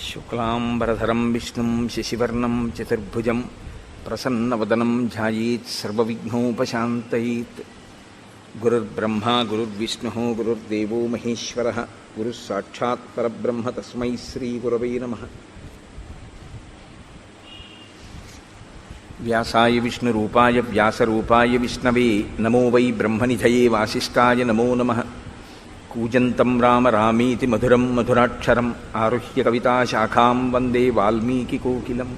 శుక్లాంబరధరం విష్ణుం శశివర్ణం చతుర్భుజం ప్రసన్నవదనం ధ్యాయేత్ సర్వవిఘ్నోపశాంతయేత్. గురుర్బ్రహ్మా గురుర్విష్ణుః గురుర్దేవో మహేశ్వరః గురుః సాక్షాత్ పరబ్రహ్మ తస్మై శ్రీగురవే నమః. వ్యాసాయ విష్ణురూపాయ వ్యాసరూపాయ విష్ణవే నమో వై బ్రహ్మనిధయే వాసిష్ఠాయ నమో నమః. కూజంతం రామ రామీతి మధురం మధురాక్షరం ఆరుహ్య కవితాశాఖాం వందే వాల్మీకికోకిలం.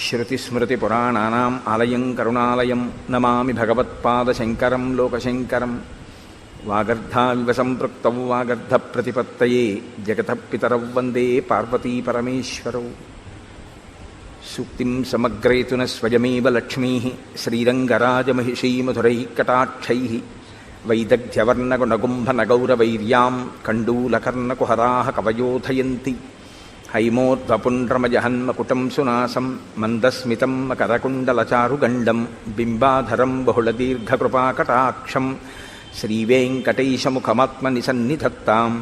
శ్రుతిస్మృతిపురాణానాం ఆలయం కరుణాలయం నమామి భగవత్పాదశంకరం లోకశంకరం. వాగర్ధావివ సంపృక్తౌ వాగర్ధప్రతిపత్తయే జగతః పితరౌ వందే పార్వతీపరమేశ్వరౌ. సూక్తిం సమగ్రేతున స్వయమేవ లక్ష్మీః శ్రీరంగరాజమహిషీ మధురైః కటాక్షైః. వైదగ్ధ్యవర్ణగుణగుంభనగౌరవైర్యాం కండూలకర్ణకుహరాः కవయోధయంతి. హైమోర్ధ్వపుండ్రమజహన్మకుటం సునాసం మందస్మితం మకరకుండలచారుగండం బింబాధరం బహుళదీర్ఘకృపాకటాక్షం శ్రీవేంకటేశముఖమాత్మనిసన్నిధత్తాం.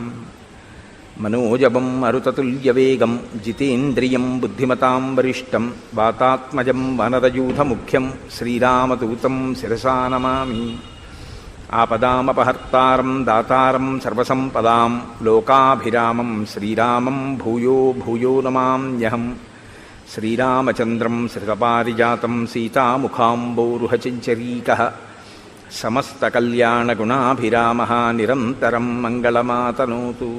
మనోజవం మరుతతుల్యవేగం జితేంద్రియం బుద్ధిమతాం వరిష్టం వాతాత్మజం వనరయూథముఖ్యం శ్రీరామదూతం శిరసా నమామి. ఆపదామపహర్తారం దాతారం సర్వసంపదాం లోకాభిరామం శ్రీరామం భూయో భూయో నమామ్యహం. శ్రీరామచంద్రం శ్రితపారిజాతం సీతాముఖాంబోరుహచంచరీకః సమస్తకల్యాణగుణాభిరామः నిరంతరం మంగళమాతనోతు.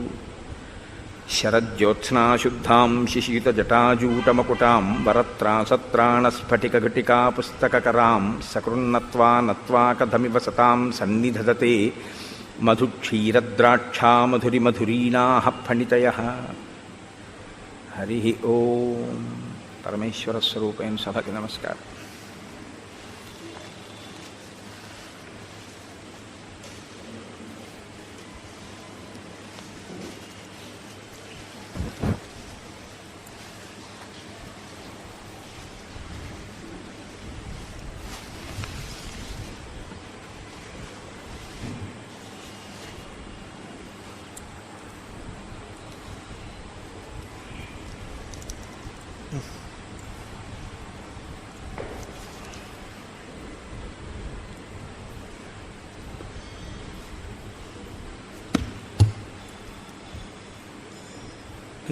శరజ్యోత్స్నాశుద్ధాం శిశీతజటాజూటమకుటాం వరత్రాసత్రాణస్ఫటికఘటికా పుస్తకకరాం సకృన్నత్వా నత్వా కథమివ సతాం సన్నిధదతే మధుక్షీరద్రాక్షా మధురిమధురీణాః ఫణితయః. హరి ఓం. పరమేశ్వర స్వరూపైన సభకి నమస్కారం.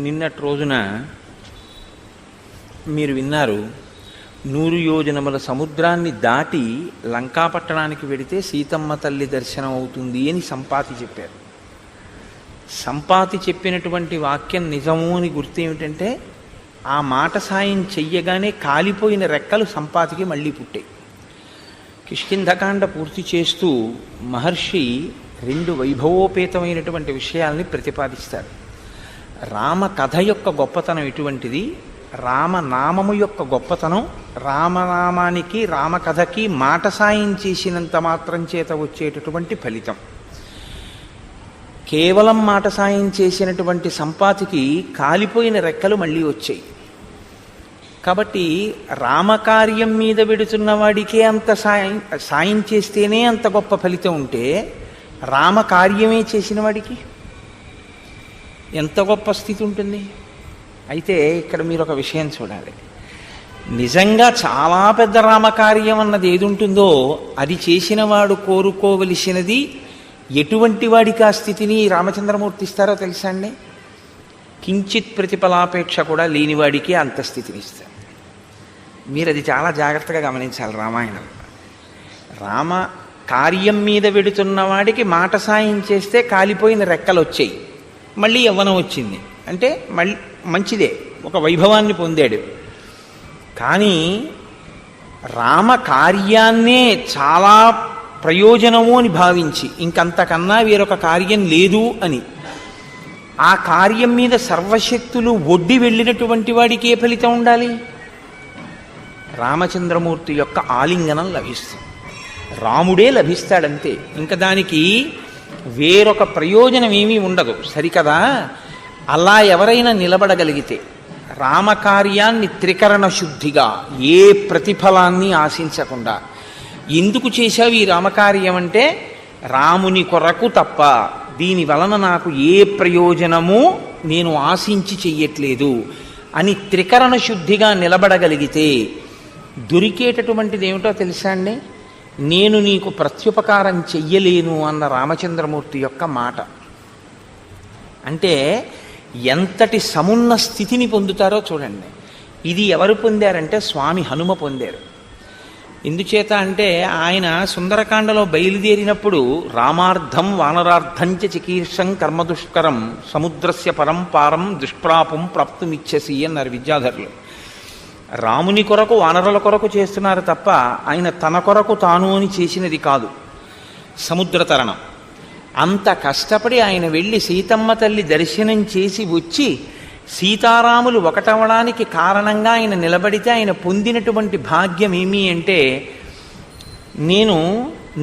నిన్నటి రోజున మీరు విన్నారు, 100 యోజనముల సముద్రాన్ని దాటి లంకాపట్టణానికి వెడితే సీతమ్మ తల్లి దర్శనం అవుతుంది అని సంపాతి చెప్పారు. సంపాతి చెప్పినటువంటి వాక్యం నిజము అని గుర్తు ఏమిటంటే, ఆ మాట సాయం చెయ్యగానే కాలిపోయిన రెక్కలు సంపాతికి మళ్ళీ పుట్టాయి. కిష్కింధకాండ పూర్తి చేస్తూ మహర్షి 2 వైభవోపేతమైనటువంటి విషయాల్ని ప్రతిపాదిస్తారు. రామ కథ యొక్క గొప్పతనం ఎటువంటిది, రామనామము యొక్క గొప్పతనం, రామనామానికి రామకథకి మాట సాయం చేసినంత మాత్రం చేత వచ్చేటటువంటి ఫలితం. కేవలం మాట సాయం చేసినటువంటి సంపాతికి కాలిపోయిన రెక్కలు మళ్ళీ వచ్చాయి. కాబట్టి రామకార్యం మీద పెడుతున్న వాడికే అంత సాయం చేస్తేనే అంత గొప్ప ఫలితం ఉంటే, రామకార్యమే చేసిన వాడికి ఎంత గొప్ప స్థితి ఉంటుంది. అయితే ఇక్కడ మీరు ఒక విషయం చూడాలి. నిజంగా చాలా పెద్ద రామకార్యం అన్నది ఏది ఉంటుందో అది చేసిన వాడు కోరుకోవలసినది ఎటువంటి వాడికి ఆ స్థితిని రామచంద్రమూర్తి ఇస్తారో తెలుసా అండి? కించిత్ ప్రతిఫలాపేక్ష కూడా లేనివాడికి అంత స్థితిని ఇస్తారు. మీరు అది చాలా జాగ్రత్తగా గమనించాలి. రామాయణం రామ కార్యం మీద వెడుతున్న వాడికి మాట సాయం చేస్తే కాలిపోయిన రెక్కలు వచ్చాయి, మళ్ళీ యవ్వనం వచ్చింది అంటే మళ్ళీ మంచిదే, ఒక వైభవాన్ని పొందాడు. కానీ రామ కార్యాన్నే చాలా ప్రయోజనము అని భావించి ఇంకంతకన్నా వేరొక కార్యం లేదు అని ఆ కార్యం మీద సర్వశక్తులు ఒడ్డి వెళ్ళినటువంటి వాడికి ఏ ఫలితం ఉండాలి? రామచంద్రమూర్తి యొక్క ఆలింగనం లభిస్తుంది, రాముడే లభిస్తాడంతే. ఇంకా దానికి వేరొక ప్రయోజనం ఏమీ ఉండదు, సరికదా? అలా ఎవరైనా నిలబడగలిగితే రామకార్యాన్ని త్రికరణ శుద్ధిగా ఏ ప్రతిఫలాన్ని ఆశించకుండా, ఎందుకు చేశావు ఈ రామకార్యం అంటే రాముని కొరకు తప్ప దీని వలన నాకు ఏ ప్రయోజనము నేను ఆశించి చెయ్యట్లేదు అని త్రికరణ శుద్ధిగా నిలబడగలిగితే దొరికేటటువంటిది ఏమిటో తెలుసా అండి? నేను నీకు ప్రత్యుపకారం చెయ్యలేను అన్న రామచంద్రమూర్తి యొక్క మాట. అంటే ఎంతటి సమున్న స్థితిని పొందుతారో చూడండి. ఇది ఎవరు పొందారంటే స్వామి హనుమ పొందారు. ఎందుచేత అంటే ఆయన సుందరకాండలో బయలుదేరినప్పుడు రామార్థం వానరార్థంచ చికీర్షం కర్మదుష్కరం సముద్రస్య పరం పారం దుష్ప్రాపం ప్రాప్తుమిచ్చసి అన్నారు విద్యాధరులు. రాముని కొరకు వానరుల కొరకు చేస్తున్నారు తప్ప ఆయన తన కొరకు తాను అని చేసినది కాదు సముద్ర తరణం. అంత కష్టపడి ఆయన వెళ్ళి సీతమ్మ తల్లి దర్శనం చేసి వచ్చి సీతారాములు ఒకటవడానికి కారణంగా ఆయన నిలబడితే ఆయన పొందినటువంటి భాగ్యం ఏమి అంటే, నేను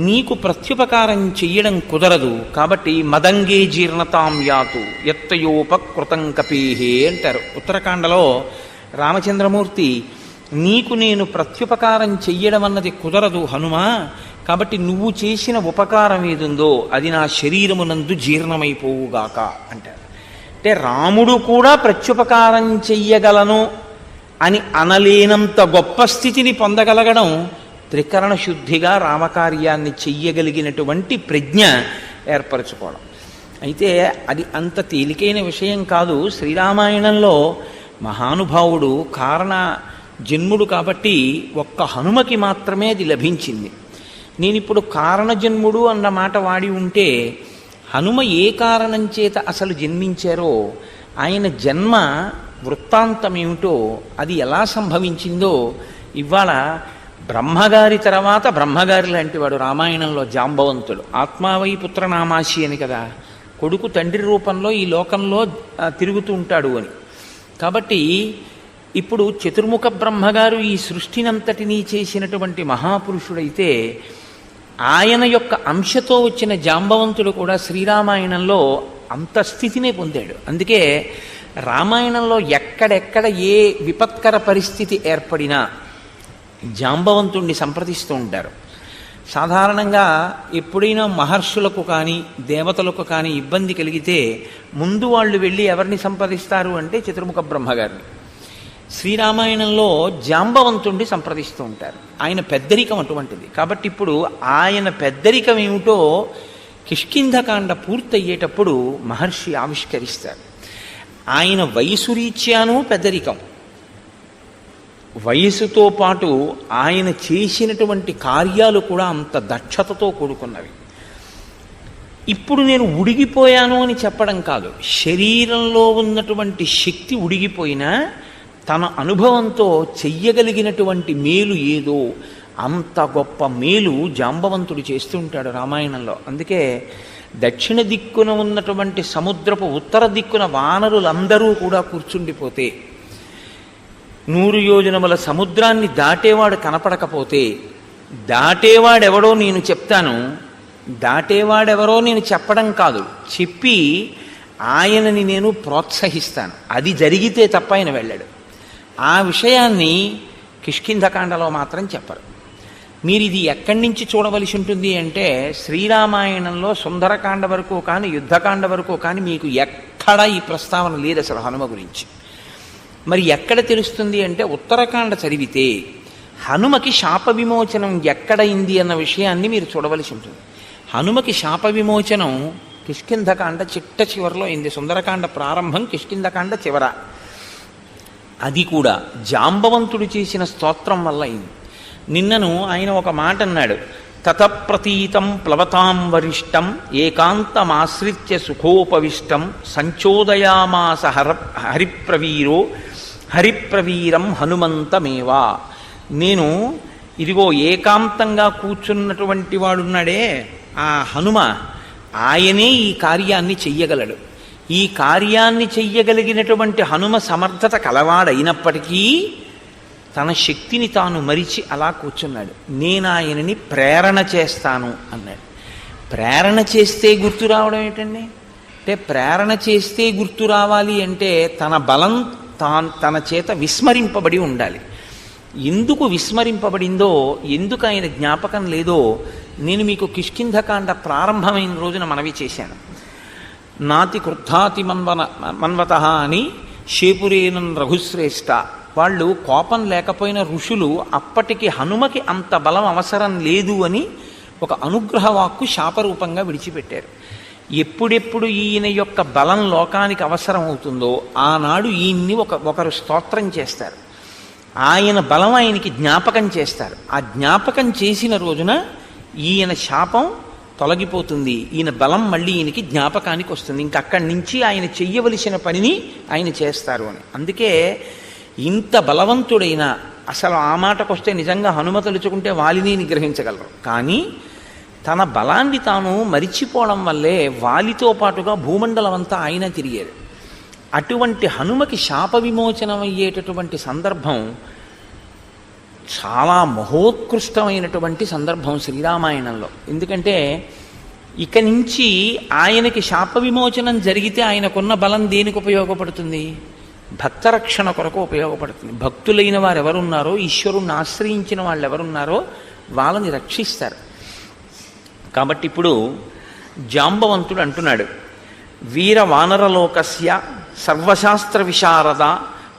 నీకు ప్రత్యుపకారం చెయ్యడం కుదరదు కాబట్టి మదంగే జీర్ణతాం యాతు యత్తయోపకృతం కపేహే అంటారు ఉత్తరాఖండలో రామచంద్రమూర్తి. నీకు నేను ప్రత్యుపకారం చెయ్యడం అన్నది కుదరదు హనుమా, కాబట్టి నువ్వు చేసిన ఉపకారం ఏదుందో అది నా శరీరమునందు జీర్ణమైపోవుగాక అంటారు. అంటే రాముడు కూడా ప్రత్యుపకారం చెయ్యగలను అని అనలేనంత గొప్ప స్థితిని పొందగలగడం త్రికరణ శుద్ధిగా రామకార్యాన్ని చెయ్యగలిగినటువంటి ప్రజ్ఞ ఏర్పరచుకోవడం. అయితే అది అంత తేలికైన విషయం కాదు. శ్రీరామాయణంలో మహానుభావుడు కారణ జన్ముడు కాబట్టి ఒక్క హనుమకి మాత్రమే అది లభించింది. నేనిప్పుడు కారణజన్ముడు అన్న మాట వాడి ఉంటే హనుమ ఏ కారణం చేత అసలు జన్మించారో, ఆయన జన్మ వృత్తాంతం ఏమిటో, అది ఎలా సంభవించిందో ఇవాళ బ్రహ్మగారి తర్వాత బ్రహ్మగారి లాంటి వాడు రామాయణంలో జాంబవంతుడు. ఆత్మావై పుత్రనామాసి అని కదా, కొడుకు తండ్రి రూపంలో ఈ లోకంలో తిరుగుతూ ఉంటాడు అని. కాబట్టి ఇప్పుడు చతుర్ముఖ బ్రహ్మగారు ఈ సృష్టినంతటినీ చేసినటువంటి మహాపురుషుడైతే ఆయన యొక్క అంశతో వచ్చిన జాంబవంతుడు కూడా శ్రీరామాయణంలో అంత స్థితినే పొందాడు. అందుకే రామాయణంలో ఎక్కడెక్కడ ఏ విపత్కర పరిస్థితి ఏర్పడినా జాంబవంతుణ్ణి సంప్రదిస్తూ ఉంటారు. సాధారణంగా ఎప్పుడైనా మహర్షులకు కానీ దేవతలకు కానీ ఇబ్బంది కలిగితే ముందు వాళ్ళు వెళ్ళి ఎవరిని సంప్రదిస్తారు అంటే చతుర్ముఖ బ్రహ్మగారిని. శ్రీరామాయణంలో జాంబవంతుణ్ణి సంప్రదిస్తూ ఉంటారు. ఆయన పెద్దరికం అటువంటిది. కాబట్టి ఇప్పుడు ఆయన పెద్దరికం ఏమిటో కిష్కింధకాండ పూర్తయ్యేటప్పుడు మహర్షి ఆవిష్కరిస్తారు. ఆయన వయసు రీత్యాను పెద్దరికం, వయసుతో పాటు ఆయన చేసినటువంటి కార్యాలు కూడా అంత దక్షతతో కూడుకున్నవి. ఇప్పుడు నేను ఉడిగిపోయాను అని చెప్పడం కాదు, శరీరంలో ఉన్నటువంటి శక్తి ఉడిగిపోయినా తన అనుభవంతో చెయ్యగలిగినటువంటి మేలు ఏదో అంత గొప్ప మేలు జాంబవంతుడు చేస్తూ ఉంటాడు రామాయణంలో. అందుకే దక్షిణ దిక్కున ఉన్నటువంటి సముద్రపు ఉత్తర దిక్కున వానరులందరూ కూడా కూర్చుండిపోతే, 100 యోజనముల సముద్రాన్ని దాటేవాడు కనపడకపోతే, దాటేవాడెవడో నేను చెప్తాను, దాటేవాడెవరో నేను చెప్పడం కాదు, చెప్పి ఆయనని నేను ప్రోత్సహిస్తాను. అది జరిగితే తప్ప ఆయన వెళ్ళాడు. ఆ విషయాన్ని కిష్కింధకాండలో మాత్రం చెప్పరు. మీరు ఇది ఎక్కడి నుంచి చూడవలసి ఉంటుంది అంటే, శ్రీరామాయణంలో సుందరకాండ వరకు కానీ యుద్ధకాండ వరకు కానీ మీకు ఎక్కడా ఈ ప్రస్తావన లేదు అసలు హనుమ గురించి. మరి ఎక్కడ తెలుస్తుంది అంటే, ఉత్తరకాండ చదివితే హనుమకి శాప విమోచనం ఎక్కడైంది అన్న విషయాన్ని మీరు చూడవలసి ఉంటుంది. హనుమకి శాప విమోచనం కిష్కింధకాండ చిట్ట చివరిలో అయింది. సుందరకాండ ప్రారంభం, కిష్కింధకాండ చివర. అది కూడా జాంబవంతుడు చేసిన స్తోత్రం వల్ల అయింది. నిన్నను ఆయన ఒక మాట అన్నాడు, తతప్రతీతం ప్లవతాం వరిష్టం ఏకాంతమాశ్రిత్య సుఖోపవిష్టం సంచోదయామాస హరిప్రవీరం హనుమంతమేవా. నేను ఇదిగో ఏకాంతంగా కూర్చున్నటువంటి వాడున్నాడే ఆ హనుమ, ఆయనే ఈ కార్యాన్ని చెయ్యగలడు. ఈ కార్యాన్ని చెయ్యగలిగినటువంటి హనుమ సమర్థత కలవాడైనప్పటికీ తన శక్తిని తాను మరిచి అలా కూర్చున్నాడు. నేను ఆయనని ప్రేరణ చేస్తాను అన్నాడు. ప్రేరణ చేస్తే గుర్తు రావడం ఏంటండి అంటే, ప్రేరణ చేస్తే గుర్తు రావాలి అంటే తన బలం తన చేత విస్మరింపబడి ఉండాలి. ఎందుకు విస్మరింపబడిందో, ఎందుకు ఆయన జ్ఞాపకం లేదో నేను మీకు కిష్కింధకాండ ప్రారంభమైన రోజున మనవి చేశాను. నాతి క్రుద్ధాతి మన్వత అని శేపురేనన్ రఘుశ్రేష్ఠ. వాళ్ళు కోపం లేకపోయిన ఋషులు అప్పటికి హనుమకి అంత బలం అవసరం లేదు అని ఒక అనుగ్రహ వాక్కు శాపరూపంగా విడిచిపెట్టారు. ఎప్పుడెప్పుడు ఈయన యొక్క బలం లోకానికి అవసరం అవుతుందో ఆనాడు ఈయన్ని ఒకరు స్తోత్రం చేస్తారు. ఆయన బలం ఆయనకి జ్ఞాపకం చేస్తారు. ఆ జ్ఞాపకం చేసిన రోజున ఈయన శాపం తొలగిపోతుంది, ఈయన బలం మళ్ళీ ఈయనకి జ్ఞాపకానికి వస్తుంది. ఇంకక్కడి నుంచి ఆయన చెయ్యవలసిన పనిని ఆయన చేస్తారు అని. అందుకే ఇంత బలవంతుడైన, అసలు ఆ మాటకొస్తే నిజంగా హనుమ తలుచుకుంటే వాలిని నిగ్రహించగలరు. కానీ తన బలాన్ని తాను మరిచిపోవడం వల్లే వాలితో పాటుగా భూమండలం అంతా ఆయన తిరిగారు. అటువంటి హనుమకి శాప విమోచనం అయ్యేటటువంటి సందర్భం చాలా మహోత్కృష్టమైనటువంటి సందర్భం శ్రీరామాయణంలో. ఎందుకంటే ఇక నుంచి ఆయనకి శాప విమోచనం జరిగితే ఆయనకున్న బలం దేనికి ఉపయోగపడుతుంది? భక్తరక్షణ కొరకు ఉపయోగపడుతుంది. భక్తులైన వారు ఎవరున్నారో, ఈశ్వరుణ్ణి ఆశ్రయించిన వాళ్ళు ఎవరున్నారో వాళ్ళని రక్షిస్తారు. కాబట్టి ఇప్పుడు జాంబవంతుడు అంటున్నాడు, వీర వానరలోకస్య సర్వశాస్త్ర విశారద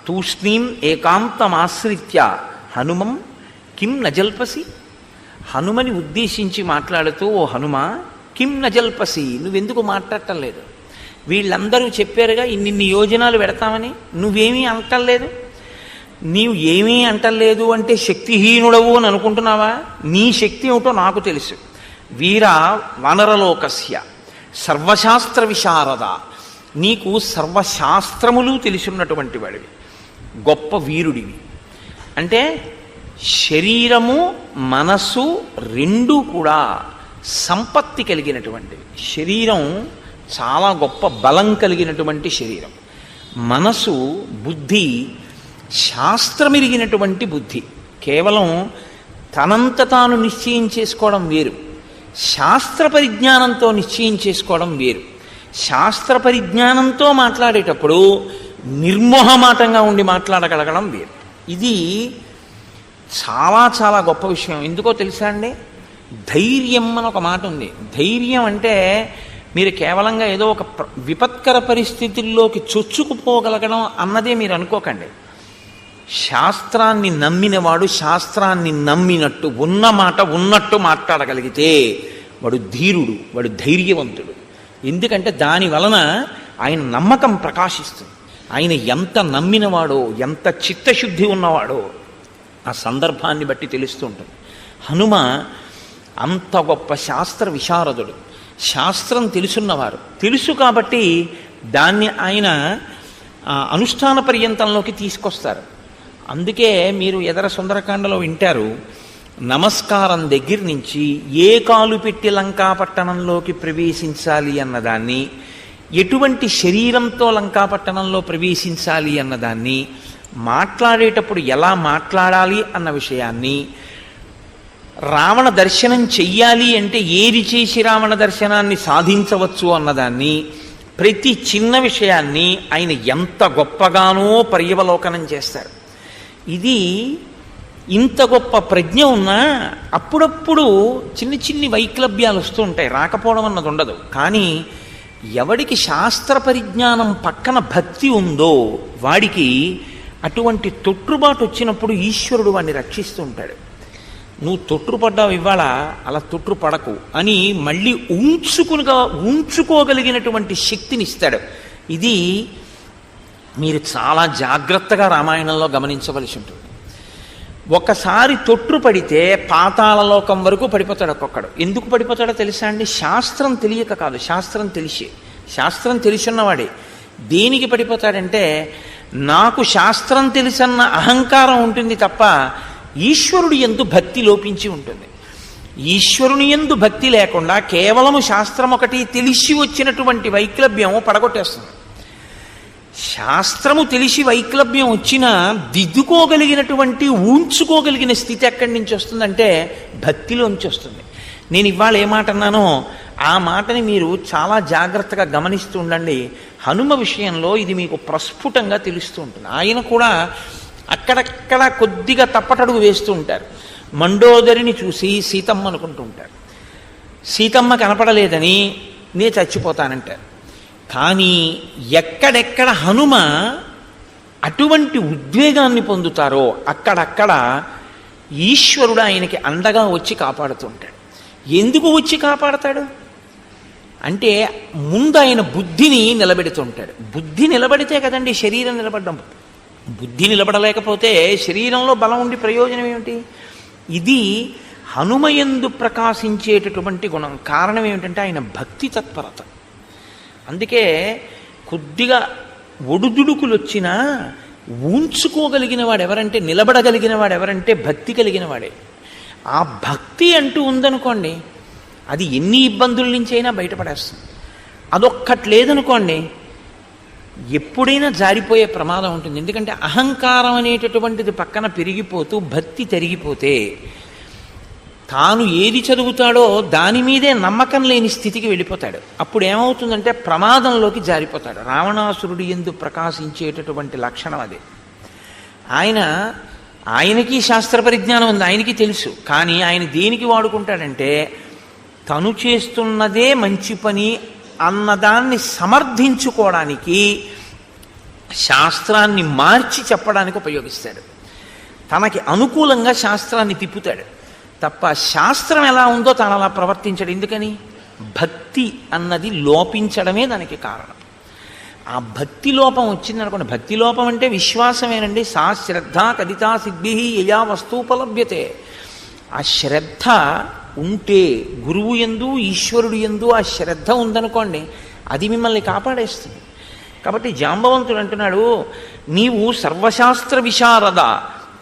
తూష్ణీం ఏకాంతమాశ్రిత్య హనుమం కిం నజల్పసి. హనుమని ఉద్దేశించి మాట్లాడుతూ, ఓ హనుమ, కిం నజల్పసి, నువ్వెందుకు మాట్లాడటం లేదు? వీళ్ళందరూ చెప్పారుగా ఇన్నిన్ని యోజనాలు పెడతామని, నువ్వేమీ అంటలేదు. నీవు ఏమీ అంటలేదు అంటే శక్తిహీనుడవు అని అనుకుంటున్నావా? నీ శక్తి ఏమిటో నాకు తెలుసు. వీర వానరలోకస్య సర్వశాస్త్ర విశారద, నీకు సర్వశాస్త్రములు తెలిసినటువంటి వాడివి, గొప్ప వీరుడివి. అంటే శరీరము మనస్సు రెండూ కూడా సంపత్తి కలిగినటువంటివి. శరీరం చాలా గొప్ప బలం కలిగినటువంటి శరీరం, మనసు బుద్ధి శాస్త్రమెరిగినటువంటి బుద్ధి. కేవలం తనంత తాను నిశ్చయం చేసుకోవడం వేరు, శాస్త్ర పరిజ్ఞానంతో నిశ్చయం చేసుకోవడం వేరు. శాస్త్ర పరిజ్ఞానంతో మాట్లాడేటప్పుడు నిర్మోహమాటంగా ఉండి మాట్లాడగలగడం వేరు. ఇది చాలా చాలా గొప్ప విషయం. ఎందుకో తెలుసా అండి? ధైర్యం అని ఒక మాట ఉంది. ధైర్యం అంటే మీరు కేవలంగా ఏదో ఒక విపత్కర పరిస్థితుల్లోకి చొచ్చుకుపోగలగడం అన్నదే మీరు అనుకోకండి. శాస్త్రాన్ని నమ్మినవాడు శాస్త్రాన్ని నమ్మినట్టు ఉన్న మాట ఉన్నట్టు మాట్లాడగలిగితే వాడు ధీరుడు, వాడు ధైర్యవంతుడు. ఎందుకంటే దాని వలన ఆయన నమ్మకం ప్రకాశిస్తుంది. ఆయన ఎంత నమ్మినవాడో, ఎంత చిత్తశుద్ధి ఉన్నవాడో ఆ సందర్భాన్ని బట్టి తెలుస్తూ ఉంటుంది. హనుమ అంత గొప్ప శాస్త్ర విశారదుడు, శాస్త్రం తెలుసున్నవారు. తెలుసు కాబట్టి దాన్ని ఆయన అనుష్ఠాన పర్యంతంలోకి తీసుకొస్తారు. అందుకే మీరు ఎదర సుందరకాండలో వింటారు, నమస్కారం దగ్గర నుంచి ఏ కాలు పెట్టి లంకాపట్టణంలోకి ప్రవేశించాలి అన్నదాన్ని, ఎటువంటి శరీరంతో లంకాపట్టణంలో ప్రవేశించాలి అన్నదాన్ని, మాట్లాడేటప్పుడు ఎలా మాట్లాడాలి అన్న విషయాన్ని, రావణ దర్శనం చెయ్యాలి అంటే ఏది చేసి రావణ దర్శనాన్ని సాధించవచ్చు అన్నదాన్ని, ప్రతి చిన్న విషయాన్ని ఆయన ఎంత గొప్పగానో పర్యవలోకనం చేస్తారు. ఇది ఇంత గొప్ప ప్రజ్ఞ ఉన్నా అప్పుడప్పుడు చిన్ని చిన్ని వైక్లభ్యాలు వస్తూ ఉంటాయి, రాకపోవడం అన్నది ఉండదు. కానీ ఎవడికి శాస్త్ర పరిజ్ఞానం పక్కన భక్తి ఉందో వాడికి అటువంటి తొట్టుబాటు వచ్చినప్పుడు ఈశ్వరుడు వాడిని రక్షిస్తూ ఉంటాడు. నువ్వు తొట్టుపడ్డావు ఇవాళ, అలా తొట్టుపడకు అని మళ్ళీ ఉంచుకోగలిగినటువంటి శక్తిని ఇస్తాడు. ఇది మీరు చాలా జాగ్రత్తగా రామాయణంలో గమనించవలసి ఉంటుంది. ఒకసారి తొట్టుపడితే పాతాళలోకం వరకు పడిపోతాడు ఒక్కొక్కడు. ఎందుకు పడిపోతాడో తెలుసా అండి? శాస్త్రం తెలియక కాదు, శాస్త్రం తెలిసే. శాస్త్రం తెలిసిన్నవాడే. దేనికి పడిపోతాడంటే నాకు శాస్త్రం తెలుసన్న అహంకారం ఉంటుంది తప్ప ఈశ్వరుడు యందు భక్తి లోపించి ఉంటుంది. ఈశ్వరుని యందు భక్తి లేకుండా కేవలము శాస్త్రం ఒకటి తెలిసి వచ్చినటువంటి వైక్లభ్యం పడగొట్టేస్తుంది. శాస్త్రము తెలిసి వైక్లభ్యం వచ్చినా దిద్దుకోగలిగినటువంటి ఉంచుకోగలిగిన స్థితి ఎక్కడి నుంచి వస్తుందంటే భక్తిలోంచి వస్తుంది. నేను ఇవాళ ఏ మాట అన్నానో ఆ మాటని మీరు చాలా జాగ్రత్తగా గమనిస్తూ ఉండండి. హనుమ విషయంలో ఇది మీకు ప్రస్ఫుటంగా తెలుస్తూ ఉంటుంది. ఆయన కూడా అక్కడక్కడ కొద్దిగా తప్పటడుగు వేస్తూ ఉంటారు. మండోదరిని చూసి సీతమ్మ అనుకుంటూ ఉంటారు. సీతమ్మ కనపడలేదని నే చచ్చిపోతానంటారు. కానీ ఎక్కడెక్కడ హనుమ అటువంటి ఉద్వేగాన్ని పొందుతారో అక్కడక్కడ ఈశ్వరుడు ఆయనకి అండగా వచ్చి కాపాడుతుంటాడు. ఎందుకు వచ్చి కాపాడతాడు అంటే ముందు ఆయన బుద్ధిని నిలబెడుతుంటాడు. బుద్ధి నిలబడితే కదండి శరీరం నిలబడ్డం. బుద్ధి నిలబడలేకపోతే శరీరంలో బలం ఉండి ప్రయోజనం ఏమిటి? ఇది హనుమయందు ప్రకాశించేటటువంటి గుణం. కారణం ఏమిటంటే ఆయన భక్తి తత్పరత. అందుకే కొద్దిగా ఒడుదుడుకులు వచ్చినా ఊంచుకోగలిగిన వాడు ఎవరంటే, నిలబడగలిగిన వాడు ఎవరంటే భక్తి కలిగిన వాడే. ఆ భక్తి అంటూ ఉందనుకోండి, అది ఎన్ని ఇబ్బందుల నుంచైనా బయటపడేస్తుంది. అదొక్కటి లేదనుకోండి, ఎప్పుడైనా జారిపోయే ప్రమాదం ఉంటుంది. ఎందుకంటే అహంకారం అనేటటువంటిది పక్కన పెరిగిపోతూ భక్తి తరిగిపోతే తాను ఏది చదువుతాడో దాని మీదే నమ్మకం లేని స్థితికి వెళ్ళిపోతాడు. అప్పుడు ఏమవుతుందంటే ప్రమాదంలోకి జారిపోతాడు. రావణాసురుడి యందు ప్రకాశించేటటువంటి లక్షణం అదే. ఆయనకి శాస్త్ర పరిజ్ఞానం ఉంది, ఆయనకి తెలుసు. కానీ ఆయన దేనికి వాడుకుంటాడంటే తను చేస్తున్నదే మంచి పని అన్నదాన్ని సమర్థించుకోవడానికి, శాస్త్రాన్ని మార్చి చెప్పడానికి ఉపయోగిస్తాడు. తనకి అనుకూలంగా శాస్త్రాన్ని తిప్పుతాడు తప్ప శాస్త్రం ఎలా ఉందో తాను అలా ప్రవర్తించడు. ఎందుకని? భక్తి అన్నది లోపించడమే దానికి కారణం. ఆ భక్తి లోపం వచ్చిందనుకోండి, భక్తి లోపం అంటే విశ్వాసమేనండి. సా శ్రద్ధ కదితా సిద్ధి యయా వస్తూపలభ్యతే. ఆ శ్రద్ధ ఉంటే గురువు యందు ఈశ్వరుడు యందు ఆ శ్రద్ధ ఉందనుకోండి, అది మిమ్మల్ని కాపాడేస్తుంది. కాబట్టి జాంబవంతుడు అంటున్నాడు, నీవు సర్వశాస్త్ర విశారద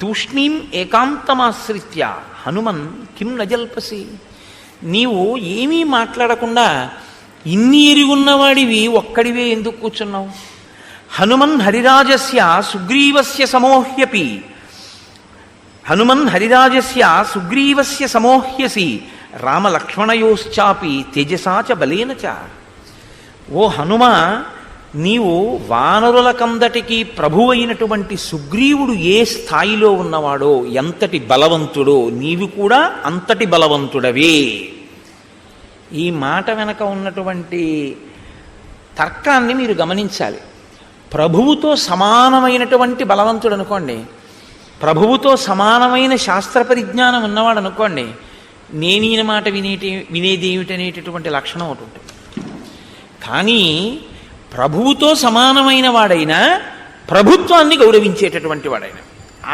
తూష్ణీం ఏకాంతమాశ్రిత్య హనుమన్ కిం నజల్పసి. నీవు ఏమీ మాట్లాడకుండా ఇన్ని ఎరుగున్నవాడివి ఒక్కడివే ఎందుకు కూర్చున్నావు? హనుమన్ హరిరాజస్య సుగ్రీవస్య సమోహ్యపి హనుమన్ హరిరాజస్య సుగ్రీవస్య సమోహ్యసి రామలక్ష్మణయోశ్చాపి తేజసాచ బలేనచ. ఓ హనుమ, నీవు వానరులకందటికీ ప్రభువైనటువంటి సుగ్రీవుడు ఏ స్థాయిలో ఉన్నవాడో, ఎంతటి బలవంతుడో, నీవు కూడా అంతటి బలవంతుడవే. ఈ మాట వెనక ఉన్నటువంటి తర్కాన్ని మీరు గమనించాలి. ప్రభువుతో సమానమైనటువంటి బలవంతుడు అనుకోండి, ప్రభువుతో సమానమైన శాస్త్ర పరిజ్ఞానం ఉన్నవాడు అనుకోండి, నేనీన మాట వినేది ఏమిటనేటటువంటి లక్షణం ఒకటి ఉంటుంది. కానీ ప్రభువుతో సమానమైన వాడైనా ప్రభుత్వాన్ని గౌరవించేటటువంటి వాడైనా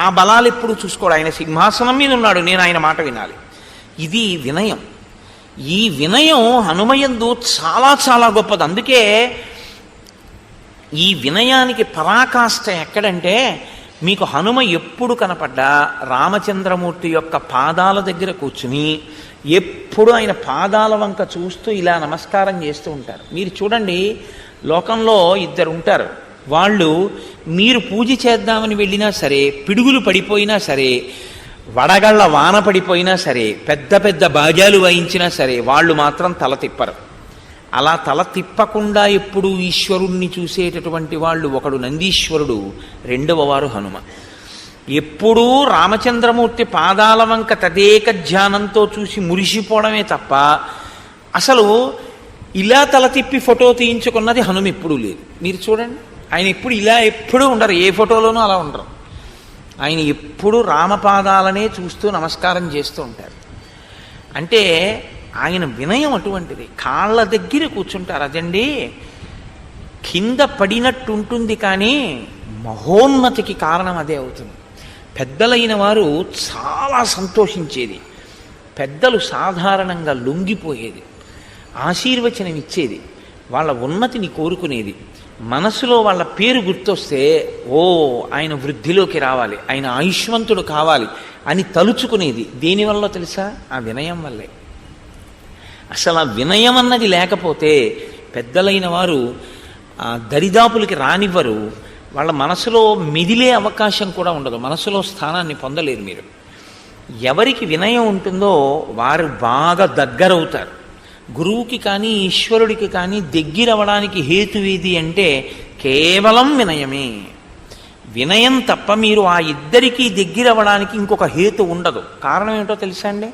ఆ బలాలు ఎప్పుడు చూసుకోడు. ఆయన సింహాసనం మీద ఉన్నాడు, నేను ఆయన మాట వినాలి. ఇది వినయం. ఈ వినయం హనుమయందు చాలా చాలా గొప్పది. అందుకే ఈ వినయానికి పరాకాష్ఠ ఎక్కడంటే, మీకు హనుమ ఎప్పుడు కనపడ్డా రామచంద్రమూర్తి యొక్క పాదాల దగ్గర కూర్చుని ఎప్పుడు ఆయన పాదాల వంక చూస్తూ ఇలా నమస్కారం చేస్తూ ఉంటారు. మీరు చూడండి, లోకంలో ఇద్దరు ఉంటారు. వాళ్ళు మీరు పూజ చేద్దామని వెళ్ళినా సరే, పిడుగులు పడిపోయినా సరే, వడగళ్ళ వాన పడిపోయినా సరే, పెద్ద పెద్ద బాజాలు వాయించినా సరే, వాళ్ళు మాత్రం తల తిప్పరు. అలా తల తిప్పకుండా ఎప్పుడు ఈశ్వరుణ్ణి చూసేటటువంటి వాళ్ళు ఒకడు నందీశ్వరుడు, రెండవ వారు హనుమ. ఎప్పుడూ రామచంద్రమూర్తి పాదాల వంక తదేక ధ్యానంతో చూసి మురిసిపోవడమే తప్ప అసలు ఇలా తల తిప్పి ఫోటో తీయించుకున్నది హనుమ ఎప్పుడూ లేదు. మీరు చూడండి, ఆయన ఎప్పుడు ఇలా ఎప్పుడూ ఉండరు, ఏ ఫోటోలోనూ అలా ఉండరు. ఆయన ఎప్పుడూ రామపాదాలనే చూస్తూ నమస్కారం చేస్తూ ఉంటారు. అంటే ఆయన వినయం అటువంటిది. కాళ్ళ దగ్గర కూర్చుంటారు. అదండి కింద పడినట్టు ఉంటుంది, కానీ మహోన్నతికి కారణం అదే అవుతుంది. పెద్దలైన వారు చాలా సంతోషించేది, పెద్దలు సాధారణంగా లొంగిపోయేది, ఆశీర్వచనం ఇచ్చేది, వాళ్ళ ఉన్నతిని కోరుకునేది. మనసులో వాళ్ళ పేరు గుర్తొస్తే, ఓ ఆయన వృద్ధిలోకి రావాలి, ఆయన ఆయుష్మంతుడు కావాలి అని తలుచుకునేది. దేనివల్ల తెలుసా? ఆ వినయం వల్లే. అసలు ఆ వినయం అన్నది లేకపోతే పెద్దలైన వారు దరిదాపులకి రానివ్వరు. వాళ్ళ మనసులో మెదిలే అవకాశం కూడా ఉండదు, మనసులో స్థానాన్ని పొందలేరు. మీరు ఎవరికి వినయం ఉంటుందో వారు బాగా దగ్గరవుతారు. గురువుకి కానీ ఈశ్వరుడికి కానీ దగ్గరవడానికి హేతువేది అంటే కేవలం వినయమే. వినయం తప్ప మీరు ఆ ఇద్దరికీ దగ్గరవడానికి ఇంకొక హేతు ఉండదు. కారణం ఏమిటో తెలుసా అండి?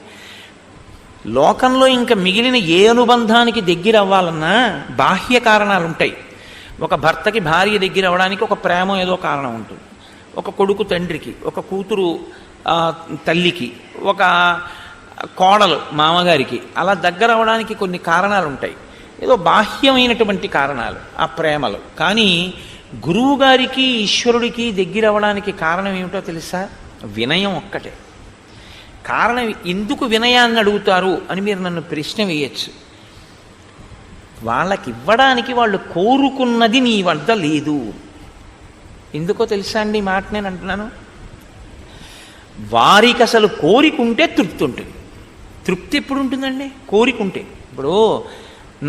లోకంలో ఇంకా మిగిలిన ఏ అనుబంధానికి దగ్గర అవ్వాలన్నా బాహ్య కారణాలు ఉంటాయి. ఒక భర్తకి భార్య దగ్గర అవడానికి ఒక ప్రేమ ఏదో కారణం ఉంటుంది, ఒక కొడుకు తండ్రికి, ఒక కూతురు తల్లికి, ఒక కోడలు మామగారికి అలా దగ్గర అవడానికి కొన్ని కారణాలు ఉంటాయి, ఏదో బాహ్యమైనటువంటి కారణాలు ఆ ప్రేమలు. కానీ గురువు గారికి ఈశ్వరుడికి దగ్గర అవ్వడానికి కారణం ఏమిటో తెలుసా? వినయం ఒక్కటే కారణం. ఎందుకు వినయాన్ని అడుగుతారు అని మీరు నన్ను ప్రశ్న వేయచ్చు. వాళ్ళకి ఇవ్వడానికి వాళ్ళు కోరుకున్నది నీ వద్ద లేదు. ఎందుకో తెలుసా అండి ఈ మాట నేను అంటున్నాను? వారికి అసలు కోరికుంటే తృప్తి ఉంటుంది. తృప్తి ఎప్పుడు ఉంటుందండి? కోరికుంటే. ఇప్పుడు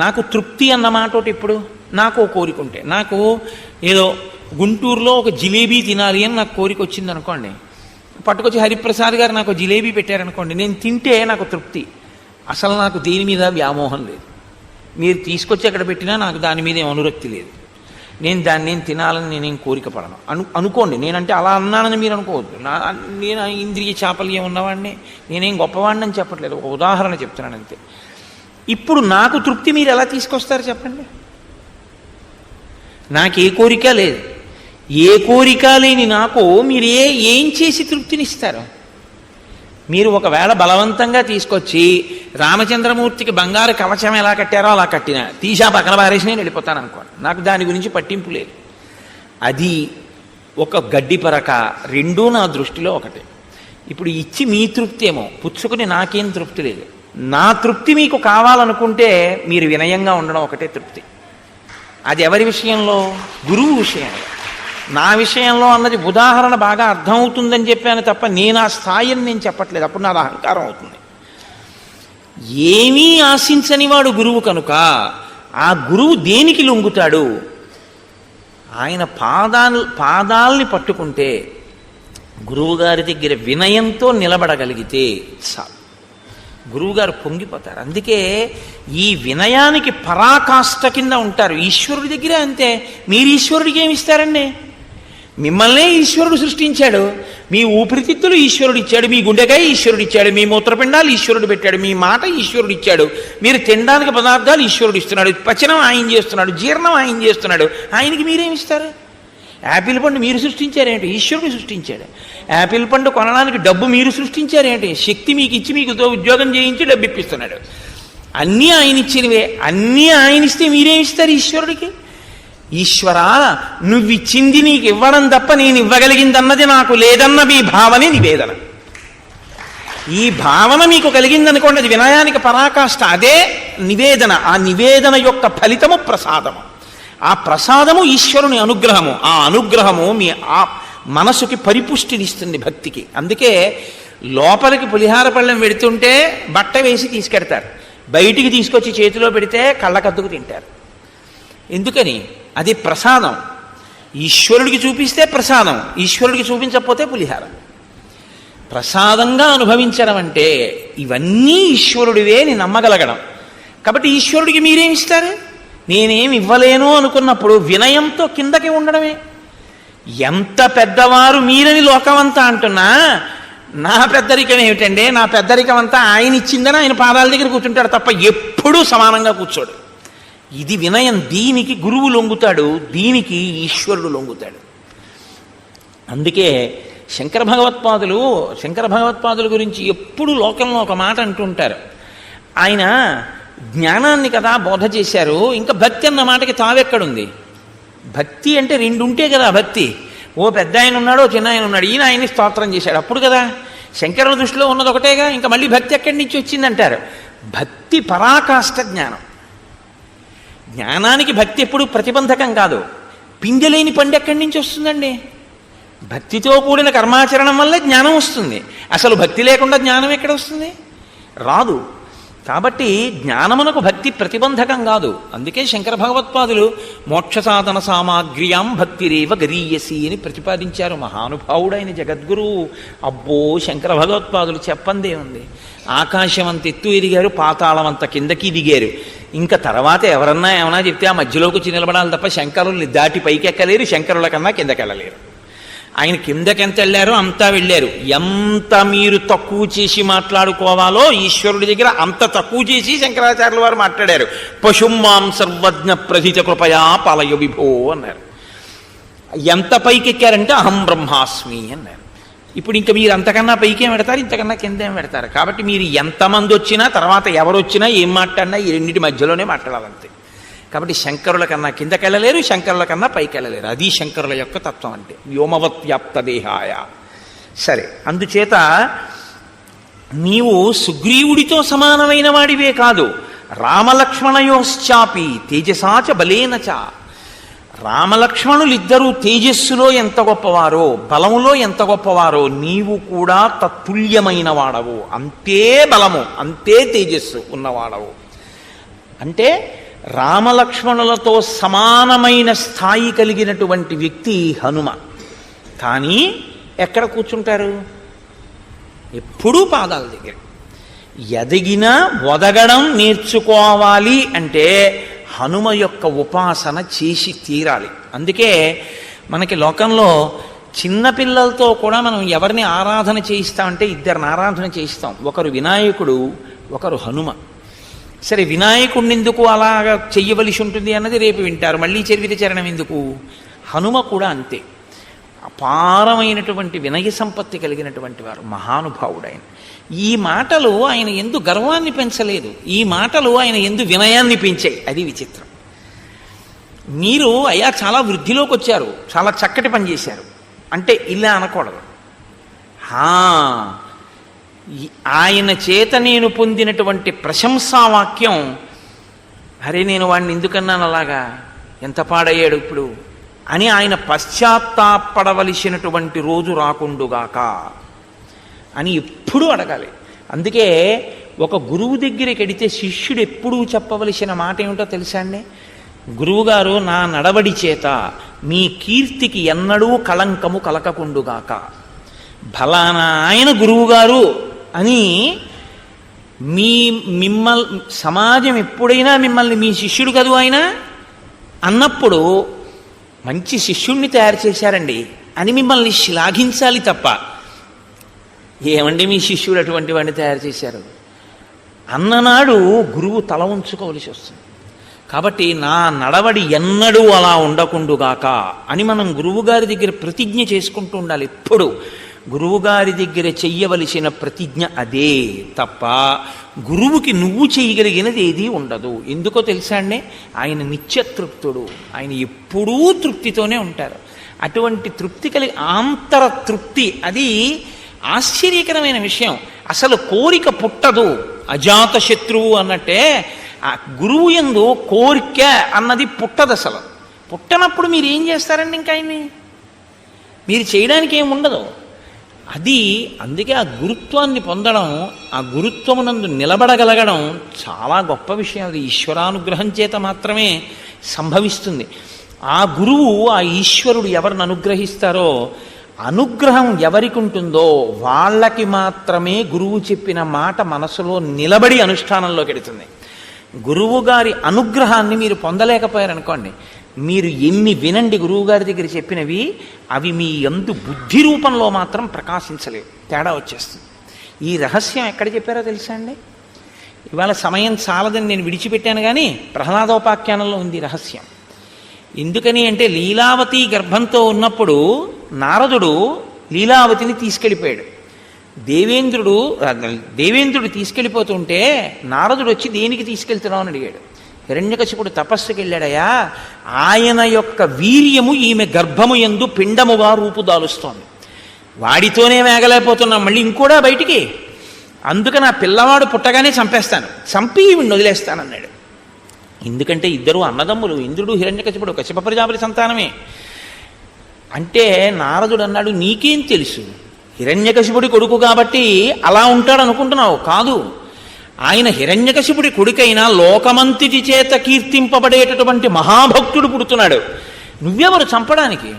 నాకు తృప్తి అన్న మాట ఒకటి, ఇప్పుడు నాకు కోరికుంటే, నాకు ఏదో గుంటూరులో ఒక జిలేబీ తినాలి అని నాకు కోరిక వచ్చింది అనుకోండి, పట్టుకొచ్చి హరిప్రసాద్ గారు నాకు జిలేబీ పెట్టారనుకోండి, నేను తింటే నాకు తృప్తి. అసలు నాకు దేని మీద వ్యామోహం లేదు. మీరు తీసుకొచ్చి ఎక్కడ పెట్టినా నాకు దాని మీద ఏం అనురక్తి లేదు. నేను దాన్ని నేను తినాలని నేనేం కోరిక పడను అనుకోండి. నేనంటే అలా అన్నానని మీరు అనుకోవద్దు. నేను ఇంద్రియ చాపల్యం ఉన్నవాడిని, నేనేం గొప్పవాడిని అని చెప్పట్లేదు, ఒక ఉదాహరణ చెప్తున్నాను అంతే. ఇప్పుడు నాకు తృప్తి మీరు ఎలా తీసుకొస్తారు చెప్పండి? నాకు ఏ కోరిక లేదు. ఏ కోరిక లేని నాకు మీరు ఏం చేసి తృప్తినిస్తారు? మీరు ఒకవేళ బలవంతంగా తీసుకొచ్చి రామచంద్రమూర్తికి బంగారు కవచం ఎలా కట్టారో అలా కట్టినా తీసా పక్కన పారేసి నేను వెళ్ళిపోతాను అనుకోండి, నాకు దాని గురించి పట్టింపు లేదు. అది ఒక గడ్డి పరక. రెండూ నా దృష్టిలో ఒకటే. ఇప్పుడు ఇచ్చి మీ తృప్తి ఏమో, పుచ్చుకుని నాకేం తృప్తి లేదు. నా తృప్తి మీకు కావాలనుకుంటే మీరు వినయంగా ఉండడం ఒకటే తృప్తి. అది ఎవరి విషయంలో? గురువు విషయంలో. నా విషయంలో అన్నది ఉదాహరణ బాగా అర్థమవుతుందని చెప్పాను తప్ప నేను ఆ స్థాయిని నేను చెప్పట్లేదు. అప్పుడు నాది అహంకారం అవుతుంది. ఏమీ ఆశించని వాడు గురువు కనుక ఆ గురువు దేనికి లొంగుతాడు? ఆయన పాదాల్ని పట్టుకుంటే, గురువుగారి దగ్గర వినయంతో నిలబడగలిగితే చాలు, గురువుగారు పొంగిపోతారు. అందుకే ఈ వినయానికి పరాకాష్ఠ కింద ఉంటారు. ఈశ్వరుడి దగ్గర అంతే. మీరు ఈశ్వరుడికి ఏమి ఇస్తారండి? మిమ్మల్నే ఈశ్వరుడు సృష్టించాడు. మీ ఊపిరితిత్తులు ఈశ్వరుడు ఇచ్చాడు, మీ గుండెకాయ ఈశ్వరుడు ఇచ్చాడు, మీ మూత్రపిండాలు ఈశ్వరుడు పెట్టాడు, మీ మాట ఈశ్వరుడు ఇచ్చాడు, మీరు తినడానికి పదార్థాలు ఈశ్వరుడు ఇస్తున్నాడు, పచనం ఆయన చేస్తున్నాడు, జీర్ణం ఆయన చేస్తున్నాడు. ఆయనకి మీరేమిస్తారు? యాపిల్ పండు మీరు సృష్టించారేంటి? ఈశ్వరుడు సృష్టించాడు. యాపిల్ పండు కొనడానికి డబ్బు మీరు సృష్టించారేంటి? శక్తి మీకు ఇచ్చి మీకు ఉద్యోగం చేయించి డబ్బు ఇప్పిస్తున్నాడు. అన్నీ ఆయన ఇచ్చినవే. అన్నీ ఆయన ఇస్తే మీరేమిస్తారు ఈశ్వరుడికి? ఈశ్వరా, నువ్విచ్చింది నీకు ఇవ్వడం తప్ప నేను ఇవ్వగలిగిందన్నది నాకు లేదన్న మీ భావనే నివేదన. ఈ భావన మీకు కలిగిందనుకోండి, అది వినయానికి పరాకాష్ఠ. అదే నివేదన. ఆ నివేదన యొక్క ఫలితము ప్రసాదము. ఆ ప్రసాదము ఈశ్వరుని అనుగ్రహము. ఆ అనుగ్రహము మీ ఆ మనసుకి పరిపుష్టినిస్తుంది భక్తికి. అందుకే లోపలికి పులిహార పళ్ళెం పెడుతుంటే బట్ట వేసి తీసుకెడతారు, బయటికి తీసుకొచ్చి చేతిలో పెడితే కళ్ళకద్దుకు తింటారు. ఎందుకని? అది ప్రసాదం. ఈశ్వరుడికి చూపిస్తే ప్రసాదం, ఈశ్వరుడికి చూపించకపోతే పులిహారం. ప్రసాదంగా అనుభవించడం అంటే ఇవన్నీ ఈశ్వరుడివే అని నమ్మగలగడం. కాబట్టి ఈశ్వరుడికి మీరేమిస్తారు? నేనేమి ఇవ్వలేను అనుకున్నప్పుడు వినయంతో కిందకి ఉండడమే. ఎంత పెద్దవారు మీరని లోకమంతా అంటున్నా, నా పెద్దరికం ఏమిటండి? నా పెద్దరికం అంతా ఆయన ఇచ్చిందని ఆయన పాదాల దగ్గర కూర్చుంటాడు తప్ప ఎప్పుడూ సమానంగా కూర్చోడు. ఇది వినయం. దీనికి గురువు లొంగుతాడు, దీనికి ఈశ్వరుడు లొంగుతాడు. అందుకే శంకర భగవత్పాదుల గురించి ఎప్పుడు లోకంలో ఒక మాట అంటుంటారు. ఆయన జ్ఞానాన్ని కదా బోధ చేశారు, ఇంకా భక్తి అన్న మాటకి తావెక్కడుంది? భక్తి అంటే రెండు ఉంటే కదా భక్తి. ఓ పెద్ద ఆయన ఉన్నాడు, ఓ చిన్న ఆయన ఉన్నాడు, ఈయన ఆయన్ని స్తోత్రం చేశాడు, అప్పుడు కదా. శంకరుల దృష్టిలో ఉన్నది ఒకటేగా, ఇంకా మళ్ళీ భక్తి ఎక్కడి నుంచి వచ్చిందంటారు? భక్తి పరాకాష్ఠ జ్ఞానం. జ్ఞానానికి భక్తి ఎప్పుడు ప్రతిబంధకం కాదు. పిందెలేని పండు ఎక్కడి నుంచి వస్తుందండి? భక్తితో కూడిన కర్మాచరణం వల్లే జ్ఞానం వస్తుంది. అసలు భక్తి లేకుండా జ్ఞానం ఎక్కడ వస్తుంది? రాదు. కాబట్టి జ్ఞానమునకు భక్తి ప్రతిబంధకం కాదు. అందుకే శంకర భగవత్పాదులు మోక్ష సాధన సామాగ్ర్యాం భక్తిరేవ గరీయసి అని ప్రతిపాదించారు. మహానుభావుడైన జగద్గురువు. అబ్బో, శంకర భగవత్పాదులు చెప్పందే ఉంది. ఆకాశం అంత ఎత్తు ఎదిగారు, పాతాళం అంత కిందకి దిగారు. ఇంకా తర్వాత ఎవరన్నా ఏమన్నా చెప్తే ఆ మధ్యలోకి వచ్చి నిలబడాలి తప్ప శంకరుల్ని దాటి పైకి ఎక్కలేరు, శంకరుల కన్నా కిందకి వెళ్ళలేరు. ఆయన కిందకెంత వెళ్ళారో అంతా వెళ్ళారు. ఎంత మీరు తక్కువ చేసి మాట్లాడుకోవాలో ఈశ్వరుడి దగ్గర అంత తక్కువ చేసి శంకరాచార్యుల వారు మాట్లాడారు. పశుమాం సర్వజ్ఞ ప్రధిత కృపయా పాలయ విభో అన్నారు. ఎంత పైకెక్కారంటే అహం బ్రహ్మాస్మి అన్నారు. ఇప్పుడు ఇంకా మీరు అంతకన్నా పైకేం పెడతారు, ఇంతకన్నా కిందేం పెడతారు. కాబట్టి మీరు ఎంతమంది వచ్చినా, తర్వాత ఎవరు వచ్చినా, ఏం మాట్లాడినా ఈ రెండింటి మధ్యలోనే మాట్లాడాలంతే. కాబట్టి శంకరుల కన్నా కిందకెళ్ళలేరు, శంకరుల కన్నా పైకెళ్ళలేరు. అది శంకరుల యొక్క తత్వం అంటే వ్యోమవత్ వ్యాప్త దేహాయ. సరే, అందుచేత నీవు సుగ్రీవుడితో సమానమైన వాడివే కాదు, రామలక్ష్మణయోశ్చాపి తేజసాచ బలేనచ. రామలక్ష్మణులిద్దరూ తేజస్సులో ఎంత గొప్పవారో, బలములో ఎంత గొప్పవారో, నీవు కూడా తత్తుల్యమైన వాడవు. అంతే బలము, అంతే తేజస్సు ఉన్నవాడవు. అంటే రామలక్ష్మణులతో సమానమైన స్థాయి కలిగినటువంటి వ్యక్తి హనుమ. కానీ ఎక్కడ కూర్చుంటారు? ఎప్పుడూ పాదాల దగ్గర. ఎదిగినా ఒదగడం నేర్చుకోవాలి అంటే హనుమ యొక్క ఉపాసన చేసి తీరాలి. అందుకే మనకి లోకంలో చిన్నపిల్లలతో కూడా మనం ఎవరిని ఆరాధన చేయిస్తామంటే ఇద్దరిని ఆరాధన చేయిస్తాం. ఒకరు వినాయకుడు, ఒకరు హనుమ. సరే, వినాయకుడిని ఎందుకు అలాగా చెయ్యవలసి ఉంటుంది అన్నది రేపు వింటారు. మళ్ళీ చరివిత చరణం ఎందుకు? హనుమ కూడా అంతే, అపారమైనటువంటి వినయ సంపత్తి కలిగినటువంటి వారు, మహానుభావుడు ఆయన. ఈ మాటలు ఆయన ఎందు గర్వాన్ని పెంచలేదు, ఈ మాటలు ఆయన ఎందు వినయాన్ని పెంచాయి. అది విచిత్రం. మీరు అయ్యా చాలా వృద్ధిలోకి వచ్చారు, చాలా చక్కటి పని చేశారు అంటే ఇలా అనకూడదు. ఆయన చేత నేను పొందినటువంటి ప్రశంసావాక్యం, అరే నేను వాడిని ఎందుకన్నాను అలాగా, ఎంత పాడయ్యాడు ఇప్పుడు అని ఆయన పశ్చాత్తాపడవలసినటువంటి రోజు రాకుండుగాక అని ఎప్పుడూ అడగాలి. అందుకే ఒక గురువు దగ్గరికి వెడితే శిష్యుడు ఎప్పుడూ చెప్పవలసిన మాట ఏమిటో తెలుసా అండి? గురువుగారు, నా నడవడి చేత మీ కీర్తికి ఎన్నడూ కళంకము కలకకుండుగాక. ఫలానా ఆయన గురువుగారు అని సమాజం ఎప్పుడైనా మిమ్మల్ని మీ శిష్యుడు కదూ ఆయన అన్నప్పుడు మంచి శిష్యుణ్ణి తయారు చేశారండి అని మిమ్మల్ని శ్లాఘించాలి తప్ప, ఏమండి మీ శిష్యుడు అటువంటి వాడిని తయారు చేశారు అన్ననాడు గురువు తల ఉంచుకోవలసి వస్తుంది. కాబట్టి నా నడవడి ఎన్నడూ అలా ఉండకుండుగాక అని మనం గురువుగారి దగ్గర ప్రతిజ్ఞ చేసుకుంటూ ఉండాలి. ఎప్పుడు గురువుగారి దగ్గర చెయ్యవలసిన ప్రతిజ్ఞ అదే తప్ప గురువుకి నువ్వు చేయగలిగినది ఏదీ ఉండదు. ఎందుకో తెలుసా అండి? ఆయన నిత్యతృప్తుడు, ఆయన ఎప్పుడూ తృప్తితోనే ఉంటారు. అటువంటి తృప్తి కలిగి ఆంతర తృప్తి, అది ఆశ్చర్యకరమైన విషయం. అసలు కోరిక పుట్టదు, అజాత శత్రువు అన్నట్టే ఆ గురువు యందు కోరిక అన్నది పుట్టదు. అసలు పుట్టనప్పుడు మీరు ఏం చేస్తారండి? ఇంకా ఆయన్ని మీరు చేయడానికి ఏముండదు. అది అందుకే ఆ గురుత్వాన్ని పొందడం, ఆ గురుత్వమునందు నిలబడగలగడం చాలా గొప్ప విషయం. అది ఈశ్వరానుగ్రహం చేత మాత్రమే సంభవిస్తుంది. ఆ గురువు, ఆ ఈశ్వరుడు ఎవరిని అనుగ్రహిస్తారో, అనుగ్రహం ఎవరికి ఉంటుందో వాళ్ళకి మాత్రమే గురువు చెప్పిన మాట మనసులో నిలబడి అనుష్ఠానంలోకి వెడుతుంది. గురువుగారి అనుగ్రహాన్ని మీరు పొందలేకపోయారనుకోండి, మీరు ఎన్ని వినండి గురువుగారి దగ్గర చెప్పినవి, అవి మీ యందు బుద్ధి రూపంలో మాత్రం ప్రకాశించలేవు, తేడా వచ్చేస్తుంది. ఈ రహస్యం ఎక్కడ చెప్పారో తెలుసా అండి? ఇవాళ సమయం చాలదని నేను విడిచిపెట్టాను, కానీ ప్రహ్లాదోపాఖ్యానంలో ఉంది రహస్యం. ఎందుకని అంటే లీలావతి గర్భంతో ఉన్నప్పుడు నారదుడు లీలావతిని తీసుకెళ్ళిపోయాడు. దేవేంద్రుడు తీసుకెళ్ళిపోతుంటే నారదుడు వచ్చి దేనికి తీసుకెళ్తున్నావు అని అడిగాడు. హిరణ్యకశిపుడు తపస్సుకి వెళ్ళాడయా, ఆయన యొక్క వీర్యము ఈమె గర్భము యందు పిండముగా రూపుదాలుస్తోంది, వాడితోనే వేగలేకపోతున్నాం, మళ్ళీ ఇంకోడా బయటికి, అందుకని ఆ పిల్లవాడు పుట్టగానే చంపేస్తాను, చంపి ఈవిని వదిలేస్తానన్నాడు. ఎందుకంటే ఇద్దరు అన్నదమ్ములు, ఇంద్రుడు హిరణ్యకశిపుడు కశ్యప ప్రజాపతి సంతానమే. అంటే నారదుడు అన్నాడు, నీకేం తెలుసు, హిరణ్యకశిపుడి కొడుకు కాబట్టి అలా ఉంటాడు అనుకుంటున్నావు, కాదు, ఆయన హిరణ్యకశిపుడి కొడుకైనా లోకమంతిటి చేత కీర్తింపబడేటటువంటి మహాభక్తుడు పుడుతున్నాడు, నువ్వెవరు చంపడానికి,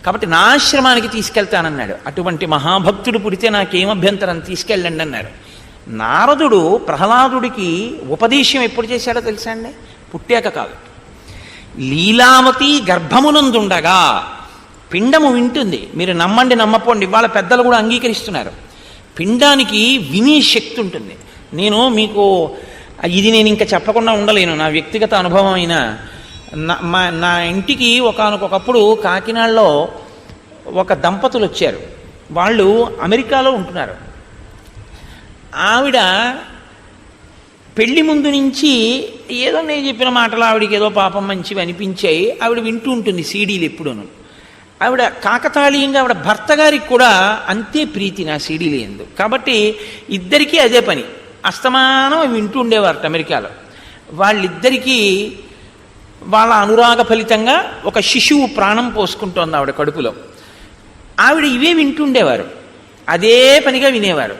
కాబట్టి నా ఆశ్రమానికి తీసుకెళ్తానన్నాడు. అటువంటి మహాభక్తుడు పుడితే నాకేం అభ్యంతరం, తీసుకెళ్ళండి అన్నాడు. నారదుడు ప్రహ్లాదుడికి ఉపదేశం ఎప్పుడు చేశాడో తెలుసా అండి? పుట్టాక కాదు, లీలావతి గర్భమునందుండగా పిండము వింటుంది. మీరు నమ్మండి నమ్మపోండి, వాళ్ళ పెద్దలు కూడా అంగీకరిస్తున్నారు. పిండానికి వినే శక్తి ఉంటుంది. నేను ఇంకా చెప్పకుండా ఉండలేను. నా వ్యక్తిగత అనుభవం అయినా నా ఇంటికి ఒకనకొకప్పుడు కాకినాడలో ఒక దంపతులు వచ్చారు. వాళ్ళు అమెరికాలో ఉంటున్నారు. ఆవిడ పెళ్లి ముందు నుంచి ఏదో నేను చెప్పిన మాటలు ఆవిడకి ఏదో పాపం మంచివి అనిపించాయి. ఆవిడ వింటూ ఉంటుంది సీడీలు ఎప్పుడూను. ఆవిడ కాకతాళీయంగా ఆవిడ భర్త గారికి కూడా అంతే ప్రీతి నా సీడీలు ఎందు. కాబట్టి ఇద్దరికీ అదే పని, అస్తమానం వింటూ ఉండేవారట అమెరికాలో. వాళ్ళిద్దరికీ వాళ్ళ అనురాగ ఫలితంగా ఒక శిశువు ప్రాణం పోసుకుంటోంది ఆవిడ కడుపులో. ఆవిడ ఇవే వింటుండేవారు, అదే పనిగా వినేవారు.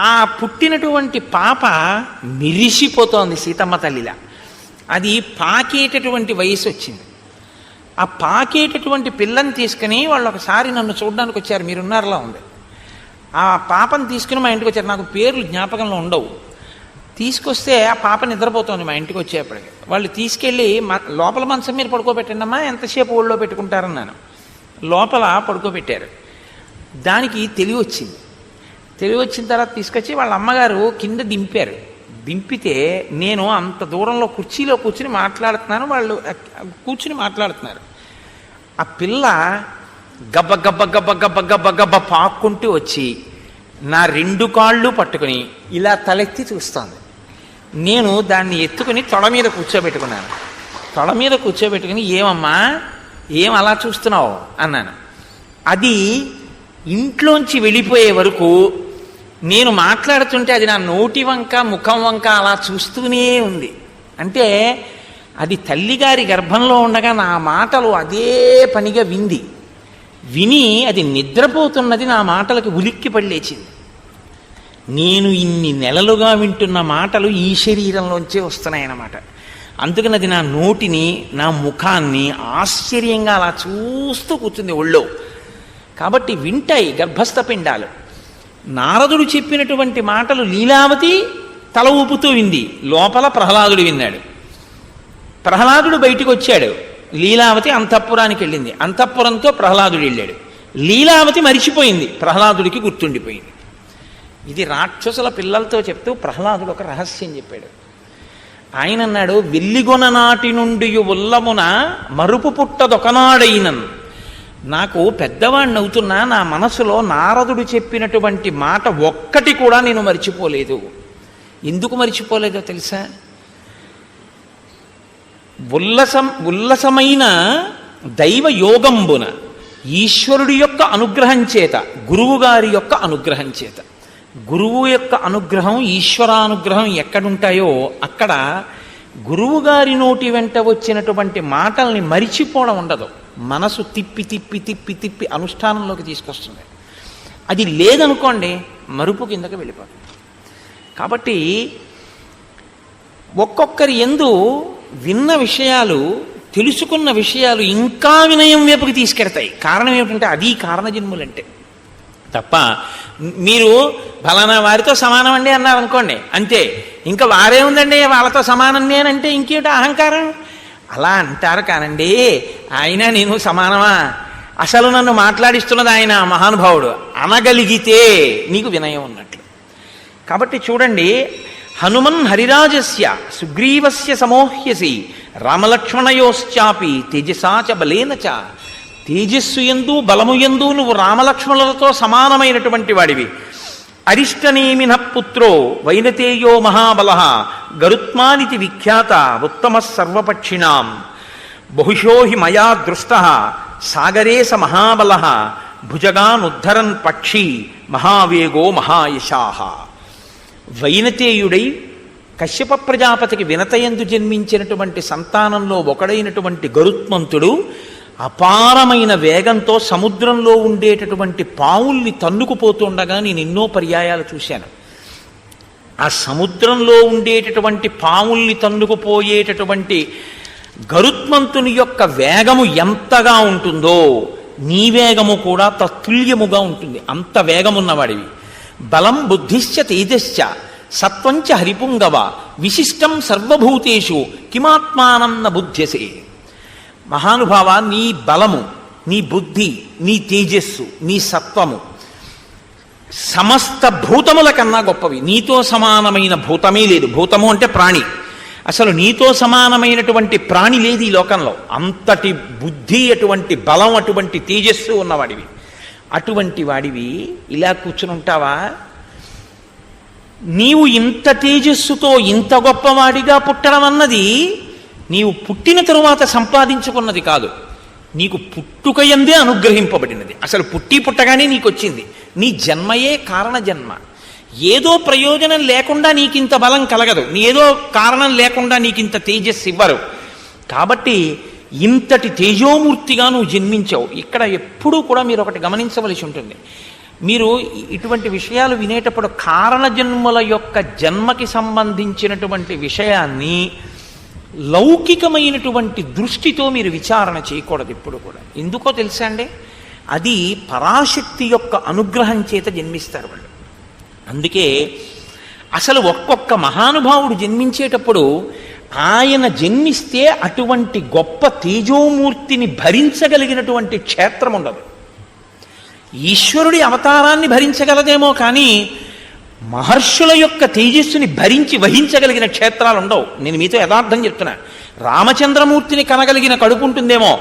ఆ పుట్టినటువంటి పాప మిరిసిపోతోంది సీతమ్మ తల్లిలా. అది పాకేటటువంటి వయసు వచ్చింది. ఆ పాకేటటువంటి పిల్లని తీసుకుని వాళ్ళు ఒకసారి నన్ను చూడడానికి వచ్చారు. మీరున్నారులా ఉంది. ఆ పాపను తీసుకుని మా ఇంటికి వచ్చారు. నాకు పేర్లు జ్ఞాపకంలో ఉండవు. తీసుకొస్తే ఆ పాప నిద్రపోతోంది. మా ఇంటికి వచ్చేప్పటికి వాళ్ళు తీసుకెళ్ళి లోపల మంచం మీద పడుకోబెట్టండి అమ్మా, ఎంతసేపు ఊళ్ళో పెట్టుకుంటారన్నాను. లోపల పడుకోబెట్టారు. దానికి తెలివి వచ్చింది. తెలివి వచ్చిన తర్వాత తీసుకొచ్చి వాళ్ళ అమ్మగారు కింద దింపారు. దింపితే నేను అంత దూరంలో కుర్చీలో కూర్చుని మాట్లాడుతున్నాను, వాళ్ళు కూర్చుని మాట్లాడుతున్నారు. ఆ పిల్ల గబ్బ గబ్బ గబ్బ గబ్బ గబ్బ గబ్బ పాక్కుంటూ వచ్చి నా 2 కాళ్ళు పట్టుకుని ఇలా తలెత్తి చూస్తోంది. నేను దాన్ని ఎత్తుకుని తొడ మీద కూర్చోబెట్టుకున్నాను. తొడ మీద కూర్చోబెట్టుకుని ఏమమ్మా ఏం అలా చూస్తున్నావు అన్నాను. అది ఇంట్లోంచి వెళ్ళిపోయే వరకు నేను మాట్లాడుతుంటే అది నా నోటి వంక ముఖం వంక అలా చూస్తూనే ఉంది. అంటే అది తల్లిగారి గర్భంలో ఉండగా నా మాటలు అదే పనిగా విని అది నిద్రపోతున్నది నా మాటలకు ఉలిక్కి పడలేచింది. నేను ఇన్ని నెలలుగా వింటున్న మాటలు ఈ శరీరంలోంచే వస్తున్నాయన్నమాట. అందుకని అది నా నోటిని నా ముఖాన్ని ఆశ్చర్యంగా అలా చూస్తూ కూర్చుంది ఒళ్ళో. కాబట్టి వింటాయి గర్భస్థ పిండాలు. నారదుడు చెప్పినటువంటి మాటలు లీలావతి తల ఊపుతూ వింది. లోపల ప్రహ్లాదుడు విన్నాడు. ప్రహ్లాదుడు బయటికి వచ్చాడు. లీలావతి అంతఃపురానికి వెళ్ళింది. అంతఃపురంతో ప్రహ్లాదుడు వెళ్ళాడు. లీలావతి మరిచిపోయింది, ప్రహ్లాదుడికి గుర్తుండిపోయింది. ఇది రాక్షసుల పిల్లలతో చెప్తూ ప్రహ్లాదుడు ఒక రహస్యం చెప్పాడు. ఆయన అన్నాడు, వెల్లిగొన నాటి నుండి ఉల్లమున మరుపు పుట్టదొకనాడైనన్. నాకు పెద్దవాడిని అవుతున్నా నా మనసులో నారదుడు చెప్పినటువంటి మాట ఒక్కటి కూడా నేను మర్చిపోలేదు. ఎందుకు మర్చిపోలేదో తెలుసా? ఉల్లసమైన దైవ యోగంబున ఈశ్వరుడి యొక్క అనుగ్రహం చేత, గురువుగారి యొక్క అనుగ్రహం చేత. గురువు యొక్క అనుగ్రహం ఈశ్వరానుగ్రహం ఎక్కడుంటాయో అక్కడ గురువుగారి నోటి వెంట వచ్చినటువంటి మాటల్ని మరిచిపోవడం ఉండదు. మనసు తిప్పి తిప్పి తిప్పి తిప్పి అనుష్ఠానంలోకి తీసుకొస్తుంది. అది లేదనుకోండి మరుపు కిందకి వెళ్ళిపోతుంది. కాబట్టి ఒక్కొక్కరి యందు విన్న విషయాలు, తెలుసుకున్న విషయాలు ఇంకా వినయం వైపుకి తీసుకెడతాయి. కారణం ఏమిటంటే అది కారణజన్ములంటే. తప్ప మీరు ఫలానా వారితో సమానం అండి అన్నారు అనుకోండి, అంతే, ఇంకా వారే ఉందండి వాళ్ళతో సమానం నేనంటే ఇంకేమిటి అహంకారం? అలా అంటారు కానండి, ఆయన నేను సమానమా? అసలు నన్ను మాట్లాడిస్తున్నది ఆయన మహానుభావుడు అనగలిగితే నీకు వినయం ఉన్నట్లు. కాబట్టి చూడండి, హనుమన్ హరిరాజస్య సుగ్రీవస్య సమోహ్యసి రామలక్ష్మణయోశ్చాపి తేజసాచ బలేనచ. తేజస్సు యందు బలము యందు నువ్వు రామలక్ష్మణులతో సమానమైనటువంటి వాడివి. అరిష్టనేమిన పుత్రో వైనతేయో మహాబల గరుత్మానితి విఖ్యాత ఉత్తమ సర్వపక్షిణాం. బహుశో హి మయా దృష్ట సాగరే స మహాబల భుజగానుద్ధరన్ పక్షి మహావేగో మహాయశాహ. వైనతేయుడై కశ్యప ప్రజాపతికి వినతయందు జన్మించినటువంటి సంతానంలో ఒకడైనటువంటి గరుత్మంతుడు అపారమైన వేగంతో సముద్రంలో ఉండేటటువంటి పావుల్ని తన్నుకుపోతుండగా నేను ఎన్నో పర్యాయాలు చూశాను. ఆ సముద్రంలో ఉండేటటువంటి పావుల్ని తన్నుకుపోయేటటువంటి గరుత్మంతుని యొక్క వేగము ఎంతగా ఉంటుందో నీ వేగము కూడా తత్తుల్యముగా ఉంటుంది. అంత వేగమున్నవాడివి. బలం బుద్ధిశ్చ తేజశ్చ సత్వంచ హరిపుంగవ విశిష్టం సర్వభూతేషు కిమాత్మానం న బుధ్యసే. మహానుభావ, నీ బలము, నీ బుద్ధి, నీ తేజస్సు, నీ సత్వము సమస్త భూతముల కన్నా గొప్పవి. నీతో సమానమైన భూతమే లేదు. భూతము అంటే ప్రాణి. అసలు నీతో సమానమైనటువంటి ప్రాణి లేదు ఈ లోకంలో. అంతటి బుద్ధి, అటువంటి బలం, అటువంటి తేజస్సు ఉన్నవాడివి. అటువంటి వాడివి ఇలా కూర్చుని ఉంటావా? నీవు ఇంత తేజస్సుతో ఇంత గొప్పవాడిగా పుట్టడం అన్నది నీవు పుట్టిన తరువాత సంపాదించుకున్నది కాదు. నీకు పుట్టుకయందే అనుగ్రహింపబడినది. అసలు పుట్టగానే నీకు వచ్చింది. నీ జన్మయే కారణ జన్మ. ఏదో ప్రయోజనం లేకుండా నీకింత బలం కలగదు. ఏదో కారణం లేకుండా నీకింత తేజస్సు ఇవ్వరు. కాబట్టి ఇంతటి తేజోమూర్తిగా నువ్వు జన్మించావు. ఇక్కడ ఎప్పుడూ కూడా మీరు ఒకటి గమనించవలసి ఉంటుంది. మీరు ఇటువంటి విషయాలు వినేటప్పుడు కారణ జన్మల యొక్క జన్మకి సంబంధించినటువంటి విషయాన్ని లౌకికమైనటువంటి దృష్టితో మీరు విచారణ చేయకూడదు ఎప్పుడు కూడా. ఎందుకో తెలుసా అండి? అది పరాశక్తి యొక్క అనుగ్రహం చేత జన్మిస్తారు వాళ్ళు. అందుకే అసలు ఒక్కొక్క మహానుభావుడు జన్మించేటప్పుడు ఆయన జన్మిస్తే అటువంటి గొప్ప తేజోమూర్తిని భరించగలిగినటువంటి క్షేత్రం ఉండదు. ఈశ్వరుడి అవతారాన్ని భరించగలదేమో కానీ మహర్షుల యొక్క తేజస్సుని భరించి వహించగలిగిన క్షేత్రాలు ఉండవు. నేను మీతో యథార్థం చెప్తున్నా. రామచంద్రమూర్తిని కనగలిగిన కడుపు ఉంటుందేమో,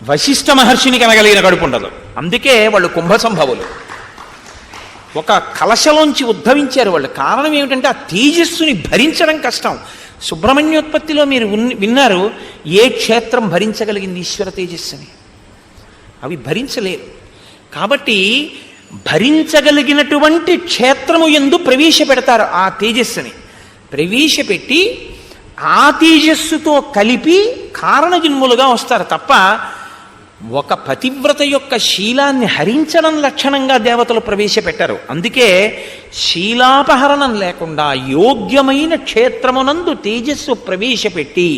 వశిష్ఠ మహర్షిని కనగలిగిన కడుపు ఉండదు. అందుకే వాళ్ళు కుంభసంభవులు. ఒక కలశలోంచి ఉద్భవించారు వాళ్ళు. కారణం ఏమిటంటే ఆ తేజస్సుని భరించడం కష్టం. సుబ్రహ్మణ్యోత్పత్తిలో మీరు విన్నారు, ఏ క్షేత్రం భరించగలిగింది ఈశ్వర తేజస్సుని? అవి భరించలేరు. కాబట్టి భరించగలిగినటువంటి క్షేత్రము యందు ప్రవేశపెడతారు. ఆ తేజస్సుని ప్రవేశపెట్టి ఆ తేజస్సుతో కలిపి కారణజన్ములుగా వస్తారు తప్ప ఒక పతివ్రత యొక్క శీలాన్ని హరించడం లక్షణంగా దేవతలు ప్రవేశపెట్టారు. అందుకే శీలాపహరణం లేకుండా యోగ్యమైన క్షేత్రమునందు తేజస్సు ప్రవేశపెట్టి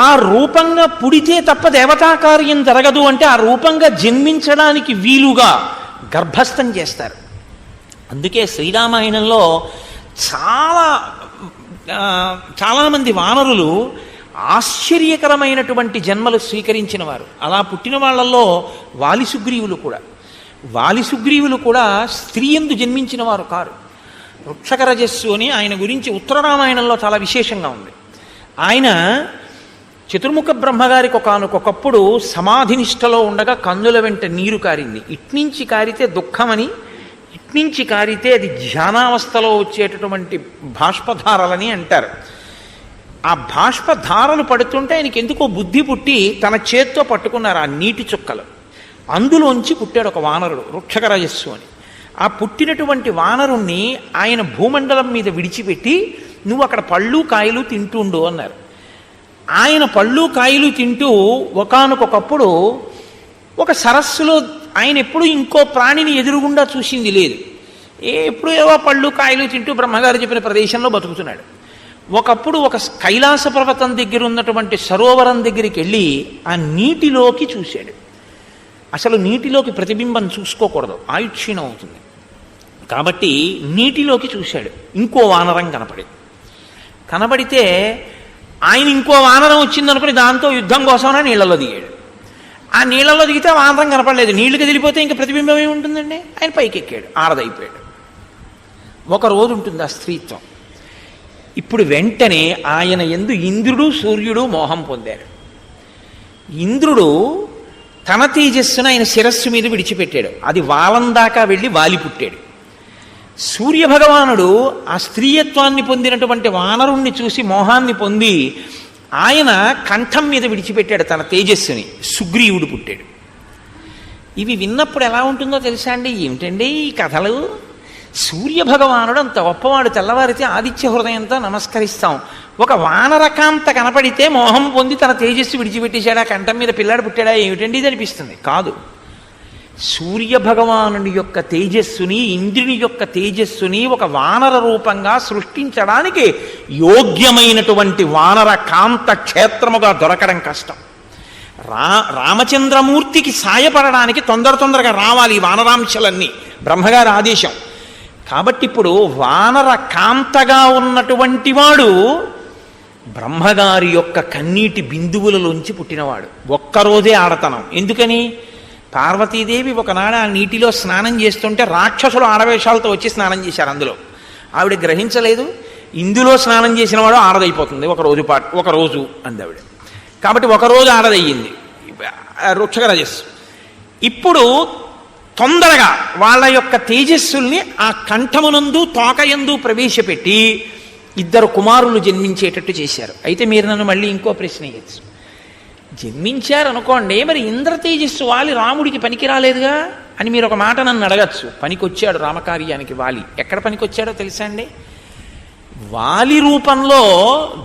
ఆ రూపంగా పుడితే తప్ప దేవతా కార్యం జరగదు అంటే ఆ రూపంగా జన్మించడానికి వీలుగా గర్భస్థం చేస్తారు. అందుకే శ్రీరామాయణంలో చాలామంది వానరులు ఆశ్చర్యకరమైనటువంటి జన్మలు స్వీకరించిన వారు. అలా పుట్టిన వాళ్ళల్లో వాలిసుగ్రీవులు కూడా స్త్రీ యందు జన్మించిన వారు కారు. వృక్షకరజస్సు అని ఆయన గురించి ఉత్తరరామాయణంలో చాలా విశేషంగా ఉంది. ఆయన చతుర్ముఖ బ్రహ్మగారికి ఒకనొకప్పుడు సమాధినిష్టలో ఉండగా కన్నుల వెంట నీరు కారింది. ఇట్నుంచి కారితే దుఃఖమని, ఇట్నుంచి కారితే అది ధ్యానావస్థలో వచ్చేటటువంటి బాష్పధారలని అంటారు. ఆ బాష్పధారలు పడుతుంటే ఆయనకి ఎందుకో బుద్ధి పుట్టి తన చేత్తో పట్టుకున్నారు ఆ నీటి చుక్కలు. అందులోంచి పుట్టాడు ఒక వానరుడు, వృక్షకరజస్సు అని. ఆ పుట్టినటువంటి వానరుణ్ణి ఆయన భూమండలం మీద విడిచిపెట్టి నువ్వు అక్కడ పళ్ళు కాయలు తింటుండు అన్నారు. ఆయన పళ్ళు కాయలు తింటూ ఒకానొకప్పుడు ఒక సరస్సులో ఆయన ఎప్పుడు ఇంకో ప్రాణిని ఎదురుగుండా చూసింది లేదు. ఎప్పుడు ఏవో పళ్ళు కాయలు తింటూ బ్రహ్మగారు చెప్పిన ప్రదేశంలో బతుకుతున్నాడు. ఒకప్పుడు ఒక కైలాస పర్వతం దగ్గర ఉన్నటువంటి సరోవరం దగ్గరికి వెళ్ళి ఆ నీటిలోకి చూశాడు. అసలు నీటిలోకి ప్రతిబింబం చూసుకోకూడదు, ఆయుక్షీణం అవుతుంది. కాబట్టి నీటిలోకి చూశాడు. ఇంకో వానరం కనబడితే ఆయన ఇంకో వానరం వచ్చిందనుకుని దాంతో యుద్ధం కోసమైనా నీళ్లలో దిగాడు. ఆ నీళ్లలో దిగితే వానరం కనపడలేదు. నీళ్లు కదిలిపోతే ఇంకా ప్రతిబింబం ఏముంటుందండి? ఆయన పైకి ఎక్కాడు, ఆరదైపోయాడు. ఒక రోజు ఉంటుంది ఆ స్త్రీత్వం. ఇప్పుడు వెంటనే ఆయన యందు ఇంద్రుడు సూర్యుడు మోహం పొందారు. ఇంద్రుడు తన తేజస్సును ఆయన శిరస్సు మీద విడిచిపెట్టాడు. అది వాలం దాకా వెళ్ళి వాలి పుట్టాడు. సూర్యభగవానుడు ఆ స్త్రీయత్వాన్ని పొందినటువంటి వానరుణ్ణి చూసి మోహాన్ని పొంది ఆయన కంఠం మీద విడిచిపెట్టాడు తన తేజస్సుని. సుగ్రీవుడు పుట్టాడు. ఇవి విన్నప్పుడు ఎలా ఉంటుందో తెలుసా అండి? ఏమిటండి ఈ కథలు? సూర్యభగవానుడు అంత గొప్పవాడు, తెల్లవారితే ఆదిత్య హృదయంతో నమస్కరిస్తాం. ఒక వానరకాంత కనపడితే మోహం పొంది తన తేజస్సు విడిచిపెట్టేశాడా, కంఠం మీద పిల్లాడు పుట్టాడా, ఏమిటండి ఇది అనిపిస్తుంది. కాదు, సూర్యభగవానుని యొక్క తేజస్సుని, ఇంద్రుని యొక్క తేజస్సుని ఒక వానర రూపంగా సృష్టించడానికి యోగ్యమైనటువంటి వానర కాంత క్షేత్రముగా దొరకడం కష్టం. రామచంద్రమూర్తికి సాయపడడానికి తొందరగా రావాలి ఈ వానరాంశలన్నీ, బ్రహ్మగారి ఆదేశం. కాబట్టి ఇప్పుడు వానర కాంతగా ఉన్నటువంటి వాడు బ్రహ్మగారి యొక్క కన్నీటి బిందువులలోంచి పుట్టినవాడు. ఒక్కరోజే ఆడతనం. ఎందుకని? పార్వతీదేవి ఒకనాడు ఆ నీటిలో స్నానం చేస్తుంటే రాక్షసులు ఆడవేషాలతో వచ్చి స్నానం చేశారు. అందులో ఆవిడ గ్రహించలేదు, ఇందులో స్నానం చేసిన వాడు ఆడదైపోతుంది ఒక రోజు అంది ఆవిడ. కాబట్టి ఒకరోజు ఆడదయ్యింది వృక్షక రజస్సు. ఇప్పుడు తొందరగా వాళ్ళ యొక్క తేజస్సుల్ని ఆ కంఠమునందు తోకయందు ప్రవేశపెట్టి ఇద్దరు కుమారులు జన్మించేటట్టు చేశారు. అయితే మీరు నన్ను మళ్ళీ ఇంకో ప్రశ్న వేయచ్చు. జన్మించారనుకోండి, మరి ఇంద్ర తేజస్సు వాలి రాముడికి పనికి రాలేదుగా అని మీరు ఒక మాట నన్ను అడగచ్చు. పనికొచ్చాడు రామకార్యానికి వాలి. ఎక్కడ పనికొచ్చాడో తెలుసా అండి? వాలి రూపంలో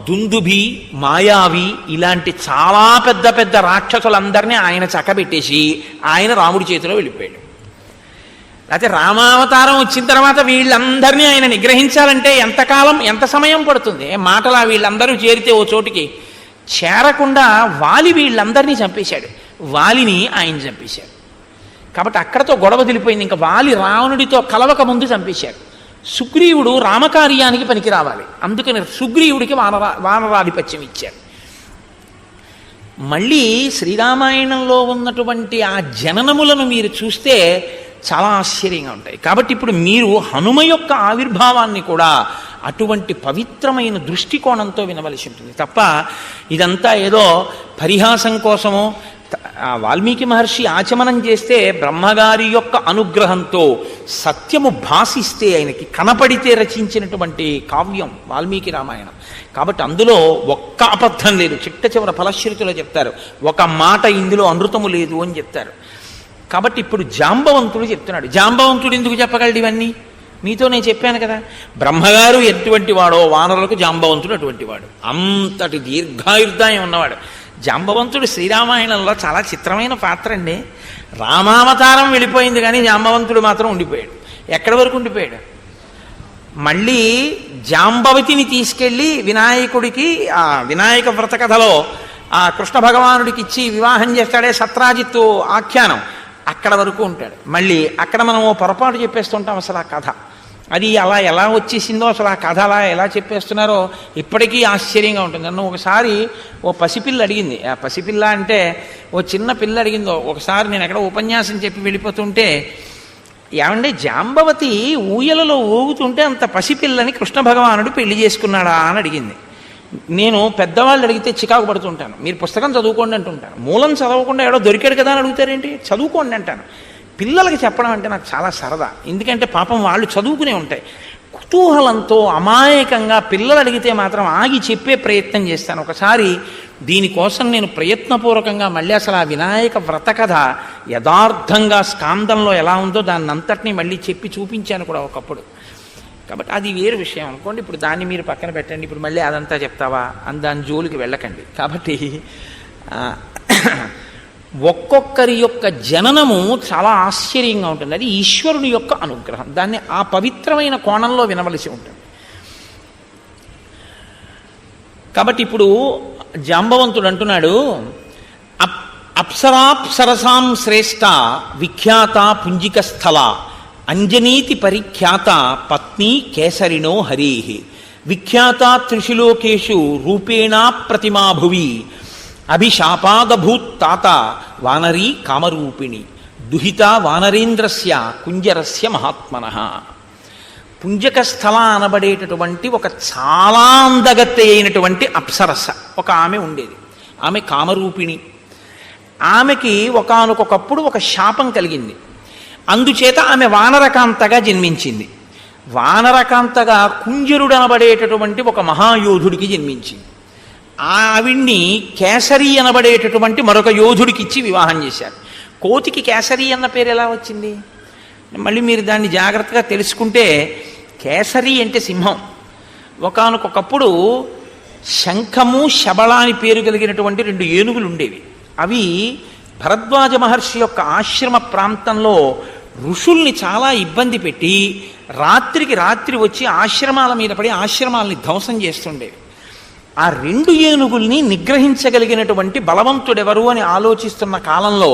దుందుభి, మాయావి ఇలాంటి చాలా పెద్ద పెద్ద రాక్షసులందరినీ ఆయన చక్కబెట్టేసి ఆయన రాముడి చేతిలో వెళ్ళిపోయాడు. లేకపోతే రామావతారం వచ్చిన తర్వాత వీళ్ళందరినీ ఆయన నిగ్రహించాలంటే ఎంతకాలం, ఎంత సమయం పడుతుంది? మాటలా వీళ్ళందరూ చేరితే ఓ చోటికి చేరకుండా వాలి వీళ్ళందరినీ చంపేశాడు. వాలిని ఆయన చంపేశాడు. కాబట్టి అక్కడతో గొడవ తెలిపోయింది. ఇంకా వాలి రావణుడితో కలవక ముందు చంపేశాడు. సుగ్రీవుడు రామకార్యానికి పనికి రావాలి, అందుకని సుగ్రీవుడికి వానరాధిపత్యం ఇచ్చారు. మళ్ళీ శ్రీరామాయణంలో ఉన్నటువంటి ఆ జననములను మీరు చూస్తే చాలా ఆశ్చర్యంగా ఉంటాయి. కాబట్టి ఇప్పుడు మీరు హనుమ యొక్క ఆవిర్భావాన్ని కూడా అటువంటి పవిత్రమైన దృష్టికోణంతో వినవలసి ఉంటుంది తప్ప ఇదంతా ఏదో పరిహాసం కోసమో. వాల్మీకి మహర్షి ఆచమనం చేస్తే బ్రహ్మగారి యొక్క అనుగ్రహంతో సత్యము భాసిస్తే ఆయనకి కనపడితే రచించినటువంటి కావ్యం వాల్మీకి రామాయణం. కాబట్టి అందులో ఒక్క అబద్ధం లేదు. చిట్ట చివర ఫలశ్రుతిలో చెప్తారు, ఒక మాట ఇందులో అనృతము లేదు అని చెప్తారు. కాబట్టి ఇప్పుడు జాంబవంతుడు చెప్తున్నాడు. జాంబవంతుడు ఎందుకు చెప్పగలడు ఇవన్నీ? మీతో నేను చెప్పాను కదా, బ్రహ్మగారు ఎటువంటి వాడో వానరులకు జాంబవంతుడు అటువంటి వాడు. అంతటి దీర్ఘాయుర్దాయం ఉన్నవాడు జాంబవంతుడు. శ్రీరామాయణంలో చాలా చిత్రమైన పాత్ర అండి. రామావతారం వెళ్ళిపోయింది కానీ జాంబవంతుడు మాత్రం ఉండిపోయాడు. ఎక్కడి వరకు ఉండిపోయాడు? మళ్ళీ జాంబవతిని తీసుకెళ్ళి వినాయకుడికి ఆ వినాయక వ్రత కథలో ఆ కృష్ణ భగవానుడికి ఇచ్చి వివాహం చేస్తాడే సత్రాజిత్తు ఆఖ్యానం, అక్కడ వరకు ఉంటాడు. మళ్ళీ అక్కడ మనం పొరపాటు చెప్పేస్తుంటాం. అసలు ఆ కథ అది అలా ఎలా వచ్చేసిందో, అసలు ఆ కథ అలా ఎలా చెప్పేస్తున్నారో ఇప్పటికీ ఆశ్చర్యంగా ఉంటుంది. నన్ను ఒకసారి ఓ పసిపిల్ల అడిగింది. ఆ పసిపిల్ల అంటే ఓ చిన్న పిల్ల అడిగిందో ఒకసారి, నేను ఎక్కడ ఉపన్యాసం చెప్పి వెళ్ళిపోతుంటే, ఏమంటే జాంబవతి ఊయలలో ఊగుతుంటే అంత పసిపిల్లని కృష్ణ భగవానుడు పెళ్లి చేసుకున్నాడా అని అడిగింది. నేను పెద్దవాళ్ళు అడిగితే చికాకు పడుతుంటాను. మీరు పుస్తకం చదువుకోండి అంటుంటాను. మూలం చదవకుండా ఏడో దొరికాడు కదా అని అడుగుతారేంటి? చదువుకోండి అంటాను. పిల్లలకి చెప్పడం అంటే నాకు చాలా సరదా. ఎందుకంటే పాపం వాళ్ళు చదువుకునే ఉంటాయి. కుతూహలంతో అమాయకంగా పిల్లలు అడిగితే మాత్రం ఆగి చెప్పే ప్రయత్నం చేస్తాను. ఒకసారి దీనికోసం నేను ప్రయత్నపూర్వకంగా మళ్ళీ అసలు ఆ వినాయక వ్రత కథ యథార్థంగా స్కాందంలో ఎలా ఉందో దాన్ని అంతటినీ మళ్ళీ చెప్పి చూపించాను కూడా ఒకప్పుడు. కాబట్టి అది వేరు విషయం అనుకోండి. ఇప్పుడు దాన్ని మీరు పక్కన పెట్టండి. ఇప్పుడు మళ్ళీ అదంతా చెప్తావా అని దాని జోలికి వెళ్ళకండి. కాబట్టి ఒక్కొక్కరి యొక్క జననము చాలా ఆశ్చర్యంగా ఉంటుంది. అది ఈశ్వరుని యొక్క అనుగ్రహం. దాన్ని ఆ పవిత్రమైన కోణంలో వినవలసి ఉంటుంది. కాబట్టి ఇప్పుడు జాంబవంతుడు అంటున్నాడు, అప్సరాప్సరసాం శ్రేష్ఠ విఖ్యాత పుంజిక స్థల అంజనీతి పరిఖ్యాత పత్ని కేసరిణో హరేహి విఖ్యాత త్రిశులోకేషు రూపేణా ప్రతిమా భువి అభిశాపాదభూత్ తాత వానరీ కామరూపిణి దుహిత వానరేంద్రస్య కుంజరస్య మహాత్మనః. పుంజక స్థల అనబడేటటువంటి ఒక చాలా అందగత్తె అయినటువంటి అప్సరస ఒక ఆమె ఉండేది. ఆమె కామరూపిణి. ఆమెకి ఒకానొకప్పుడు ఒక శాపం కలిగింది. అందుచేత ఆమె వానరకాంతగా జన్మించింది. వానరకాంతగా కుంజరుడు అనబడేటటువంటి ఒక మహాయోధుడికి జన్మించింది. ఆవిడ్ని కేసరి అనబడేటటువంటి మరొక యోధుడికి ఇచ్చి వివాహం చేశారు. కోతికి కేసరి అన్న పేరు ఎలా వచ్చింది? మళ్ళీ మీరు దాన్ని జాగ్రత్తగా తెలుసుకుంటే, కేసరి అంటే సింహం. ఒకానొకప్పుడు శంఖము శబళ అని పేరు కలిగినటువంటి 2 ఏనుగులు ఉండేవి. అవి భరద్వాజ మహర్షి యొక్క ఆశ్రమ ప్రాంతంలో ఋషుల్ని చాలా ఇబ్బంది పెట్టి రాత్రికి రాత్రి వచ్చి ఆశ్రమాల మీద పడి ఆశ్రమాలని ధ్వంసం చేస్తుండేవి. ఆ 2 ఏనుగుల్ని నిగ్రహించగలిగినటువంటి బలవంతుడెవరు అని ఆలోచిస్తున్న కాలంలో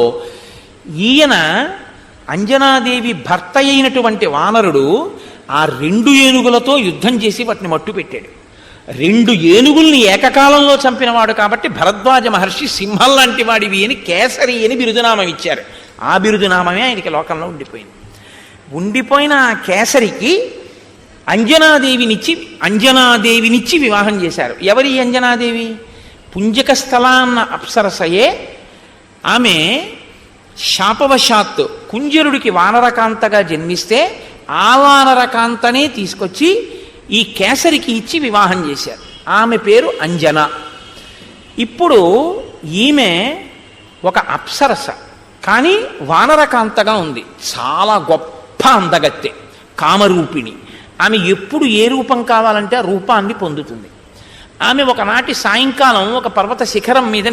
ఈయన అంజనాదేవి భర్త అయినటువంటి వానరుడు ఆ 2 ఏనుగులతో యుద్ధం చేసి వాటిని మట్టు పెట్టాడు. 2 ఏనుగుల్ని ఏకకాలంలో చంపినవాడు కాబట్టి భరద్వాజ మహర్షి సింహం లాంటి వాడివి అని కేసరి అని బిరుదునామం ఇచ్చారు. ఆ బిరుదునామమే ఆయనకి లోకంలో ఉండిపోయింది. ఉండిపోయిన ఆ కేసరికి అంజనాదేవినిచ్చి వివాహం చేశారు. ఎవరి అంజనాదేవి? పుంజక స్థలాన్న అప్సరసయే. ఆమె శాపవశాత్తు కుంజరుడికి వానరకాంతగా జన్మిస్తే ఆ వానరకాంతనే తీసుకొచ్చి ఈ కేసరికి ఇచ్చి వివాహం చేశారు. ఆమె పేరు అంజన. ఇప్పుడు ఈమె ఒక అప్సరస, కానీ వానరకాంతగా ఉంది. చాలా గొప్ప అందగత్తె, కామరూపిణి. ఆమె ఎప్పుడు ఏ రూపం కావాలంటే ఆ రూపాన్ని పొందుతుంది. ఆమె ఒకనాటి సాయంకాలం ఒక పర్వత శిఖరం మీద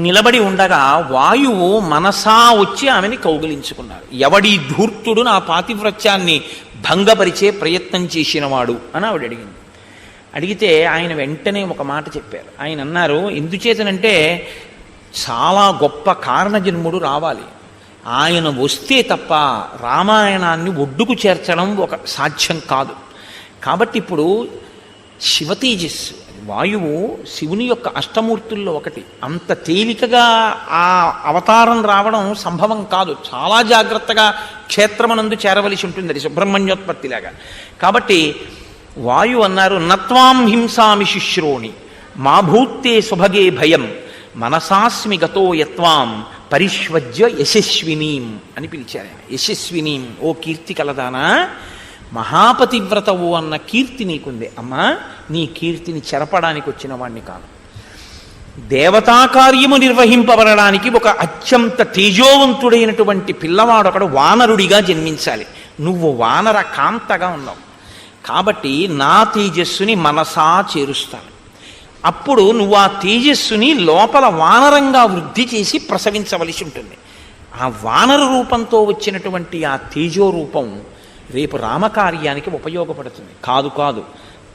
నిలబడి ఉండగా వాయువు మనసా వచ్చి ఆమెని కౌగిలించుకున్నారు. ఎవడి ధూర్తుడు నా పాతివ్రత్యాన్ని భంగపరిచే ప్రయత్నం చేసినవాడు అని ఆవిడ అడిగింది. అడిగితే ఆయన వెంటనే ఒక మాట చెప్పారు. ఆయన అన్నారు, ఎందుచేతనంటే చాలా గొప్ప కారణజన్ముడు రావాలి, ఆయన వస్తే తప్ప రామాయణాన్ని ఒడ్డుకు చేర్చడం ఒక సాధ్యం కాదు. కాబట్టి ఇప్పుడు శివతేజస్సు, వాయువు శివుని యొక్క అష్టమూర్తుల్లో ఒకటి. అంత తేలికగా ఆ అవతారం రావడం సంభవం కాదు. చాలా జాగ్రత్తగా క్షేత్రమనందు చేరవలసి ఉంటుంది, అది సుబ్రహ్మణ్యోత్పత్తిలాగా. కాబట్టి వాయు అన్నారు, నత్వాం హింసామి శుశ్రోణి మా భూత్తే సుభగే భయం మనసాస్మి గతో యత్వాం పరిష్వజ్య యశస్వినీం అని పిలిచారు ఆయన. యశస్వినీం, ఓ కీర్తి కలదానా, మహాపతివ్రతవు అన్న కీర్తి నీకుంది. అమ్మా, నీ కీర్తిని చెరపడానికి వచ్చిన వాణ్ణి కాదు. దేవతా కార్యము నిర్వహింపబడడానికి ఒక అత్యంత తేజోవంతుడైనటువంటి పిల్లవాడొకడు వానరుడిగా జన్మించాలి. నువ్వు వానర కాంతగా ఉన్నావు కాబట్టి నా తేజస్సుని మనసా చేరుస్తాను. అప్పుడు నువ్వు ఆ తేజస్సుని లోపల వానరంగా వృద్ధి చేసి ప్రసవించవలసి ఉంటుంది. ఆ వానర రూపంతో వచ్చినటువంటి ఆ తేజో రూపం రేపు రామకార్యానికి ఉపయోగపడుతుంది. కాదు,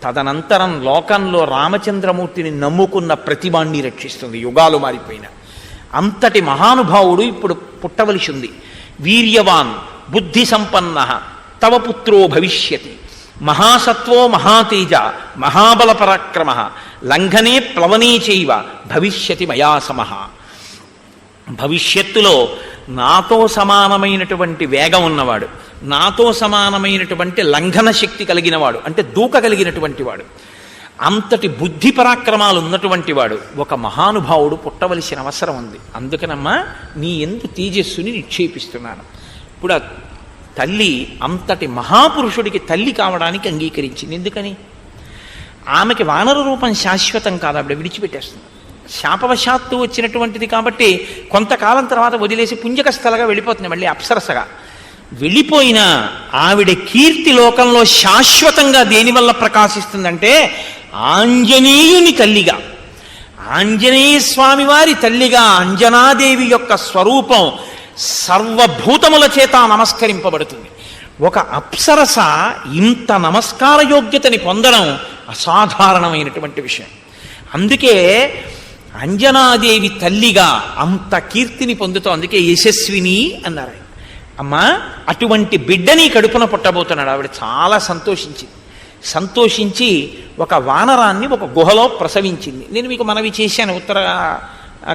తదనంతరం లోకంలో రామచంద్రమూర్తిని నమ్ముకున్న ప్రతివాణ్ణి రక్షిస్తుంది. యుగాలు మారిపోయిన అంతటి మహానుభావుడు ఇప్పుడు పుట్టవలసి ఉంది. వీర్యవాన్ బుద్ధి సంపన్న తవ పుత్రో భవిష్యతి మహాసత్వో మహాతేజ మహాబల పరాక్రమ లంఘనే ప్లవనే చైవ భవిష్యతి మయా సమః. భవిష్యత్తులో నాతో సమానమైనటువంటి వేగం ఉన్నవాడు, నాతో సమానమైనటువంటి లంఘన శక్తి కలిగినవాడు, అంటే దూకగలిగినటువంటి వాడు, అంతటి బుద్ధి పరాక్రమాలు ఉన్నటువంటి వాడు ఒక మహానుభావుడు పుట్టవలసిన అవసరం ఉంది. అందుకనమ్మా నీ యందు తేజస్సుని నిక్షేపిస్తున్నాను. ఇప్పుడు ఆ తల్లి అంతటి మహాపురుషుడికి తల్లి కావడానికి అంగీకరించింది. ఎందుకని? ఆమెకి వానర రూపం శాశ్వతం కాదు, ఆవిడ విడిచిపెట్టేస్తుంది. శాపవశాత్తు వచ్చినటువంటిది కాబట్టి కొంతకాలం తర్వాత వదిలేసి పుంజక స్థలగా వెళ్ళిపోతుంది, మళ్ళీ అప్సరసగా. వెళ్ళిపోయినా ఆవిడ కీర్తి లోకంలో శాశ్వతంగా దేనివల్ల ప్రకాశిస్తుందంటే ఆంజనేయుని తల్లిగా, ఆంజనేయ స్వామి వారి తల్లిగా అంజనాదేవి యొక్క స్వరూపం సర్వభూతముల చేత నమస్కరింపబడుతుంది. ఒక అప్సరస ఇంత నమస్కార యోగ్యతని పొందడం అసాధారణమైనటువంటి విషయం. అందుకే అంజనాదేవి తల్లిగా అంత కీర్తిని పొందుతాం. అందుకే యశస్విని అన్నారు. అమ్మా, అటువంటి బిడ్డని కడుపున పుట్టబోతున్నాడు. ఆవిడ చాలా సంతోషించి ఒక వానరాన్ని ఒక గుహలో ప్రసవించింది. నేను మీకు మనవి చేశాను ఉత్తర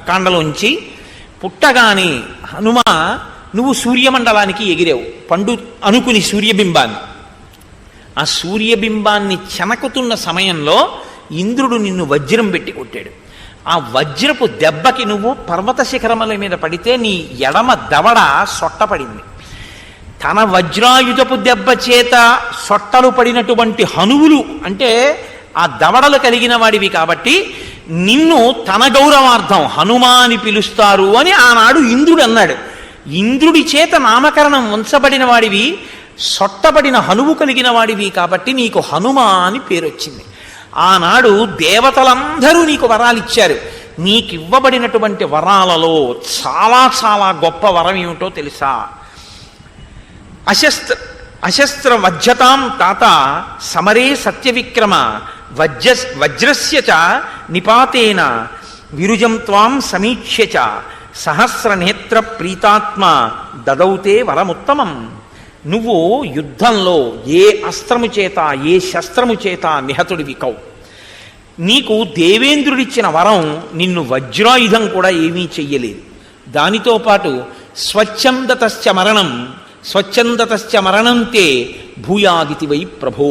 కాండలోంచి. పుట్టగానే హనుమ, నువ్వు సూర్యమండలానికి ఎగిరావు పండు అనుకుని సూర్యబింబాన్ని. ఆ సూర్యబింబాన్ని చెనకుతున్న సమయంలో ఇంద్రుడు నిన్ను వజ్రం పెట్టి కొట్టాడు. ఆ వజ్రపు దెబ్బకి నువ్వు పర్వత శిఖరముల మీద పడితే నీ ఎడమ దవడ సొట్టపడింది. తన వజ్రాయుధపు దెబ్బ చేత సొట్టలు పడినటువంటి హనువులు అంటే ఆ దవడలు కలిగిన వాడివి కాబట్టి నిన్ను తన గౌరవార్థం హనుమా అని పిలుస్తారు అని ఆనాడు ఇంద్రుడు అన్నాడు. ఇంద్రుడి చేత నామకరణం ఉంచబడిన వాడివి, సొట్టబడిన హనువు కలిగిన వాడివి కాబట్టి నీకు హనుమా అని పేరు వచ్చింది. ఆనాడు దేవతలందరూ నీకు వరాలిచ్చారు. నీకివ్వబడినటువంటి వరాలలో చాలా చాలా గొప్ప వరం ఏమిటో తెలుసా? అశస్త్ర వజ్రతాం తాత సమరే సత్యవిక్రమ వజ్రస్య చ నిపాతేన విరుజం త్వాం సమీక్ష్య చ సహస్రనేత్ర ప్రీతాత్మ దదౌతే వరముత్తమం. నువ్వు యుద్ధంలో ఏ అస్త్రము చేత ఏ శస్త్రము చేత నిహతుడివి కవు. నీకు దేవేంద్రుడిచ్చిన వరం నిన్ను వజ్రాయుధం కూడా ఏమీ చెయ్యలేదు. దానితో పాటు స్వచ్ఛందతశ్చ మరణంతే భూయాదితి వై ప్రభో.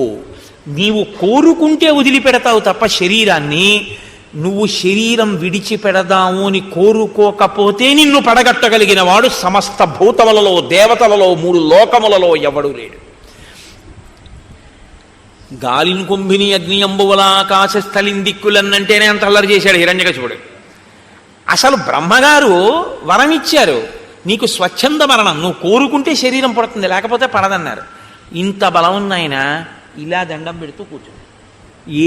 నీవు కోరుకుంటే వదిలిపెడతావు తప్ప శరీరాన్ని, నువ్వు శరీరం విడిచిపెడదాము అని కోరుకోకపోతే నిన్ను పడగట్టగలిగిన వాడు సమస్త భూతములలో, దేవతలలో, 3 లోకములలో ఎవడూ లేడు. గాలిని కుంభిని అగ్నియంబువల ఆకాశస్థలిని దిక్కులన్నంటేనే అంత అల్లరి చేశాడు హిరణ్యకశిపుడు. అసలు బ్రహ్మగారు వరం ఇచ్చారు, నీకు స్వచ్ఛంద మరణం, నువ్వు కోరుకుంటే శరీరం పడుతుంది, లేకపోతే పడదన్నారు. ఇంత బలం ఉన్నాయన ఇలా దండం పెడుతూ కూర్చుంది.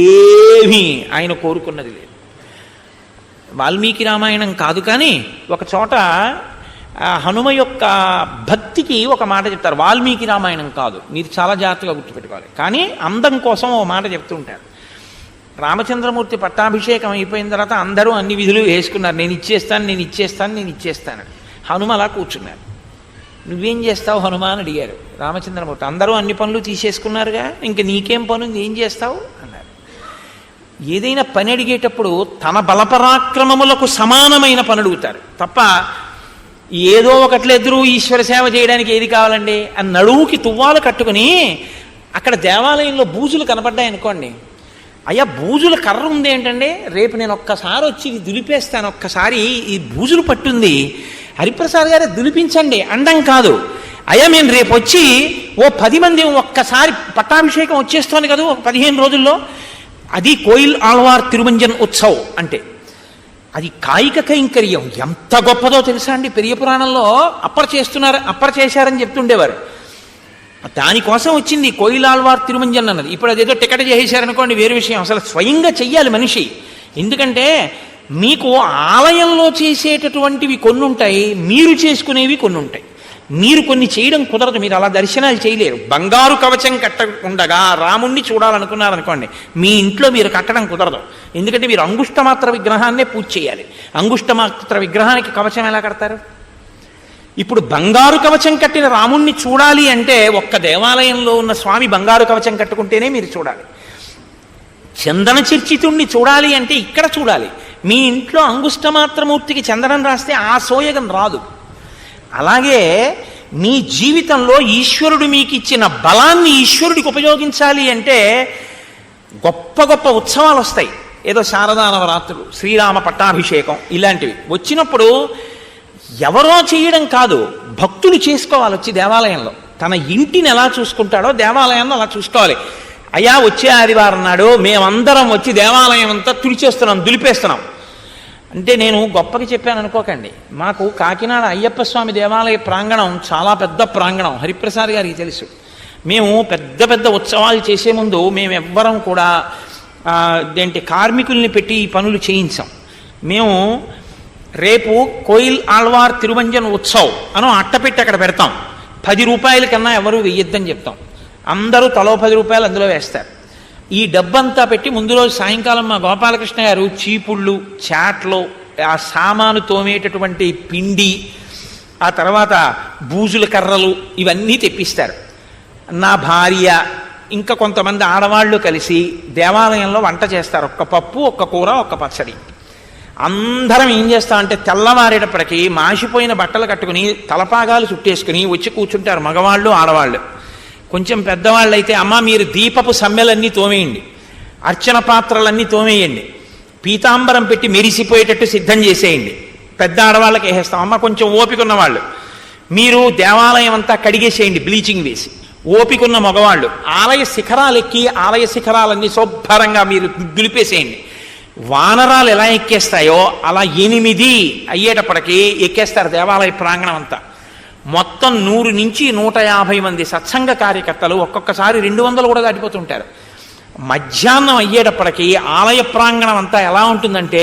ఏమీ ఆయన కోరుకున్నది లేదు. వాల్మీకి రామాయణం కాదు, కానీ ఒక చోట హనుమ యొక్క భక్తికి ఒక మాట చెప్తారు. వాల్మీకి రామాయణం కాదు, మీరు చాలా జాగ్రత్తగా గుర్తుపెట్టుకోవాలి. కానీ అందం కోసం ఒక మాట చెప్తూ ఉంటారు. రామచంద్రమూర్తి పట్టాభిషేకం అయిపోయిన తర్వాత అందరూ అన్ని విధులు వేసుకున్నారు. నేను ఇచ్చేస్తాను. హనుమ అలా కూర్చున్నారు. నువ్వేం చేస్తావు హనుమ అని అడిగారు రామచంద్రమూర్తి. అందరూ అన్ని పనులు తీసేసుకున్నారుగా, ఇంక నీకేం పను, ఏం చేస్తావు అన్నారు. ఏదైనా పని అడిగేటప్పుడు తన బలపరాక్రమములకు సమానమైన పని అడుగుతారు తప్ప ఏదో ఒకట్లు ఎదురు ఈశ్వర సేవ చేయడానికి ఏది కావాలండి అని నడువుకి తువ్వాలు కట్టుకుని అక్కడ దేవాలయంలో బూజులు కనపడ్డాయనుకోండి, అయ్యా బూజుల కర్ర ఉంది ఏంటండి, రేపు నేను ఒక్కసారి వచ్చి ఇది దులిపేస్తాను, ఒక్కసారి ఈ బూజులు పట్టుంది, హరిప్రసాద్ గారే దులిపించండి అండం కాదు. అయ్యా మేము రేపు వచ్చి ఓ 10 మంది ఒక్కసారి పట్టాభిషేకం వచ్చేస్తోంది కదా ఒక 15 రోజుల్లో, అది కోయిల్ ఆళ్వార్ తిరుమంజన్ ఉత్సవ్ అంటే అది కాయిక కైంకర్యం ఎంత గొప్పదో తెలుసా అండి. పెరియ పురాణంలో అప్పర్ చేశారని చెప్తుండేవారు. దానికోసం వచ్చింది కోయిల్ ఆళ్వార్ తిరుమంజన్ అన్నది. ఇప్పుడు అదేదో టికెట్ చేసేశారనుకోండి వేరే విషయం, అసలు స్వయంగా చెయ్యాలి మనిషి. ఎందుకంటే మీకు ఆలయంలో చేసేటటువంటివి కొన్ని ఉంటాయి, మీరు చేసుకునేవి కొన్ని ఉంటాయి. మీరు కొన్ని చేయడం కుదరదు, మీరు అలా దర్శనాలు చేయలేరు. బంగారు కవచం కట్టకుండగా రాముణ్ణి చూడాలనుకున్నారనుకోండి, మీ ఇంట్లో మీరు కట్టడం కుదరదు. ఎందుకంటే మీరు అంగుష్టమాత్ర విగ్రహాన్నే పూజ చేయాలి. అంగుష్టమాత్ర విగ్రహానికి కవచం ఎలా కడతారు? ఇప్పుడు బంగారు కవచం కట్టిన రాముణ్ణి చూడాలి అంటే ఒక్క దేవాలయంలో ఉన్న స్వామి బంగారు కవచం కట్టుకుంటేనే మీరు చూడాలి. చందన చర్చితుణ్ణి చూడాలి అంటే ఇక్కడ చూడాలి. మీ ఇంట్లో అంగుష్టమాత్రమూర్తికి చందనం రాస్తే ఆ సోయగం రాదు. అలాగే మీ జీవితంలో ఈశ్వరుడు మీకు ఇచ్చిన బలాన్ని ఈశ్వరుడికి ఉపయోగించాలి అంటే గొప్ప గొప్ప ఉత్సవాలు వస్తాయి. ఏదో శారదా నవరాత్రులు, శ్రీరామ పట్టాభిషేకం ఇలాంటివి వచ్చినప్పుడు ఎవరో చేయడం కాదు, భక్తులు చేసుకోవాలి. వచ్చి దేవాలయంలో తన ఇంటిని ఎలా చూసుకుంటాడో దేవాలయాన్ని అలా చూసుకోవాలి. అయ్యా వచ్చే ఆదివారం నాడు మేమందరం వచ్చి దేవాలయం అంతా తుడిచేస్తున్నాం, దులిపేస్తున్నాం అంటే నేను గొప్పకి చెప్పాను అనుకోకండి. మాకు కాకినాడ అయ్యప్ప స్వామి దేవాలయ ప్రాంగణం చాలా పెద్ద ప్రాంగణం, హరిప్రసాద్ గారికి తెలుసు. మేము పెద్ద పెద్ద ఉత్సవాలు చేసే ముందు మేమెవ్వరం కూడా కార్మికుల్ని పెట్టి ఈ పనులు చేయించాం. మేము రేపు కోయిల్ ఆళ్వార్ తిరుమంజన్ ఉత్సవ్ అని అట్టపెట్టి అక్కడ పెడతాం. 10 రూపాయల కన్నా ఎవరు వెయ్యొద్దని చెప్తాం. అందరూ తలో 10 రూపాయలు అందులో వేస్తారు. ఈ డబ్బంతా పెట్టి ముందు రోజు సాయంకాలం మా గోపాలకృష్ణ గారు చీపుళ్ళు, చాట్లు, ఆ సామాను తోమేటటువంటి పిండి, ఆ తర్వాత బూజుల కర్రలు ఇవన్నీ తెప్పిస్తారు. నా భార్య ఇంకా కొంతమంది ఆడవాళ్ళు కలిసి దేవాలయంలో వంట చేస్తారు. ఒక్క పప్పు, ఒక్క కూర, ఒక్క పచ్చడి. అందరం ఏం చేస్తామంటే తెల్లవారేటప్పటికీ మాసిపోయిన బట్టలు కట్టుకుని తలపాగాలు చుట్టేసుకుని వచ్చి కూర్చుంటారు మగవాళ్ళు, ఆడవాళ్ళు. కొంచెం పెద్దవాళ్ళు అయితే అమ్మ మీరు దీపపు సమ్మెలన్నీ తోమేయండి, అర్చన పాత్రలన్నీ తోమేయండి, పీతాంబరం పెట్టి మెరిసిపోయేటట్టు సిద్ధం చేసేయండి. పెద్ద ఆడవాళ్ళకి వేసేస్తాం. అమ్మ కొంచెం ఓపికన్న వాళ్ళు మీరు దేవాలయం అంతా కడిగేసేయండి బ్లీచింగ్ వేసి. ఓపికన్న మగవాళ్ళు ఆలయ శిఖరాలు ఎక్కి ఆలయ శిఖరాలన్నీ శుభ్రంగా మీరు దులిపేసేయండి. వానరాలు ఎలా ఎక్కేస్తాయో అలా 8 అయ్యేటప్పటికీ ఎక్కేస్తారు దేవాలయ ప్రాంగణం అంతా. మొత్తం 100 నుంచి 150 మంది సత్సంగ కార్యకర్తలు, ఒక్కొక్కసారి 200 కూడా దాటిపోతుంటారు. మధ్యాహ్నం అయ్యేటప్పటికీ ఆలయ ప్రాంగణం అంతా ఎలా ఉంటుందంటే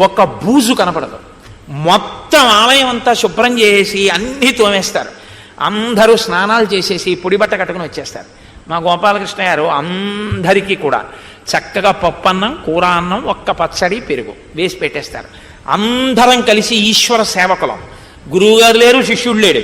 ఒక బూజు కనపడదు. మొత్తం ఆలయం అంతా శుభ్రం చేసి అన్నీ తోమేస్తారు. అందరూ స్నానాలు చేసేసి పొడిబట్ట కట్టుకుని వచ్చేస్తారు. మా గోపాలకృష్ణ గారు అందరికీ కూడా చక్కగా పప్పన్నం, కూర అన్నం, ఒక్క పచ్చడి, పెరుగు వేసి పెట్టేస్తారు. అందరం కలిసి ఈశ్వర సేవకులం. గురువుగారు లేరు, శిష్యుడు లేడు,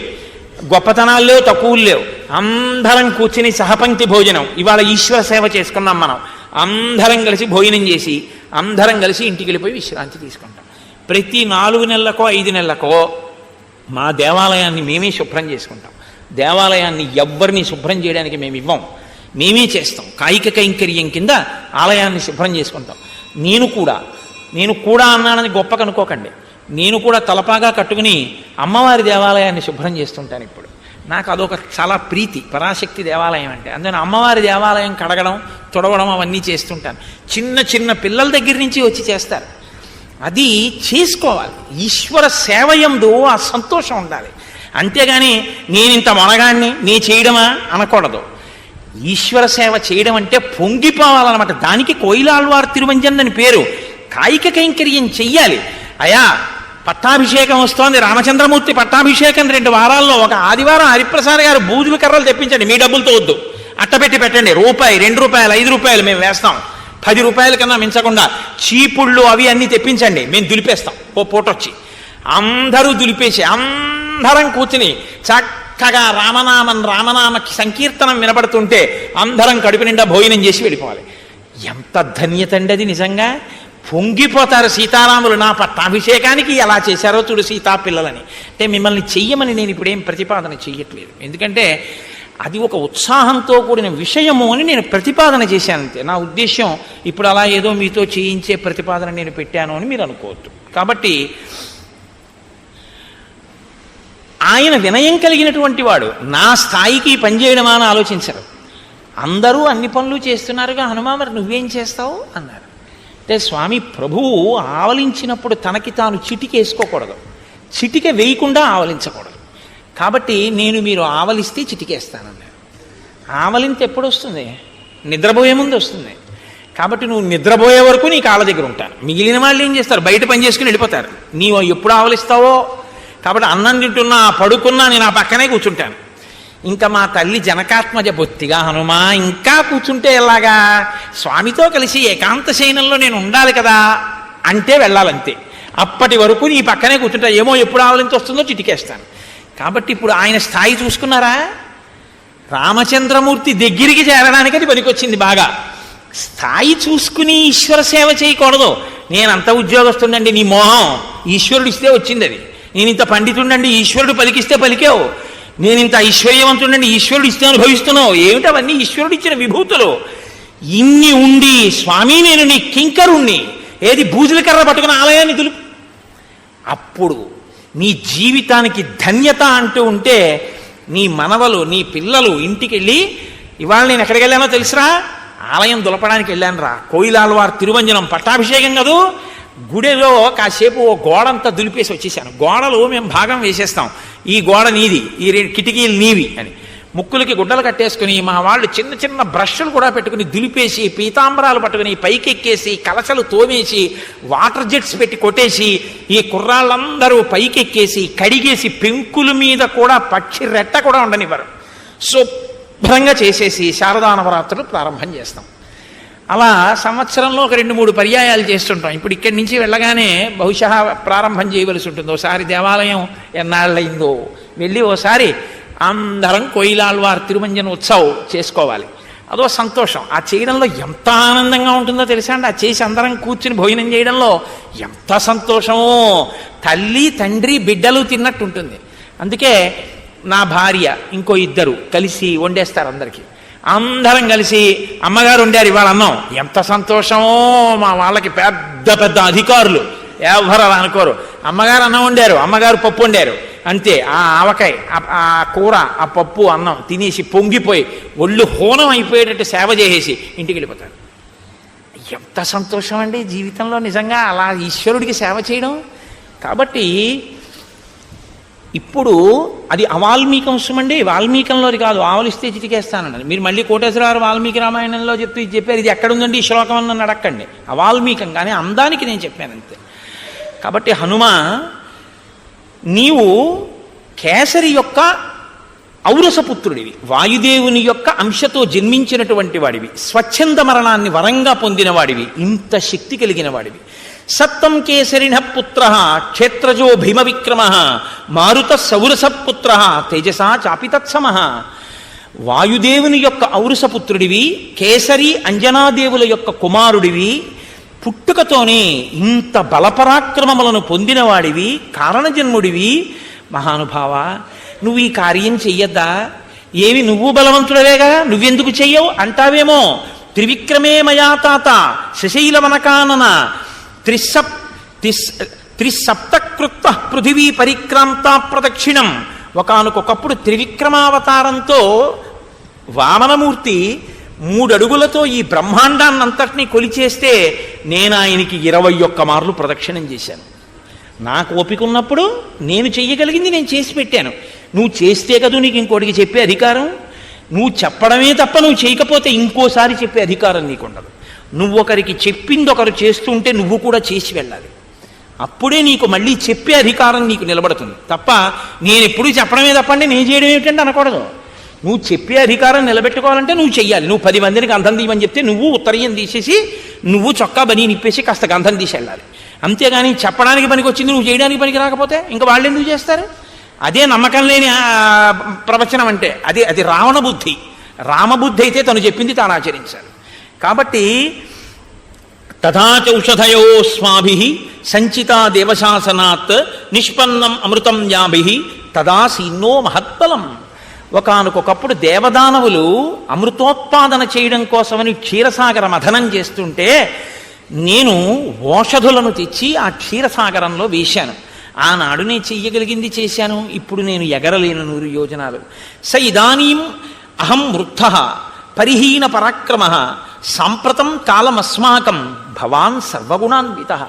గొప్పతనాలు లేవు, తక్కువలు లేవు. అందరం కూర్చుని సహపంక్తి భోజనం. ఇవాళ ఈశ్వర సేవ చేసుకున్నాం మనం. అందరం కలిసి భోజనం చేసి అందరం కలిసి ఇంటికి వెళ్ళిపోయి విశ్రాంతి తీసుకుంటాం. ప్రతి 4 నెలలకో 5 నెలలకో మా దేవాలయాన్ని మేమే శుభ్రం చేసుకుంటాం. దేవాలయాన్ని ఎవ్వరిని శుభ్రం చేయడానికి మేము ఇవ్వం, మేమే చేస్తాం. కాయిక కైంకర్యం కింద ఆలయాన్ని శుభ్రం చేసుకుంటాం. నేను కూడా అన్నానని గొప్ప కనుకోకండి, నేను కూడా తలపాగా కట్టుకుని అమ్మవారి దేవాలయాన్ని శుభ్రం చేస్తుంటాను. ఇప్పుడు నాకు అదొక చాలా ప్రీతి, పరాశక్తి దేవాలయం అంటే. అందుకని అమ్మవారి దేవాలయం కడగడం, తుడవడం అవన్నీ చేస్తుంటాను. చిన్న చిన్న పిల్లల దగ్గర నుంచి వచ్చి చేస్తారు. అది చేసుకోవాలి. ఈశ్వర సేవయందు ఆ సంతోషం ఉండాలి. అంతేగాని నేనింత మొనగాన్ని నీ చేయడమా అనకూడదు. ఈశ్వర సేవ చేయడం అంటే పొంగిపోవాలన్నమాట. దానికి కోయిలాళ్వార్ తిరువంజన్ అని పేరు. కాయిక కైంకర్యం చెయ్యాలి. అయా పట్టాభిషేకం వస్తోంది, రామచంద్రమూర్తి పట్టాభిషేకం 2 వారాల్లో, ఒక ఆదివారం హరిప్రసాద్ గారు బూజుల కర్రలు తెప్పించండి, మీ డబ్బులతో వద్దు, అట్టపెట్టి పెట్టండి, రూపాయి 2 రూపాయలు 5 రూపాయలు మేము వేస్తాం, 10 రూపాయల కన్నా మించకుండా చీపుళ్ళు అవి అన్నీ తెప్పించండి, మేము దులిపేస్తాం. ఓ పూటొచ్చి అందరూ దులిపేసి అందరం కూర్చుని చక్కగా రామనామ సంకీర్తనం వినపడుతుంటే అందరం కడుపు నిండా భోజనం చేసి వెళ్ళిపోవాలి. ఎంత ధన్యత అండి అది. నిజంగా పొంగిపోతారు సీతారాములు. నా పట్టాభిషేకానికి ఎలా చేశారో చూడు సీతా పిల్లలని. అంటే మిమ్మల్ని చెయ్యమని నేను ఇప్పుడేం ప్రతిపాదన చెయ్యట్లేదు, ఎందుకంటే అది ఒక ఉత్సాహంతో కూడిన విషయము అని నేను ప్రతిపాదన చేశాను అంతే. నా ఉద్దేశం ఇప్పుడు అలా ఏదో మీతో చేయించే ప్రతిపాదన నేను పెట్టాను అని మీరు అనుకోవద్దు. కాబట్టి ఆయన వినయం కలిగినటువంటి వాడు. నా స్థాయికి పనిచేయడమా అని ఆలోచించరు. అందరూ అన్ని పనులు చేస్తున్నారుగా, హనుమ మరి నువ్వేం చేస్తావు అన్నారు. అంటే స్వామి ప్రభువు ఆవలించినప్పుడు తనకి తాను చిటికేసుకోకూడదు, చిటిక వేయకుండా ఆవలించకూడదు. కాబట్టి మీరు ఆవలిస్తే చిటికేస్తానన్నారు. ఆవలింత ఎప్పుడు వస్తుంది? నిద్రపోయే ముందు వస్తుంది. కాబట్టి నువ్వు నిద్రపోయే వరకు నీ కాళ్ళ దగ్గర ఉంటాను. మిగిలిన వాళ్ళు ఏం చేస్తారు? బయట పని చేసుకుని వెళ్ళిపోతారు. నీవు ఎప్పుడు ఆవలిస్తావో. కాబట్టి అన్నం తింటున్నా పడుకున్నా నేను ఆ పక్కనే కూర్చుంటాను. ఇంకా మా తల్లి జనకాత్మజ బొత్తిగా హనుమా ఇంకా కూర్చుంటే ఎలాగా? స్వామితో కలిసి ఏకాంత శయనంలో నేను ఉండాలి కదా అంటే వెళ్ళాలంతే. అప్పటి వరకు నీ పక్కనే కూర్చుంటా. ఏమో ఎప్పుడు ఆవలించి వస్తుందో చిటికేస్తాను. కాబట్టి ఇప్పుడు ఆయన స్థాయి చూసుకున్నారా? రామచంద్రమూర్తి దగ్గరికి చేరడానికి అది పనికొచ్చింది బాగా. స్థాయి చూసుకుని ఈశ్వర సేవ చేయకూడదు. నేను అంత ఉద్యోగస్తుండండి, నీ మోహం. ఈశ్వరుడు ఇస్తే వచ్చింది అది. నేను ఇంత పండితుండండి, ఈశ్వరుడు పలికిస్తే పలికావు. నేను ఇంత ఐశ్వర్యవంతుండండి, ఈశ్వరుడు ఇస్తే అనుభవిస్తున్నావు. ఏమిటవన్నీ ఈశ్వరుడు ఇచ్చిన విభూతులు. ఇన్ని ఉండి స్వామి నేను నీ కింకరుణ్ణి, ఏది బూజుల కర్ర పట్టుకుని ఆలయాన్ని దులుపు. అప్పుడు నీ జీవితానికి ధన్యత అంటూ ఉంటే నీ మనవలు నీ పిల్లలు ఇంటికి వెళ్ళి, ఇవాళ నేను ఎక్కడికి వెళ్ళానో తెలుసురా? ఆలయం దులపడానికి వెళ్ళాను రా. కోయిలాళ్వార్ తిరువంజనం పట్టాభిషేకం కదూ, గుడిలో కాసేపు ఓ గోడంతా దులిపేసి వచ్చేసాను. గోడలు మేము భాగం వేసేస్తాం, ఈ గోడ నీది, ఈ 2 కిటికీలు నీవి అని. ముక్కులకి గుడ్డలు కట్టేసుకుని మా వాళ్ళు చిన్న చిన్న బ్రష్లు కూడా పెట్టుకుని దులిపేసి, పీతాంబరాలు పట్టుకుని పైకెక్కేసి, కలసలు తోమేసి, వాటర్ జెట్స్ పెట్టి కొట్టేసి, ఈ కుర్రాళ్ళందరూ పైకెక్కేసి కడిగేసి, పెంకుల మీద కూడా పక్షి రెట్ట కూడా ఉండనివ్వరు. శుభ్రంగా చేసేసి శారదా నవరాత్రులు ప్రారంభం చేస్తాం. అలా సంవత్సరంలో ఒక 2-3 పర్యాయాలు చేస్తుంటాం. ఇప్పుడు ఇక్కడి నుంచి వెళ్ళగానే బహుశా ప్రారంభం చేయవలసి ఉంటుంది. ఒకసారి దేవాలయం ఎన్నాళ్ళయిందో వెళ్ళి ఓసారి అందరం కోయిలాళ్వార్ తిరుమంజన ఉత్సవం చేసుకోవాలి. అదో సంతోషం. ఆ చేయడంలో ఎంత ఆనందంగా ఉంటుందో తెలుసా అండి. ఆ చేసి అందరం కూర్చుని భోజనం చేయడంలో ఎంత సంతోషమో. తల్లి తండ్రి బిడ్డలు తిన్నట్టు ఉంటుంది. అందుకే నా భార్య ఇంకో 2 కలిసి వండేస్తారు అందరికీ. అందరం కలిసి అమ్మగారు వండారు ఇవాళ అన్నం, ఎంత సంతోషమో. మా వాళ్ళకి పెద్ద పెద్ద అధికారులు, ఎవరు అలా అనుకోరు. అమ్మగారు అన్నం వండారు, అమ్మగారు పప్పు వండారు, అంతే. ఆ ఆవకాయ, ఆ కూర, ఆ పప్పు అన్నం తినేసి పొంగిపోయి ఒళ్ళు హోనం అయిపోయేటట్టు సేవ చేసేసి ఇంటికి వెళ్ళిపోతారు. ఎంత సంతోషం అండి జీవితంలో నిజంగా అలా ఈశ్వరుడికి సేవ చేయడం. కాబట్టి ఇప్పుడు అది అవాల్మీకంశం అండి. వాల్మీకంలోది కాదు. ఆవలిస్తే చిటికేస్తానండి. మీరు మళ్ళీ కోటేశ్వరరావు వాల్మీకి రామాయణంలో చెప్తూ ఇది చెప్పారు, ఇది ఎక్కడుందండి ఈ శ్లోకం అన్న అడక్కండి. అవాల్మీకం కానీ అందానికి నేను చెప్పాను అంతే. కాబట్టి హనుమ, నీవు కేసరి యొక్క ఔరసపుత్రుడివి, వాయుదేవుని యొక్క అంశతో జన్మించినటువంటి వాడివి, స్వచ్ఛంద మరణాన్ని వరంగా పొందిన వాడివి, ఇంత శక్తి కలిగిన వాడివి. సప్తం కేసరిణ పుత్ర క్షేత్రజో భీమ విక్రమ మారుత సౌరసపుత్ర తేజసా చాపితత్సమ. వాయుదేవుని యొక్క ఔరుసపుత్రుడివి, కేసరి అంజనాదేవుల యొక్క కుమారుడివి, పుట్టుకతోనే ఇంత బలపరాక్రమములను పొందినవాడివి, కారణజన్ముడివి, మహానుభావ నువ్వు ఈ కార్యం చెయ్యద్దా? ఏమి నువ్వు బలవంతుడవేగా, నువ్వెందుకు చెయ్యవు అంటావేమో. త్రివిక్రమే మయా తాత శశైలవనకానన త్రిసప్తకృత్వ పృథివీ పరిక్రాంత ప్రదక్షిణం. ఒకానొకప్పుడు త్రివిక్రమావతారంతో వామనమూర్తి 3 అడుగులతో ఈ బ్రహ్మాండాన్నంతటినీ కొలిచేస్తే నేను ఆయనకి 21 మార్లు ప్రదక్షిణం చేశాను. నాకు ఓపిక ఉన్నప్పుడు నేను చెయ్యగలిగింది నేను చేసి పెట్టాను. నువ్వు చేస్తే కదా నీకు ఇంకోటికి చెప్పే అధికారం. నువ్వు చెప్పడమే తప్ప నువ్వు చేయకపోతే ఇంకోసారి చెప్పే అధికారం నీకుండదు. నువ్వు ఒకరికి చెప్పింది ఒకరు చేస్తుంటే నువ్వు కూడా చేసి వెళ్ళాలి. అప్పుడే నీకు మళ్ళీ చెప్పే అధికారం నీకు నిలబడుతుంది తప్ప నేను ఎప్పుడూ చెప్పడమే తప్పండి నేను చేయడం ఏమిటంటే అనకూడదు. నువ్వు చెప్పే అధికారం నిలబెట్టుకోవాలంటే నువ్వు చెయ్యాలి. నువ్వు 10 మందిని గంధం తీయమని చెప్తే నువ్వు ఉత్తరీయం తీసేసి నువ్వు చొక్కా బనీ నిప్పేసి కాస్త గంధం తీసి వెళ్ళాలి. అంతేగాని చెప్పడానికి పనికి వచ్చింది నువ్వు చేయడానికి పనికి రాకపోతే ఇంకా వాళ్ళు ఎందుకు చేస్తారు? అదే నమ్మకం లేని ప్రవచనం అంటే అది రావణ బుద్ధి. రామబుద్ధి అయితే తను చెప్పింది తాను ఆచరించాలి. కాబట్టి తథాచౌషధయో స్మాభి సంచితా దేవశాసనాత్ నిష్పన్నం అమృతం యాభి తదా సీన్నో మహత్బలం. ఒకానొకప్పుడు దేవదానవులు అమృతోత్పాదన చేయడం కోసమని క్షీరసాగర మథనం చేస్తుంటే నేను ఓషధులను తెచ్చి ఆ క్షీరసాగరంలో వేశాను. ఆనాడు నేను చెయ్యగలిగింది చేశాను. ఇప్పుడు నేను ఎగరలేను 100 యోజనాలు. స ఇదానీం అహం వృద్ధః పరిహీన పరాక్రమ సాంప్రతం కాలమస్మాకం భవాన్ సర్వగుణాన్వితః.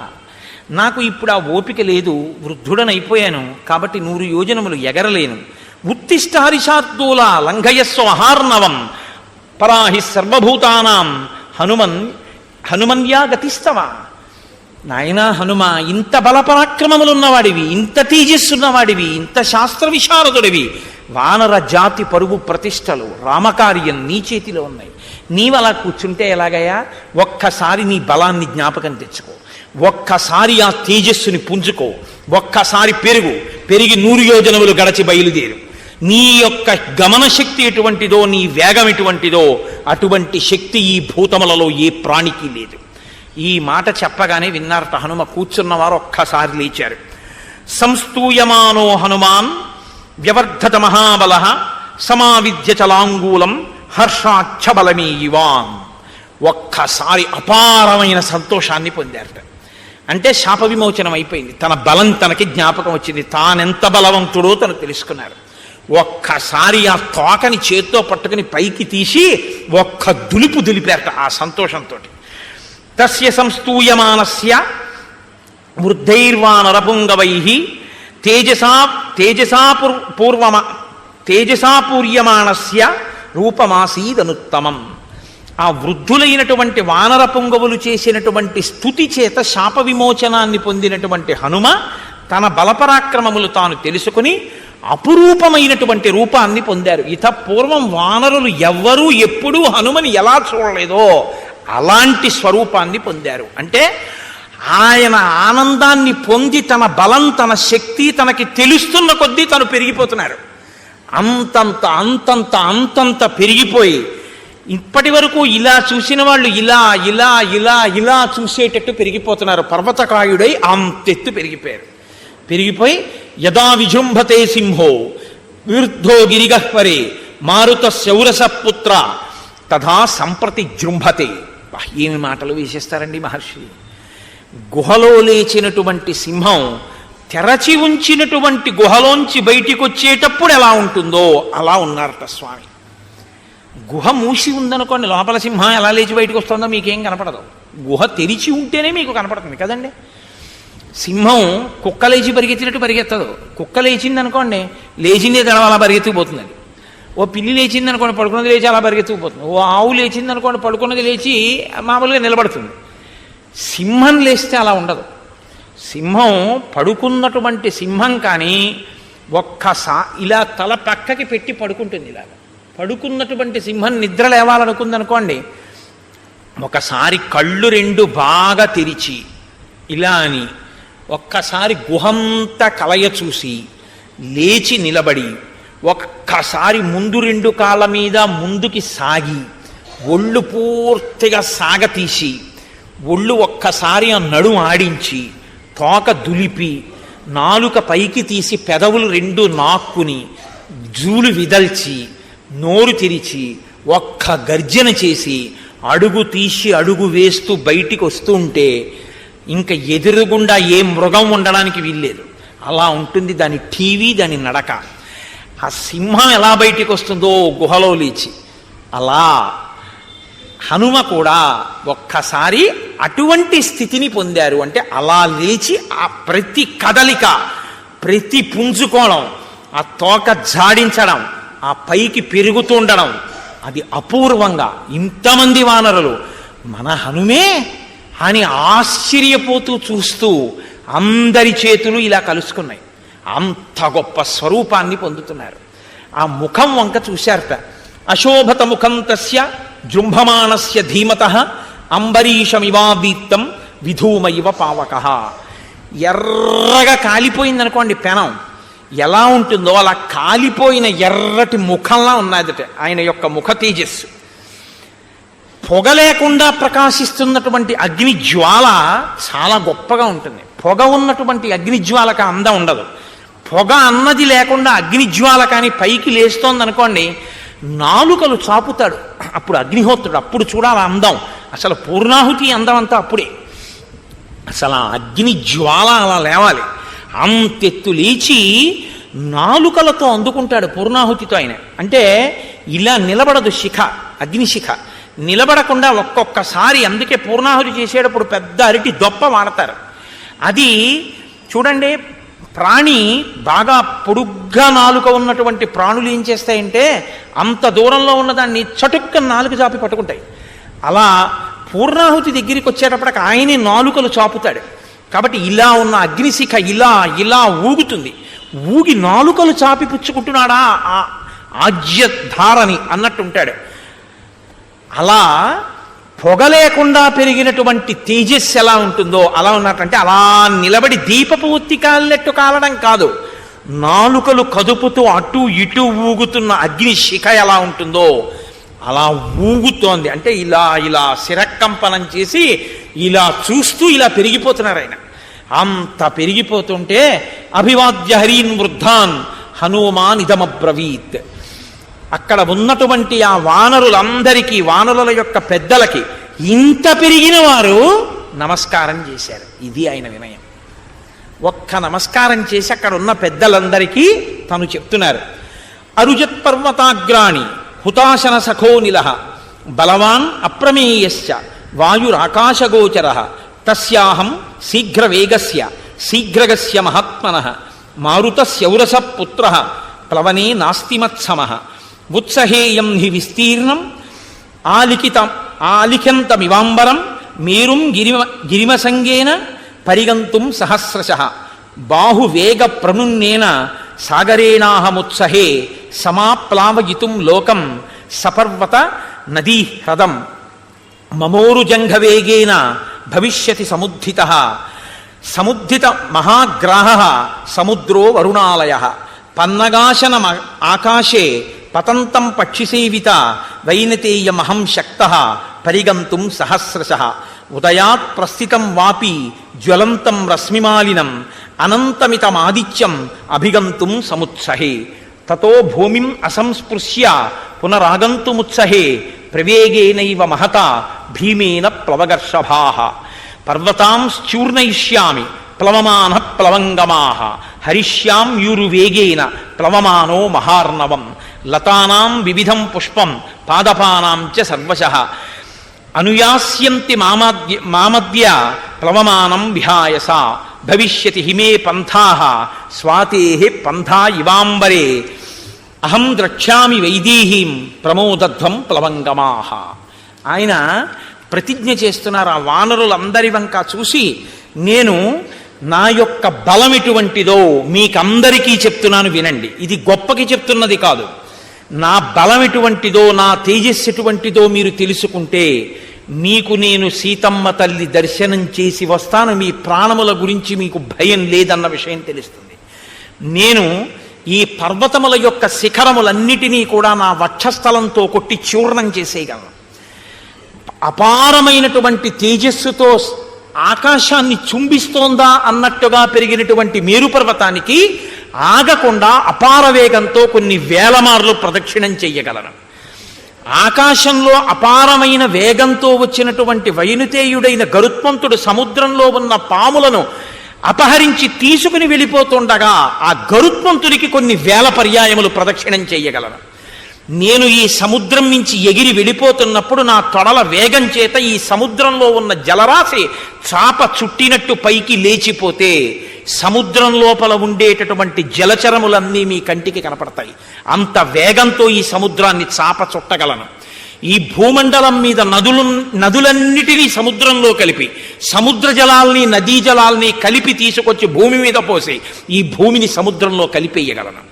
నాకు ఇప్పుడు ఆ ఓపిక లేదు, వృద్ధుడనైపోయాను. కాబట్టి 100 యోజనములు ఎగరలేను. ఉత్తిష్ట హరిషార్దూల లంఘయస్వ మహార్ణవం పరాహి సర్వభూతానాం హనుమన్యా గతిస్తవ. నాయనా హనుమ, ఇంత బలపరాక్రమములున్నవాడివి, ఇంత తేజస్సున్నవాడివి, ఇంత శాస్త్ర విశారదుడివి, వానర జాతి పరుగు ప్రతిష్టలు రామకార్యం నీ చేతిలో ఉన్నాయి. నీవలా కూర్చుంటే ఎలాగయ్యా? ఒక్కసారి నీ బలాన్ని జ్ఞాపకం తెచ్చుకో, ఒక్కసారి ఆ తేజస్సుని పుంజుకో, ఒక్కసారి పెరిగి 100 యోజనములు గడచి బయలుదేరు. నీ యొక్క గమన శక్తి ఎటువంటిదో, నీ వేగం ఎటువంటిదో అటువంటి శక్తి ఈ భూతములలో ఏ ప్రాణికి లేదు. ఈ మాట చెప్పగానే విన్నారట హనుమ. కూర్చున్నవారు ఒక్కసారి లేచారు. సంస్తూయమానో హనుమాన్ వ్యవర్ధత మహాబల సమావిద్య చలాంగూలం హర్షాచ్ఛబలమే యువాన్. ఒక్కసారి అపారమైన సంతోషాన్ని పొందారట. అంటే శాప విమోచనం అయిపోయింది. తన బలం తనకి జ్ఞాపకం వచ్చింది. తానెంత బలవంతుడో తను తెలుసుకున్నారు. ఒక్కసారి ఆ తోకని చేత్తో పట్టుకుని పైకి తీసి ఒక్క దులుపు దులిపారట ఆ సంతోషంతో. తస్య సంస్తూయమానస్య వృద్ధైర్వానరపుంగవై తేజసాపూర్యమాణస్య రూపమాసీదనుత్తమం. ఆ వృద్ధులైనటువంటి వానర పుంగవులు చేసినటువంటి స్తుతి చేత శాప విమోచనాన్ని పొందినటువంటి హనుమ తన బలపరాక్రమములు తాను తెలుసుకుని అపురూపమైనటువంటి రూపాన్ని పొందారు. ఇత పూర్వం వానరులు ఎవ్వరూ ఎప్పుడూ హనుమని ఎలా చూడలేదో అలాంటి స్వరూపాన్ని పొందారు. అంటే ఆయన ఆనందాన్ని పొంది తన బలం తన శక్తి తనకి తెలుస్తున్న కొద్దీ తను పెరిగిపోతున్నారు. అంతంత పెరిగిపోయి ఇప్పటి వరకు ఇలా చూసిన వాళ్ళు ఇలా ఇలా ఇలా ఇలా చూసేటట్టు పెరిగిపోతున్నారు. పర్వతకాయుడై అంతెత్తు పెరిగిపోయి యదా విజృంభతే సింహో విరుద్ధో గిరిగహ్వరే మారుత శౌరస పుత్ర తథా సంప్రతి జృంభతే. ఏమి మాటలు వేసేస్తారండి మహర్షి. గుహలో లేచినటువంటి సింహం తెరచి ఉంచినటువంటి గుహలోంచి బయటికి వచ్చేటప్పుడు ఎలా ఉంటుందో అలా ఉన్నారట స్వామి. గుహ మూసి ఉందనుకోండి, లోపల సింహం ఎలా లేచి బయటకు వస్తుందో మీకేం కనపడదు. గుహ తెరిచి ఉంటేనే మీకు కనపడుతుంది కదండి. సింహం కుక్క లేచి పరిగెత్తినట్టు పరిగెత్తదు. కుక్క లేచింది అనుకోండి, లేచిందే తడవ అలా పరిగెత్తుకుపోతుంది. అది ఓ పిల్లి లేచింది అనుకోండి, పడుకున్నది లేచి అలా పరిగెత్తుకుపోతుంది. ఓ ఆవు లేచింది అనుకోండి, పడుకున్నది లేచి మామూలుగా నిలబడుతుంది. సింహం లేస్తే అలా ఉండదు. సింహం పడుకున్నటువంటి సింహం కానీ ఇలా తల పక్కకి పెట్టి పడుకుంటుంది. ఇలాగ పడుకున్నటువంటి సింహం నిద్ర లేవాలనుకుందనుకోండి, ఒకసారి కళ్ళు 2 బాగా తెరిచి ఇలా అని ఒక్కసారి గుహంతా కలయ చూసి లేచి నిలబడి ఒక్కసారి ముందు రెండు కాళ్ళ మీద ముందుకి సాగి ఒళ్ళు పూర్తిగా సాగతీసి ఒళ్ళు ఒక్కసారి ఆ నడుము ఆడించి తోక దులిపి నాలుక పైకి తీసి పెదవులు రెండు నాక్కుని జూలు విదల్చి నోరు తెరిచి ఒక్క గర్జన చేసి అడుగు తీసి అడుగు వేస్తూ బయటికి వస్తూ ఉంటే ఇంకా ఎదురుగుండా ఏ మృగం ఉండడానికి వీల్లేదు. అలా ఉంటుంది దాని టీవీ, దాని నడక. ఆ సింహం ఎలా బయటికి వస్తుందో గుహలో లేచి, అలా హనుమ కూడా ఒక్కసారి అటువంటి స్థితిని పొందారు. అంటే అలా లేచి ఆ ప్రతి కదలిక, ప్రతి పుంజుకోవడం, ఆ తోక జాడించడం, ఆ పైకి పెరుగుతుండడం, అది అపూర్వంగా ఇంతమంది వానరులు మన హనుమే అని ఆశ్చర్యపోతూ చూస్తూ అందరి చేతులు ఇలా కలుసుకున్నాయి. అంత గొప్ప స్వరూపాన్ని పొందుతున్నారు. ఆ ముఖం వంక చూశారట. అశోభత ముఖం తస్య జృంభమాణస్య ధీమతః అంబరీషమివాదీప్తం విధూమయివ పావకః. ఎర్రగా కాలిపోయిందనుకోండి పెనం, ఎలా ఉంటుందో అలా కాలిపోయిన ఎర్రటి ముఖంలా ఉన్నదట ఆయన యొక్క ముఖ తేజస్సు. పొగ లేకుండా ప్రకాశిస్తున్నటువంటి అగ్ని జ్వాల చాలా గొప్పగా ఉంటుంది. పొగ ఉన్నటువంటి అగ్ని జ్వాలకు అందం ఉండదు. పొగ అన్నది లేకుండా అగ్ని జ్వాల కానీ పైకి లేస్తోందనుకోండి, నాలుకలు చాపుతాడు అప్పుడు అగ్నిహోత్రుడు. అప్పుడు చూడాలి అందం. అసలు పూర్ణాహుతి అందం అంతా అప్పుడే. అసలు ఆ అగ్ని జ్వాల అలా లేవాలి. అంతెత్తు లేచి నాలుకలతో అందుకుంటాడు పూర్ణాహుతితో ఆయన. అంటే ఇలా నిలబడదు శిఖ, అగ్నిశిఖ నిలబడకుండా ఒక్కొక్కసారి. అందుకే పూర్ణాహుతి చేసేటప్పుడు పెద్ద అరటి దొప్ప వాడతారు. అది చూడండి, ప్రాణి బాగా పొడుగ్గా నాలుక ఉన్నటువంటి ప్రాణులు ఏం చేస్తాయంటే అంత దూరంలో ఉన్నదాన్ని చటుక్కని నాలుక చాపి పట్టుకుంటాయి. అలా పూర్ణాహుతి దగ్గరికి వచ్చేటప్పటికి ఆయనే నాలుకలు చాపుతాడు. కాబట్టి ఇలా ఉన్న అగ్నిశిఖ ఇలా ఇలా ఊగుతుంది. ఊగి నాలుకలు చాపి పుచ్చుకుంటున్నాడా ఆ ఆజ్యధారని అన్నట్టుంటాడు. అలా పొగ లేకుండా పెరిగినటువంటి తేజస్సు ఎలా ఉంటుందో అలా ఉన్నట్టంటే అలా నిలబడి దీపపు ఒత్తి కాలినట్టు కాలడం కాదు, నాలుకలు కదుపుతూ అటు ఇటు ఊగుతున్న అగ్ని శిఖ ఎలా ఉంటుందో అలా ఊగుతోంది. అంటే ఇలా ఇలా శిరకంపనం చేసి ఇలా చూస్తూ ఇలా పెరిగిపోతున్నారు ఆయన. అంత పెరిగిపోతుంటే అభివాద్య హరీన్ వృద్ధాన్ హనుమాన్ ఇదమబ్రవీత్. అక్కడ ఉన్నటువంటి ఆ వానరులందరికీ, వానరుల యొక్క పెద్దలకి ఇంత పెరిగిన వారు నమస్కారం చేశారు. ఇది ఆయన వినయం. ఒక్క నమస్కారం చేసి అక్కడ ఉన్న పెద్దలందరికీ తను చెప్తున్నారు. అరుజత్ పర్వతాగ్రాణి హుతాశన సఖోనిల బలవాన్ అప్రమేయశ్చ వాయురాకాశగోచర తస్యాహం శీఘ్రవేగస్య శీఘ్రగస్య మహాత్మనః మారుతస్యౌరస పుత్ర ప్లవనే నాస్తిమత్సమః ఉత్సహేయం హి విస్తీర్ణం ఆలిఖంతమివాంబరం మేరుం గిరిమసంగేన పరిగంతుం సహస్రశః బాహువేగ ప్రనున్నేన సాగరేణాహముత్సహే సమాప్లావయితుం లోకం సపర్వత నదీ హ్రదం మమోరుజంఘవేగేన భవిష్యతి సముద్ధితః సముద్ధిత మహాగ్రాహః సముద్రో వరుణాలయః పన్నగాశన ఆకాశే పతంతం పక్షిసేవిత వైనతేయమహం శక్తః పరిగంతుం సహస్రశః ఉదయాత్ ప్రస్థితం వాపి జ్వలంతం రశ్మిమాలినం అనంతమితమాదిత్యం అభిగంతుం సముత్సహే తతో భూమిం అసంస్పృశ్య పునరాగంతుముత్సహే ప్రవేగేనైవ మహత భీమేన ప్లవగర్షభాః పర్వతాంశ్చూర్ణయిష్యామి ప్లవమాన ప్లవంగమాః హరిష్యాం యూరువేగేన ప్లవమానో మహార్ణవం లతానాం వివిధం పుష్పం పాదపానాం చ సర్వశః అనుయాస్యంతి మామద్య ప్లవమానం విహాయస భవిష్యతి హిమే పంథాః స్వాతేః పంథా ఇవాంబరే అహం ద్రక్ష్యామి వైదేహీం ప్రమోదధ్వం ప్లవంగమాః. ఆయన ప్రతిజ్ఞ చేస్తున్నారు. ఆ వానరులందరి వంక చూసి, నేను నా యొక్క బలం ఎటువంటిదో మీకందరికీ చెప్తున్నాను వినండి. ఇది గొప్పకి చెప్తున్నది కాదు. నా బలం ఎటువంటిదో, నా తేజస్సు ఎటువంటిదో మీరు తెలుసుకుంటే మీకు నేను సీతమ్మ తల్లి దర్శనం చేసి వస్తాను, మీ ప్రాణముల గురించి మీకు భయం లేదన్న విషయం తెలుస్తుంది. నేను ఈ పర్వతముల యొక్క శిఖరములన్నిటినీ కూడా నా వక్షస్థలంతో కొట్టి చూర్ణం చేసేయగలను. అపారమైనటువంటి తేజస్సుతో ఆకాశాన్ని చుంబిస్తోందా అన్నట్టుగా పెరిగినటువంటి మేరు పర్వతానికి ఆగకుండా అపార వేగంతో కొన్ని వేల మార్లు ప్రదక్షిణం చెయ్యగలను. ఆకాశంలో అపారమైన వేగంతో వచ్చినటువంటి వైనుతేయుడైన గరుత్మంతుడు సముద్రంలో ఉన్న పాములను అపహరించి తీసుకుని వెళ్ళిపోతుండగా ఆ గరుత్మంతుడికి కొన్ని వేల పర్యాయములు ప్రదక్షిణం చెయ్యగలను. నేను ఈ సముద్రం నుంచి ఎగిరి వెళ్ళిపోతున్నప్పుడు నా తొడల వేగం చేత ఈ సముద్రంలో ఉన్న జలరాశి చాప చుట్టినట్టు పైకి లేచిపోతే సముద్రం లోపల ఉండేటటువంటి జలచరములన్నీ మీ కంటికి కనపడతాయి. అంత వేగంతో ఈ సముద్రాన్ని చాప చుట్టగలను. ఈ భూమండలం మీద నదులన్నిటినీ సముద్రంలో కలిపి సముద్ర జలాల్ని నదీ జలాల్ని కలిపి తీసుకొచ్చి భూమి మీద పోసి ఈ భూమిని సముద్రంలో కలిపేయగలను.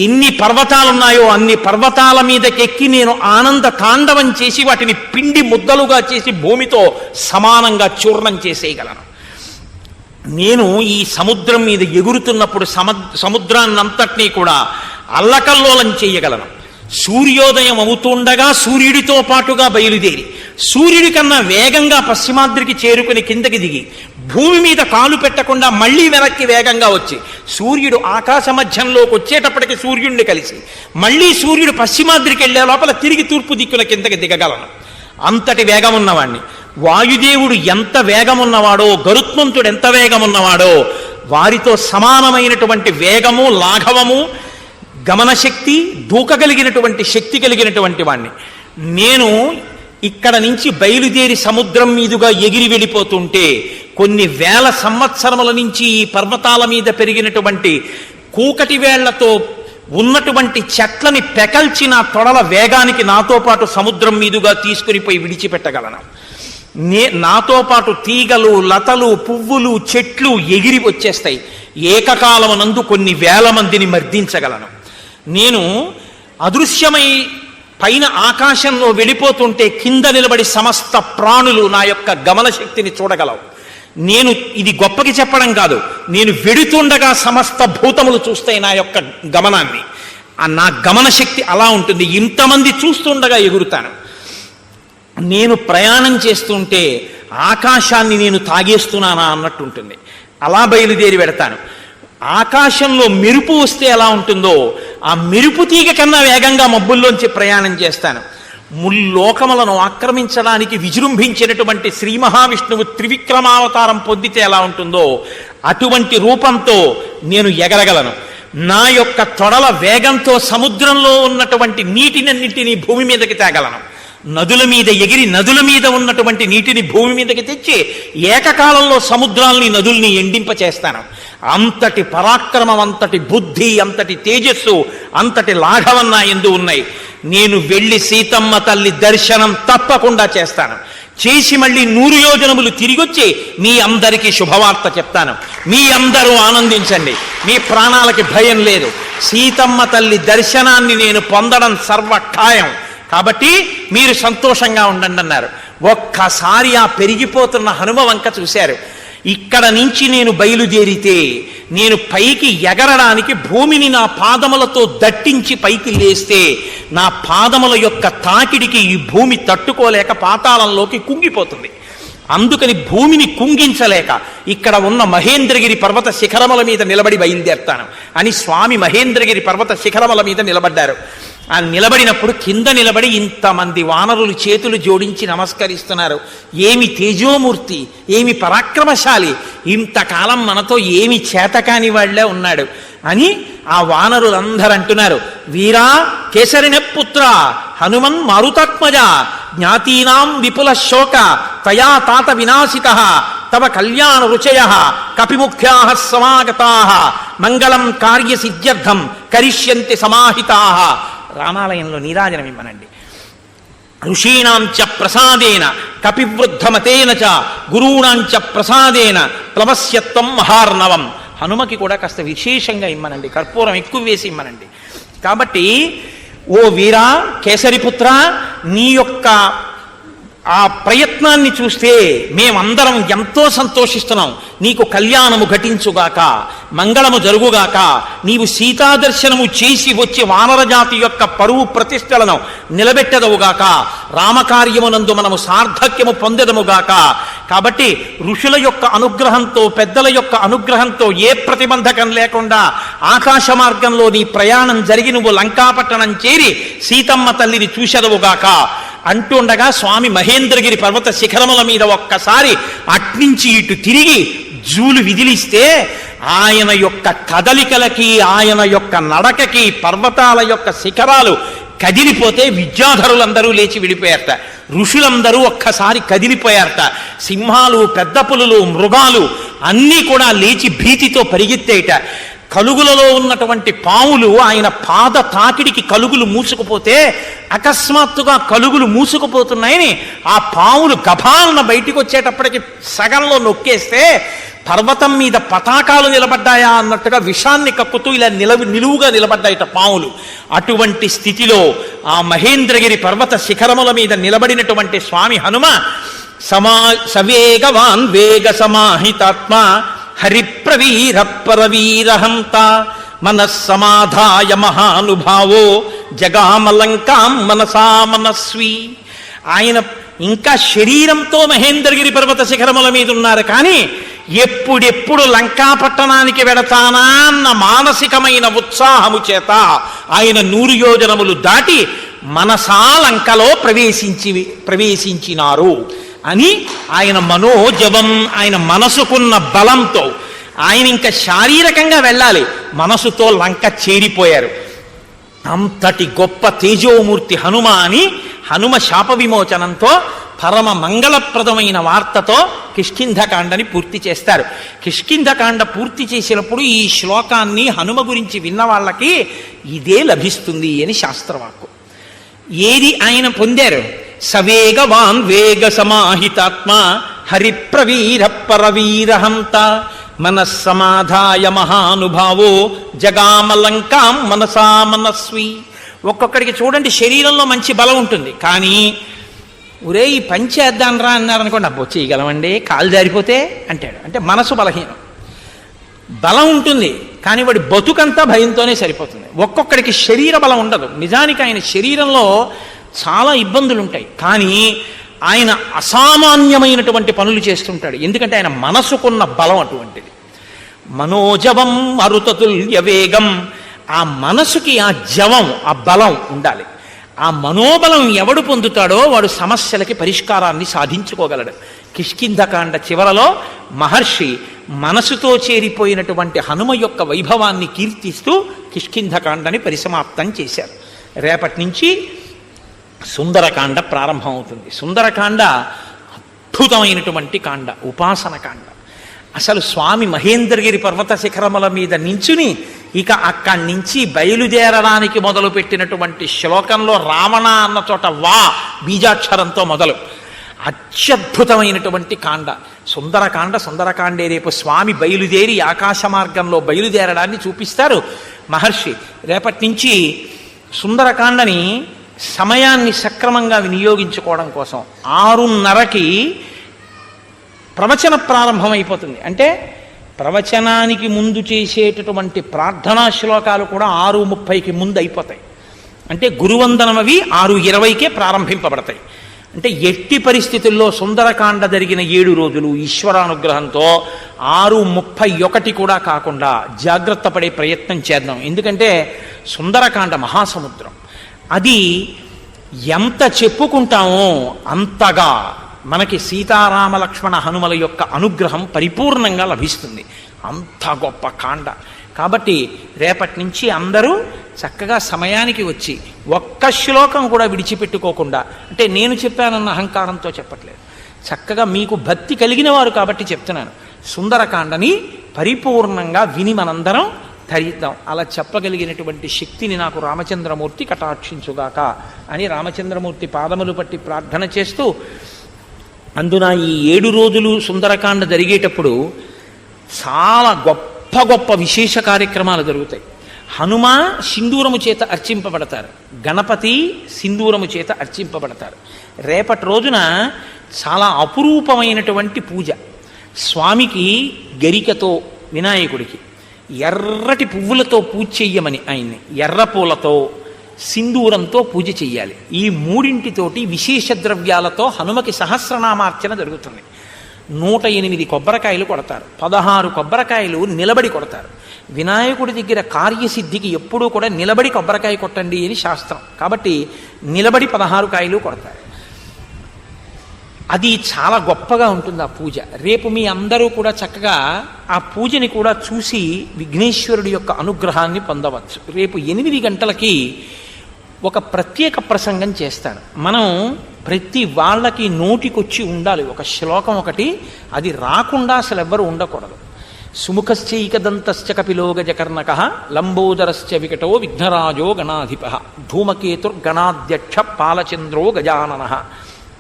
ఎన్ని పర్వతాలున్నాయో అన్ని పర్వతాల మీదకెక్కి నేను ఆనంద తాండవం చేసి వాటిని పిండి ముద్దలుగా చేసి భూమితో సమానంగా చూర్ణం చేసేయగలను. నేను ఈ సముద్రం మీద ఎగురుతున్నప్పుడు సముద్రాన్నంతటినీ కూడా అల్లకల్లోలం చేయగలను. సూర్యోదయం అవుతుండగా సూర్యుడితో పాటుగా బయలుదేరి సూర్యుడి కన్నా వేగంగా పశ్చిమాద్రికి చేరుకుని కిందకి దిగి భూమి మీద కాలు పెట్టకుండా మళ్ళీ వెనక్కి వేగంగా వచ్చి సూర్యుడు ఆకాశ మధ్యంలోకి వచ్చేటప్పటికి సూర్యుడిని కలిసి మళ్ళీ సూర్యుడు పశ్చిమాద్రికి వెళ్లే లోపల తిరిగి తూర్పు దిక్కున కిందకి దిగగలను. అంతటి వేగం ఉన్నవాణ్ణి. వాయుదేవుడు ఎంత వేగమున్నవాడో గరుత్మంతుడు ఎంత వేగమున్నవాడో వారితో సమానమైనటువంటి వేగము లాఘవము గమనశక్తి దూకగలిగినటువంటి శక్తి కలిగినటువంటి వాణ్ణి. నేను ఇక్కడ నుంచి బయలుదేరి సముద్రం మీదుగా ఎగిరి వెళ్ళిపోతుంటే కొన్ని వేల సంవత్సరముల నుంచి ఈ పర్వతాల మీద పెరిగినటువంటి కూకటి వేళ్లతో ఉన్నటువంటి చెట్లని పెకల్చి నా తొడల వేగానికి నాతో పాటు సముద్రం మీదుగా తీసుకుని పోయి విడిచిపెట్టగలను. నాతో పాటు తీగలు లతలు పువ్వులు చెట్లు ఎగిరి వచ్చేస్తాయి. ఏకకాలమునందు కొన్ని వేల మందిని మర్దించగలను. నేను అదృశ్యమై పైన ఆకాశంలో వెళ్ళిపోతుంటే కింద నిలబడి సమస్త ప్రాణులు నా యొక్క గమన శక్తిని చూడగలవు. నేను ఇది గొప్పకి చెప్పడం కాదు, నేను వెడుతుండగా సమస్త భూతములు చూస్తాయి నా యొక్క గమనాన్ని. నా గమన శక్తి అలా ఉంటుంది. ఇంతమంది చూస్తుండగా ఎగురుతాను. నేను ప్రయాణం చేస్తుంటే ఆకాశాన్ని నేను తాగేస్తున్నానా అన్నట్టు ఉంటుంది. అలా బయలుదేరి పెడతాను. ఆకాశంలో మెరుపు వస్తే ఎలా ఉంటుందో ఆ మెరుపు తీగ కన్నా వేగంగా మబ్బుల్లోంచి ప్రయాణం చేస్తాను. ముల్లోకములను ఆక్రమించడానికి విజృంభించినటువంటి శ్రీ మహావిష్ణువు త్రివిక్రమావతారం పొందితే ఎలా ఉంటుందో అటువంటి రూపంతో నేను ఎగరగలను. నా యొక్క తొడల వేగంతో సముద్రంలో ఉన్నటువంటి నీటినన్నింటినీ భూమి మీదకి తేగలను. నదుల మీద ఎగిరి నదుల మీద ఉన్నటువంటి నీటిని భూమి మీదకి తెచ్చి ఏకకాలంలో సముద్రాల్ని నదుల్ని ఎండింపచేస్తాను. అంతటి పరాక్రమం, అంతటి బుద్ధి, అంతటి తేజస్సు, అంతటి లాఘవం నా యందు ఉన్నాయి. నేను వెళ్ళి సీతమ్మ తల్లి దర్శనం తప్పకుండా చేస్తాను. చేసి మళ్ళీ 100 యోజనములు తిరిగొచ్చి మీ అందరికీ శుభవార్త చెప్తాను. మీ అందరూ ఆనందించండి. మీ ప్రాణాలకి భయం లేదు. సీతమ్మ తల్లి దర్శనాన్ని నేను పొందడం సర్వఖాయం. కాబట్టి మీరు సంతోషంగా ఉండండి అన్నారు. ఒక్కసారి ఆ పెరిగిపోతున్న హనుమ వంక చూశారు. ఇక్కడ నుంచి నేను బయలుదేరితే నేను పైకి ఎగరడానికి భూమిని నా పాదములతో దట్టించి పైకి లేస్తే నా పాదముల యొక్క తాకిడికి ఈ భూమి తట్టుకోలేక పాతాళంలోకి కుంగిపోతుంది. అందుకని భూమిని కుంగించలేక ఇక్కడ ఉన్న మహేంద్రగిరి పర్వత శిఖరముల మీద నిలబడి బయలుదేరుతాను అని స్వామి మహేంద్రగిరి పర్వత శిఖరముల మీద నిలబడ్డారు. ఆ నిలబడినప్పుడు కింద నిలబడి ఇంతమంది వానరులు చేతులు జోడించి నమస్కరిస్తున్నారు. ఏమి తేజోమూర్తి, ఏమి పరాక్రమశాలి, ఇంతకాలం మనతో ఏమి చేతకాని వాళ్లే ఉన్నాడు అని ఆ వానరులందరూ అంటున్నారు. వీరా కేసరిణ పుత్ర హనుమన్ మారుతాత్మజ జ్ఞాతీనాం విపుల శోక తయా తాత వినాశిత తవ కళ్యాణ రుచయ కపిముఖ్యా సమాగతా మంగళం కార్యసిద్ధ్యర్థం కరిష్యంతి సమాహితా. రామాలయంలో నీరాజనం ఇమ్మనండి. ఋషీణాంచ ప్రసాదేన కపివృద్ధమతేన చ గురూణాంచ ప్రసాదేన ప్లవస్యత్వం మహార్ణవం. హనుమకి కూడా కాస్త విశేషంగా ఇమ్మనండి, కర్పూరం ఎక్కువ వేసి ఇమ్మనండి. కాబట్టి ఓ వీరా కేసరిపుత్ర, నీ యొక్క ఆ ప్రయత్నాన్ని చూస్తే మేమందరం ఎంతో సంతోషిస్తున్నాం. నీకు కళ్యాణము ఘటించుగాక, మంగళము జరుగుగాక, నీవు సీతాదర్శనము చేసి వచ్చి వానరజాతి యొక్క పరువు ప్రతిష్టలను నిలబెట్టదవుగాక, రామకార్యమునందు మనము సార్థక్యము పొందదముగాక. కాబట్టి ఋషుల యొక్క అనుగ్రహంతో, పెద్దల యొక్క అనుగ్రహంతో ఏ ప్రతిబంధకం లేకుండా ఆకాశ మార్గంలో నీ ప్రయాణం జరిగి నువ్వు లంకాపట్టణం చేరి సీతమ్మ తల్లిని చూసెదవుగాక అంటుండగా స్వామి మహేంద్రగిరి పర్వత శిఖరముల మీద ఒక్కసారి అట్నుంచి ఇటు తిరిగి జూలు విదిలిస్తే ఆయన యొక్క కదలికలకి, ఆయన యొక్క నడకకి పర్వతాల యొక్క శిఖరాలు కదిలిపోతే విద్యాధరులందరూ లేచి విడిపోయారట. ఋషులందరూ ఒక్కసారి కదిలిపోయారట. సింహాలు, పెద్ద పులులు, మృగాలు అన్నీ కూడా లేచి భీతితో పరిగెత్తేయట. కలుగులలో ఉన్నటువంటి పాములు ఆయన పాద తాకిడికి కలుగులు మూసుకుపోతే అకస్మాత్తుగా కలుగులు మూసుకుపోతున్నాయని ఆ పాములు గభాలన బయటికి వచ్చేటప్పటికి సగంలో నొక్కేస్తే పర్వతం మీద పతాకాలు నిలబడ్డాయా అన్నట్టుగా విషాన్ని కక్కుతూ ఇలా నిలువుగా నిలబడ్డాయట పాములు. అటువంటి స్థితిలో ఆ మహేంద్రగిరి పర్వత శిఖరముల మీద నిలబడినటువంటి స్వామి హనుమ సవేగవాన్ వేగ సమాహితాత్మ హరిప్రవీర పరవీరహంత మనస్సమాధాయ మహానుభావో జగామలంకాం మనసా మనస్వి. ఆయన ఇంకా శరీరంతో మహేంద్రగిరి పర్వత శిఖరముల మీద ఉన్నారు, కానీ ఎప్పుడెప్పుడు లంకాపట్టణానికి వెడతానా అన్న మానసికమైన ఉత్సాహము చేత ఆయన 100 యోజనములు దాటి మనసా లంకలో ప్రవేశించినారు అని ఆయన మనోజవం, ఆయన మనసుకున్న బలంతో ఆయన ఇంకా శారీరకంగా వెళ్ళాలి, మనసుతో లంక చేరిపోయారు. అంతటి గొప్ప తేజోమూర్తి హనుమ అని హనుమ శాప విమోచనంతో పరమ మంగళప్రదమైన వార్తతో కిష్కింధకాండని పూర్తి చేస్తారు. కిష్కింధకాండ పూర్తి చేసినప్పుడు ఈ శ్లోకాన్ని హనుమ గురించి విన్న వాళ్ళకి ఇదే లభిస్తుంది అని శాస్త్రవాక్కు. ఏది ఆయన పొందారు? సవేగవాన్ వేగ సమాహితాత్మ హరిప్రవీర పరవీరహంత మనస్సమాధాయ మహానుభావో జగామలంకాం మనసా మనస్వి. ఒక్కొక్కడికి చూడండి శరీరంలో మంచి బలం ఉంటుంది, కానీ ఒరే ఈ పని చేద్దాం రా అన్నారనుకోండి, అబ్బో చేయగలమండి కాలు జారిపోతే అంటాడు. అంటే మనసు బలహీనం. బలం ఉంటుంది కానీ వాడి బతుకంతా భయంతోనే సరిపోతుంది. ఒక్కొక్కడికి శరీర బలం ఉండదు. నిజానికి ఆయన శరీరంలో చాలా ఇబ్బందులు ఉంటాయి, కానీ ఆయన అసామాన్యమైనటువంటి పనులు చేస్తుంటాడు. ఎందుకంటే ఆయన మనసుకున్న బలం అటువంటిది. మనోజవం మరుతతుల్య వేగం. ఆ మనసుకి ఆ జవం, ఆ బలం ఉండాలి. ఆ మనోబలం ఎవడు పొందుతాడో వాడు సమస్యలకి పరిష్కారాన్ని సాధించుకోగలడు. కిష్కింధకాండ చివరలో మహర్షి మనసుతో చేరిపోయినటువంటి హనుమ యొక్క వైభవాన్ని కీర్తిస్తూ కిష్కింధకాండని పరిసమాప్తం చేశారు. రేపటి నుంచి సుందరకాండ ప్రారంభమవుతుంది. సుందరకాండ అద్భుతమైనటువంటి కాండ, ఉపాసన కాండ. అసలు స్వామి మహేంద్రగిరి పర్వత శిఖరముల మీద నించుని ఇక అక్కడి నుంచి బయలుదేరడానికి మొదలుపెట్టినటువంటి శ్లోకంలో రావణ అన్న చోట వా బీజాక్షరంతో మొదలు అత్యద్భుతమైనటువంటి కాండ సుందరకాండ. సుందరకాండే రేపు స్వామి బయలుదేరి ఆకాశ మార్గంలో బయలుదేరడాన్ని చూపిస్తారు మహర్షి. రేపటి నుంచి సుందరకాండని సమయాన్ని సక్రమంగా వినియోగించుకోవడం కోసం 6:30కి ప్రవచన ప్రారంభమైపోతుంది. అంటే ప్రవచనానికి ముందు చేసేటటువంటి ప్రార్థనా శ్లోకాలు కూడా 6:30కి ముందు అయిపోతాయి. అంటే గురువందనం అవి 6:20కే ప్రారంభింపబడతాయి. అంటే ఎట్టి పరిస్థితుల్లో సుందరకాండ జరిగిన 7 రోజులు ఈశ్వరానుగ్రహంతో 6:31 కూడా కాకుండా జాగ్రత్త పడే ప్రయత్నం చేద్దాం. ఎందుకంటే సుందరకాండ మహాసముద్రం. అది ఎంత చెప్పుకుంటామో అంతగా మనకి సీతారామ లక్ష్మణ హనుమల యొక్క అనుగ్రహం పరిపూర్ణంగా లభిస్తుంది. అంత గొప్ప కాండ. కాబట్టి రేపటి నుంచి అందరూ చక్కగా సమయానికి వచ్చి ఒక్క శ్లోకం కూడా విడిచిపెట్టుకోకుండా, అంటే నేను చెప్పానన్న అహంకారంతో చెప్పట్లేదు, చక్కగా మీకు భక్తి కలిగిన వారు కాబట్టి చెప్తున్నాను, సుందరకాండని పరిపూర్ణంగా విని మనందరం ధరిద్దాం. అలా చెప్పగలిగినటువంటి శక్తిని నాకు రామచంద్రమూర్తి కటాక్షించుగాక అని రామచంద్రమూర్తి పాదములు పట్టి ప్రార్థన చేస్తూ, అందున ఈ 7 రోజులు సుందరకాండ జరిగేటప్పుడు చాలా గొప్ప గొప్ప విశేష కార్యక్రమాలు జరుగుతాయి. హనుమ సింధూరము చేత అర్చింపబడతారు, గణపతి సింధూరము చేత అర్చింపబడతారు. రేపటి రోజున చాలా అపురూపమైనటువంటి పూజ. స్వామికి గరికతో, వినాయకుడికి ఎర్రటి పువ్వులతో పూజ చెయ్యమని ఆయన్ని, ఎర్ర పూలతో సింధూరంతో పూజ చెయ్యాలి. ఈ మూడింటితోటి విశేష ద్రవ్యాలతో హనుమకి సహస్రనామార్చన జరుగుతుంది. 108 కొబ్బరికాయలు కొడతారు, 16 కొబ్బరికాయలు నిలబడి కొడతారు. వినాయకుడి దగ్గర కార్యసిద్ధికి ఎప్పుడూ కూడా నిలబడి కొబ్బరికాయ కొట్టండి అని శాస్త్రం. కాబట్టి నిలబడి 16 కాయలు కొడతారు. అది చాలా గొప్పగా ఉంటుంది ఆ పూజ. రేపు మీ అందరూ కూడా చక్కగా ఆ పూజని కూడా చూసి విఘ్నేశ్వరుడి యొక్క అనుగ్రహాన్ని పొందవచ్చు. రేపు 8 గంటలకి ఒక ప్రత్యేక ప్రసంగం చేస్తాను. మనం ప్రతి వాళ్ళకి నోటికొచ్చి ఉండాలి ఒక శ్లోకం ఒకటి, అది రాకుండా అసలు ఎవ్వరూ ఉండకూడదు. సుముఖశ్చైకదంతశ్చ కపిలో గజకర్ణక లంబోదరశ్చ వికటో విఘ్నరాజో గణాధిప ధూమకేతుర్గణాధ్యక్ష పాలచంద్రో గజానన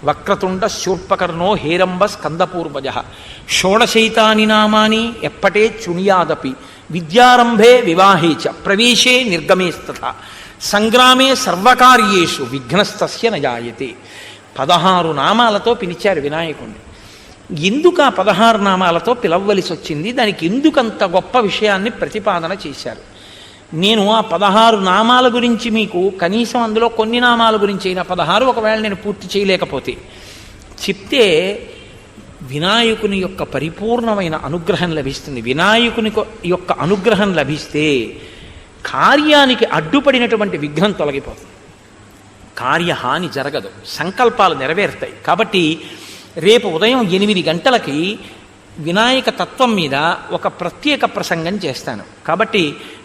వక్రతుండ శూర్పకర్ణో హేరంబ స్కందపూర్వజ షోడశైతాని నామాని ఎప్పటే చుణియాదపి విద్యారంభే వివాహే చ ప్రవేశే నిర్గమేస్తథ సంగ్రామే సర్వకార్యేషు విఘ్నస్తస్య నజాయతే. 16 నామాలతో పిలిచారు వినాయకుడిని. ఎందుకు ఆ 16 నామాలతో పిలవలసి వచ్చింది, దానికి ఎందుకంత గొప్ప విషయాన్ని ప్రతిపాదన చేశారు. నేను ఆ 16 నామాల గురించి మీకు కనీసం అందులో కొన్ని నామాల గురించి అయినా 16 ఒకవేళ నేను పూర్తి చేయలేకపోతే చెప్తే వినాయకుని యొక్క పరిపూర్ణమైన అనుగ్రహం లభిస్తుంది. వినాయకుని యొక్క అనుగ్రహం లభిస్తే కార్యానికి అడ్డుపడినటువంటి విఘ్నం తొలగిపోతుంది, కార్యహాని జరగదు, సంకల్పాలు నెరవేరుతాయి. కాబట్టి రేపు ఉదయం 8 గంటలకి వినాయక తత్వం మీద ఒక ప్రత్యేక ప్రసంగం చేస్తాను. కాబట్టి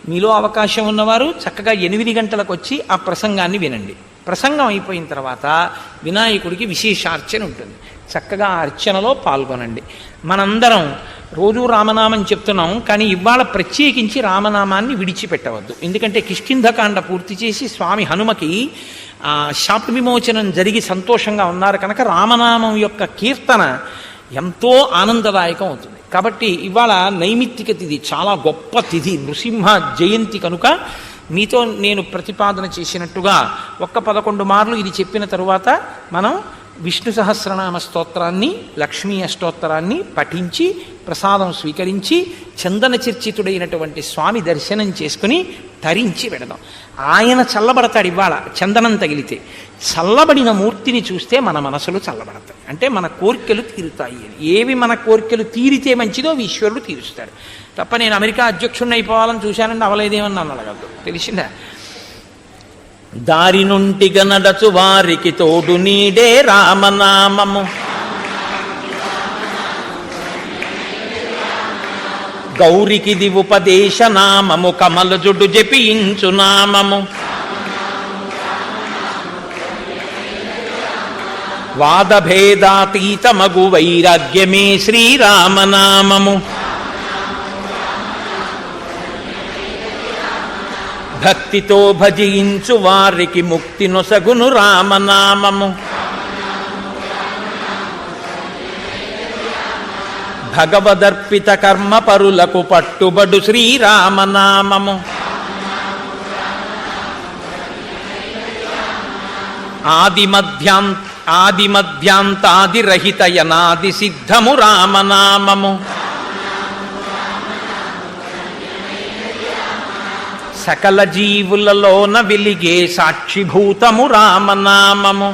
మీలో అవకాశం ఉన్నవారు చక్కగా 8 గంటలకు వచ్చి ఆ ప్రసంగాన్ని వినండి. ప్రసంగం అయిపోయిన తర్వాత వినాయకుడికి విశేషార్చన ఉంటుంది, చక్కగా ఆ అర్చనలో పాల్గొనండి. మనందరం రోజు రామనామం చెప్తున్నాం, కానీ ఇవాళ ప్రత్యేకించి రామనామాన్ని విడిచిపెట్టవద్దు. ఎందుకంటే కిష్కింధకాండ పూర్తి చేసి స్వామి హనుమకి శాప విమోచనం జరిగి సంతోషంగా ఉన్నారు కనుక రామనామం యొక్క కీర్తన ఎంతో ఆనందదాయకం అవుతుంది. కాబట్టి ఇవాళ నైమిత్తిక తిథి, చాలా గొప్ప తిథి, నృసింహ జయంతి కనుక మీతో నేను ప్రతిపాదన చేసినట్టుగా 11 మార్లు ఇది చెప్పిన తరువాత మనం విష్ణు సహస్రనామ స్తోత్రాన్ని, లక్ష్మీ అష్టోత్తరాన్ని పఠించి ప్రసాదం స్వీకరించి చందన చర్చితుడైనటువంటి స్వామి దర్శనం చేసుకుని తరించి పెడదాం. ఆయన చల్లబడతాడు. ఇవాళ చందనం తగిలితే చల్లబడిన మూర్తిని చూస్తే మన మనసులు చల్లబడతాయి, అంటే మన కోరికలు తీరుతాయి అని. ఏవి మన కోరికలు తీరితే మంచిదో ఈశ్వరుడు తీరుస్తాడు తప్ప నేను అమెరికా అధ్యక్షుడిని అయిపోవాలని చూశానండి అవలేదేమని నన్ను అడగద్దు, తెలిసిందా? దారి నుంటిగ నడచు వారికి తోడు నీడే రామనామము, గౌరికిది ఉపదేశ నామము, కమలజుడు జపించు నామము, వాదభేదాతీతమగు వైరాగ్యమే శ్రీరామనామము, భక్తితో భజించు వారికి ముక్తి నొసగును రామనామము, భగవదర్పిత కర్మ పరులకు పట్టుబడు శ్రీరామనామము, ఆదిమధ్యాంతాదిరహిత యనాది సిద్ధము రామనామము, సకల జీవులలోన వెలిగే సాక్షిభూతము రామనామము,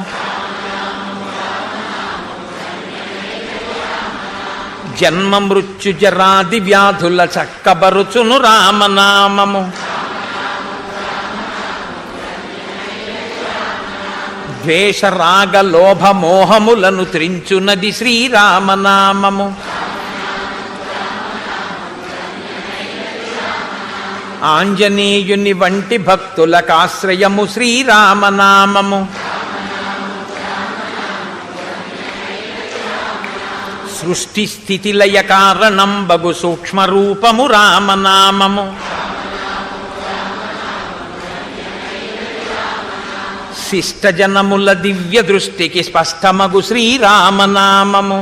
జన్మ మృత్యు జరాది వ్యాధుల చక్కబరుచును రామనామము, ద్వేష రాగ లోభ మోహములను త్రించునది శ్రీరామనామము, ఆంజనేయుని వంటి భక్తులకాశ్రయము శ్రీరామనామము, సృష్టి స్థితి లయ కారణం బగు సూక్ష్మరూపము రామనామము, శిష్టజనముల దివ్య దృష్టికి స్పష్టమగు శ్రీరామనామము,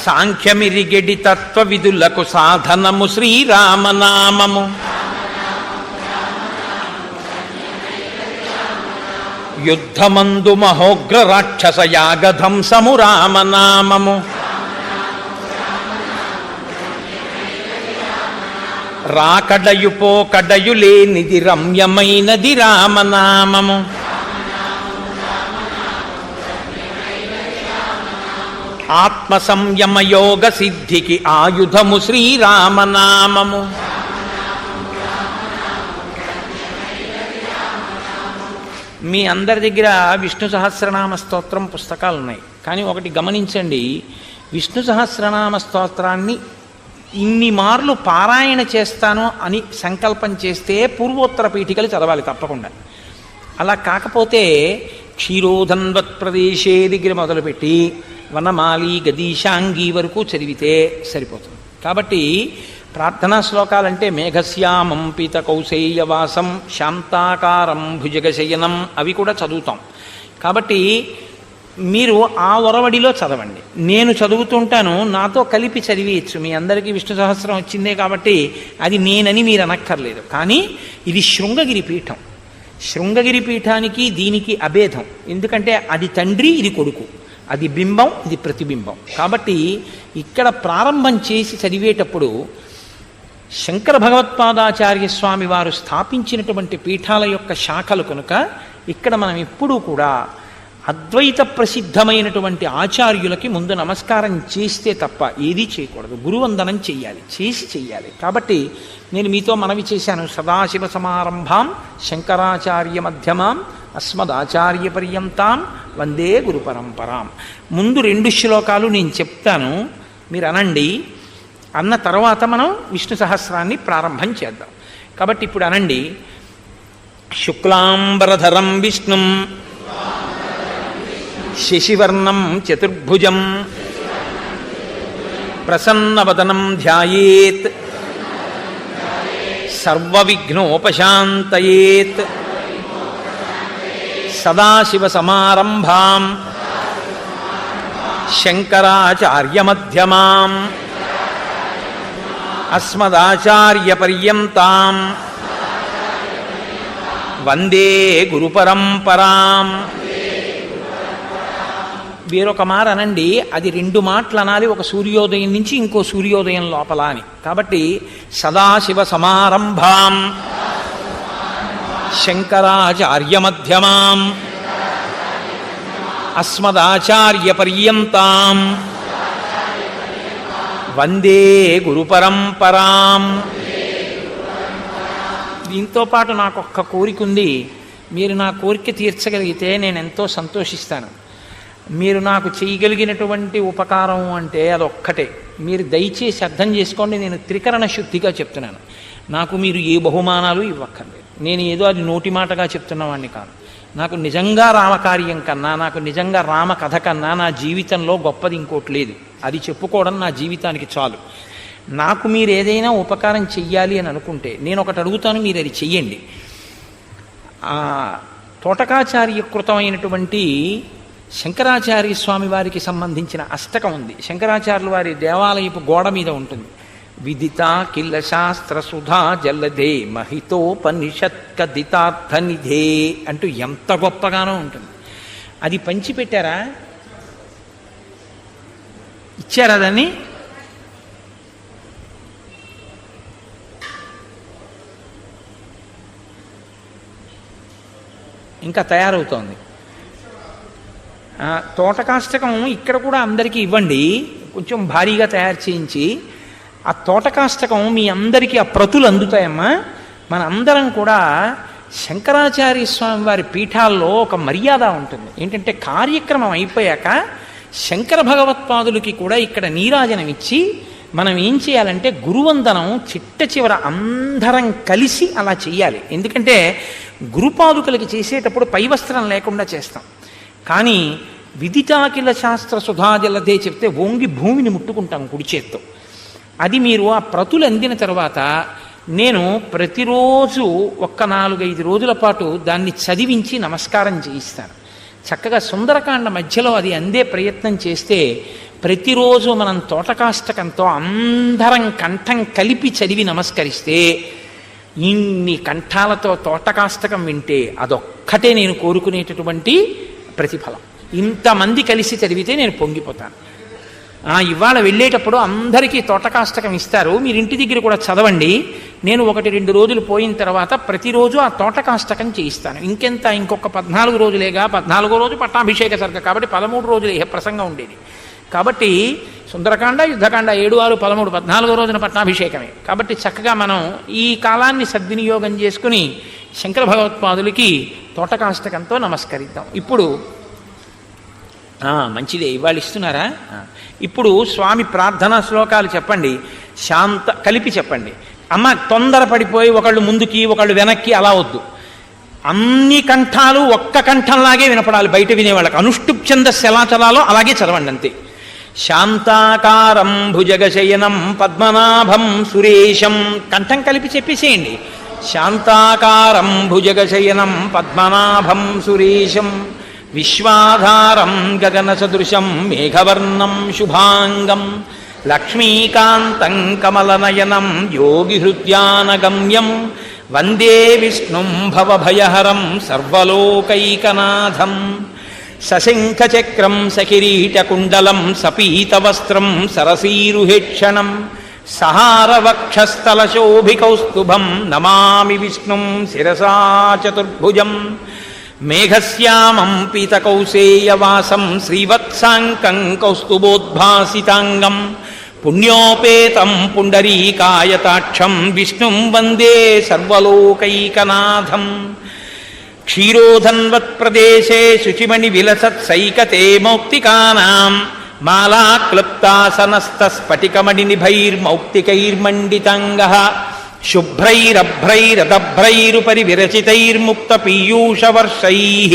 సాంఖ్యమిరిగెడి తత్వ విధులకు సాధనము శ్రీరామనామము. యుద్ధమందు మహోగ్ర రాక్షస యాగధంసము రామనామము. రాకడయు పోకడయు లేనిది రమ్యమైనది రామనామము. ఆత్మ సంయమ యోగ సిద్ధికి ఆయుధము శ్రీరామనామము. మీ అందరి దగ్గర విష్ణు సహస్రనామ స్తోత్రం పుస్తకాలు ఉన్నాయి. కానీ ఒకటి గమనించండి, విష్ణు సహస్రనామ స్తోత్రాన్ని ఇన్ని మార్లు పారాయణ చేస్తాను అని సంకల్పం చేస్తే పూర్వోత్తర పీఠికలు చదవాలి తప్పకుండా. అలా కాకపోతే క్షీరోధన్వత్ ప్రదేశే దగ్గర మొదలుపెట్టి వనమాలి గదీశాంగి వరకు చదివితే సరిపోతుంది. కాబట్టి ప్రార్థనా శ్లోకాలంటే మేఘశ్యామం పీత కౌశేయవాసం శాంతాకారం భుజగశయనం అవి కూడా చదువుతాం. కాబట్టి మీరు ఆ ఒరవడిలో చదవండి. నేను చదువుతుంటాను, నాతో కలిపి చదివేయచ్చు. మీ అందరికీ విష్ణు సహస్రం వచ్చిందే కాబట్టి అది నేనని మీరు అనక్కర్లేదు. కానీ ఇది శృంగగిరి పీఠం. శృంగగిరి పీఠానికి దీనికి అభేదం. ఎందుకంటే అది తండ్రి, ఇది కొడుకు, అది బింబం, ఇది ప్రతిబింబం. కాబట్టి ఇక్కడ ప్రారంభం చేసి చదివేటప్పుడు శంకర భగవత్పాదాచార్య స్వామి వారు స్థాపించినటువంటి పీఠాల యొక్క శాఖలు కనుక ఇక్కడ మనం ఎప్పుడూ కూడా అద్వైత ప్రసిద్ధమైనటువంటి ఆచార్యులకి ముందు నమస్కారం చేస్తే తప్ప ఏదీ చేయకూడదు. గురువందనం చెయ్యాలి. కాబట్టి నేను మీతో మనవి చేశాను, సదాశివ సమారంభాం శంకరాచార్య మధ్యమాం అస్మదాచార్య పర్యంతాం వందే గురు పరంపరాం. ముందు 2 శ్లోకాలు నేను చెప్తాను, మీరు అనండి. అన్న తర్వాత మనం విష్ణు సహస్రాన్ని ప్రారంభం చేద్దాం. కాబట్టి ఇప్పుడు అనండి. శుక్లాంబరధరం విష్ణుం శశివర్ణం చతుర్భుజం ప్రసన్నవదనం ధ్యాయేత్ సర్వవిఘ్నోపశాంతయేత్. సదాశివసమారంభాం శంకరాచార్యమధ్యమాం అస్మదాచార్యపర్యంతాం వందే గురుపరంపరాం. వేరొక మాట అనండి, అది 2 మాటలు అనాలి, ఒక సూర్యోదయం నుంచి ఇంకో సూర్యోదయం లోపల అని. కాబట్టి సదాశివ సమారంభాం శంకరాచార్యమధ్యమాం అస్మదాచార్యపర్యంతాం వందే గురుపరంపరాం. దీంతో పాటు నాకు ఒక్క కోరిక ఉంది. మీరు నా కోరిక తీర్చగలిగితే నేను ఎంతో సంతోషిస్తాను. మీరు నాకు చేయగలిగినటువంటి ఉపకారం అంటే అదొక్కటే. మీరు దయచేసి అర్థం చేసుకోండి, నేను త్రికరణ శుద్ధిగా చెప్తున్నాను. నాకు మీరు ఏ బహుమానాలు ఇవ్వక్కర్లేదు. నేను ఏదో అది నోటి మాటగా చెప్తున్నవాడిని కాదు. నాకు నిజంగా రామకార్యం కన్నా, నాకు నిజంగా రామ కథ కన్నా నా జీవితంలో గొప్పది ఇంకోటి లేదు. అది చెప్పుకోవడం నా జీవితానికి చాలు. నాకు మీరు ఏదైనా ఉపకారం చెయ్యాలి అని అనుకుంటే నేను ఒకటి అడుగుతాను, మీరు అది చెయ్యండి. తోటకాచార్య కృతమైనటువంటి శంకరాచార్య స్వామి వారికి సంబంధించిన అష్టకం ఉంది. శంకరాచార్యుల వారి దేవాలయపు గోడ మీద ఉంటుంది. విదిత కిల్ల శాస్త్ర సుధా జల్లదే మహితోపనిషత్కదితార్థనిధే అంటూ ఎంత గొప్పగానో ఉంటుంది. అది పంచిపెట్టారా? ఇచ్చారా దాన్ని? ఇంకా తయారవుతోంది. తోటకాష్టకం ఇక్కడ కూడా అందరికీ ఇవ్వండి, కొంచెం భారీగా తయారు చేయించి. ఆ తోటకాష్టకం మీ అందరికీ ఆ ప్రతులు అందుతాయమ్మా. మన అందరం కూడా శంకరాచార్య స్వామి వారి పీఠాల్లో ఒక మర్యాద ఉంటుంది. ఏంటంటే కార్యక్రమం అయిపోయాక శంకర భగవత్పాదులకి కూడా ఇక్కడ నీరాజనం ఇచ్చి మనం ఏం చేయాలంటే గురువందనం చిట్ట చివర అందరం కలిసి అలా చెయ్యాలి. ఎందుకంటే గురుపాదుకలకి చేసేటప్పుడు పై వస్త్రం లేకుండా చేస్తాం. కానీ విదితాకిల శాస్త్ర సుధాజలదే చెప్తే వంగి భూమిని ముట్టుకుంటాం కుడి చేత్తో. అది మీరు ఆ ప్రతులు అందిన తర్వాత నేను ప్రతిరోజు ఒక్క 4-5 రోజుల పాటు దాన్ని చదివించి నమస్కారం చేయిస్తాను. చక్కగా సుందరకాండ మధ్యలో అది అందే ప్రయత్నం చేస్తే ప్రతిరోజు మనం తోటకాష్టకంతో అందరం కంఠం కలిపి చదివి నమస్కరిస్తే ఇన్ని కంఠాలతో తోటకాష్టకం వింటే అదొక్కటే నేను కోరుకునేటటువంటి ప్రతిఫలం. ఇంతమంది కలిసి చదివితే నేను పొంగిపోతాను. ఇవాళ వెళ్ళేటప్పుడు అందరికీ తోటకాష్టకం ఇస్తారు, మీరు ఇంటి దగ్గర కూడా చదవండి. నేను 1-2 రోజులు పోయిన తర్వాత ప్రతిరోజు ఆ తోటకాష్టకం చేయిస్తాను. ఇంకెంత, ఇంకొక 14 రోజులేగా. 14వ రోజు పట్టాభిషేక సర్గ కాబట్టి 13 రోజులు ఏ ప్రసంగం ఉండేది. కాబట్టి సుందరకాండ, యుద్ధకాండ 7, 6, 13, 14వ రోజున పట్టాభిషేకమే. కాబట్టి చక్కగా మనం ఈ కాలాన్ని సద్వినియోగం చేసుకుని శంకర భగవత్పాదులకి తోటకాష్టకంతో నమస్కరిద్దాం. ఇప్పుడు మంచిదే, ఇవాళ ఇస్తున్నారా? ఇప్పుడు స్వామి ప్రార్థనా శ్లోకాలు చెప్పండి, కలిపి చెప్పండి. అమ్మ తొందరపడిపోయి ఒకళ్ళు ముందుకి ఒకళ్ళు వెనక్కి అలా వద్దు. అన్ని కంఠాలు ఒక్క కంఠంలాగే వినపడాలి బయట వినేవాళ్ళకి. అనుష్టుప్ ఛందస్సు ఎలా చదవాలో అలాగే చదవండి అంతే. శాంతాకారం భుజగశయనం పద్మనాభం సురేశం, కంఠం కలిపి చెప్పేసేయండి. శాంతాకారం భుజగశయనం పద్మనాభం సురేశం విశ్వాధారం గగన సదృశం మేఘవర్ణం శుభాంగం లక్ష్మీకాంతం కమలనయనం యోగి హృద్యానగమ్యం వందే విష్ణుం భవభయహరం సర్వలోకైకనాథం సశంఖచక్రం సకిరీటకుండలం సపీతవస్త్రం సరసీరుహేక్షణం సహారవక్షస్థలశోభికౌస్తుభం నమామి విష్ణుం శిరసా చతుర్భుజం మేఘశ్యామం పీతకౌసేయవాసం శ్రీవత్సాంకం కౌస్తుభోద్భాసితాంగం పుణ్యోపేతం పుండరీకాయతాక్షం విష్ణుం వందే సర్వలోకైకనాథం క్షీరోధన్వత్ప్రదేశే శుచిమణి విలసత్సైకతే మౌక్తికానాం మాలాక్లుప్తాసనస్తస్ఫటికమణినిభైర్మౌక్తికైర్మండితాంగః శుభ్రైరభ్రైరదభ్రైరుపరి విరచితైర్ముక్తపీయూషవర్షైః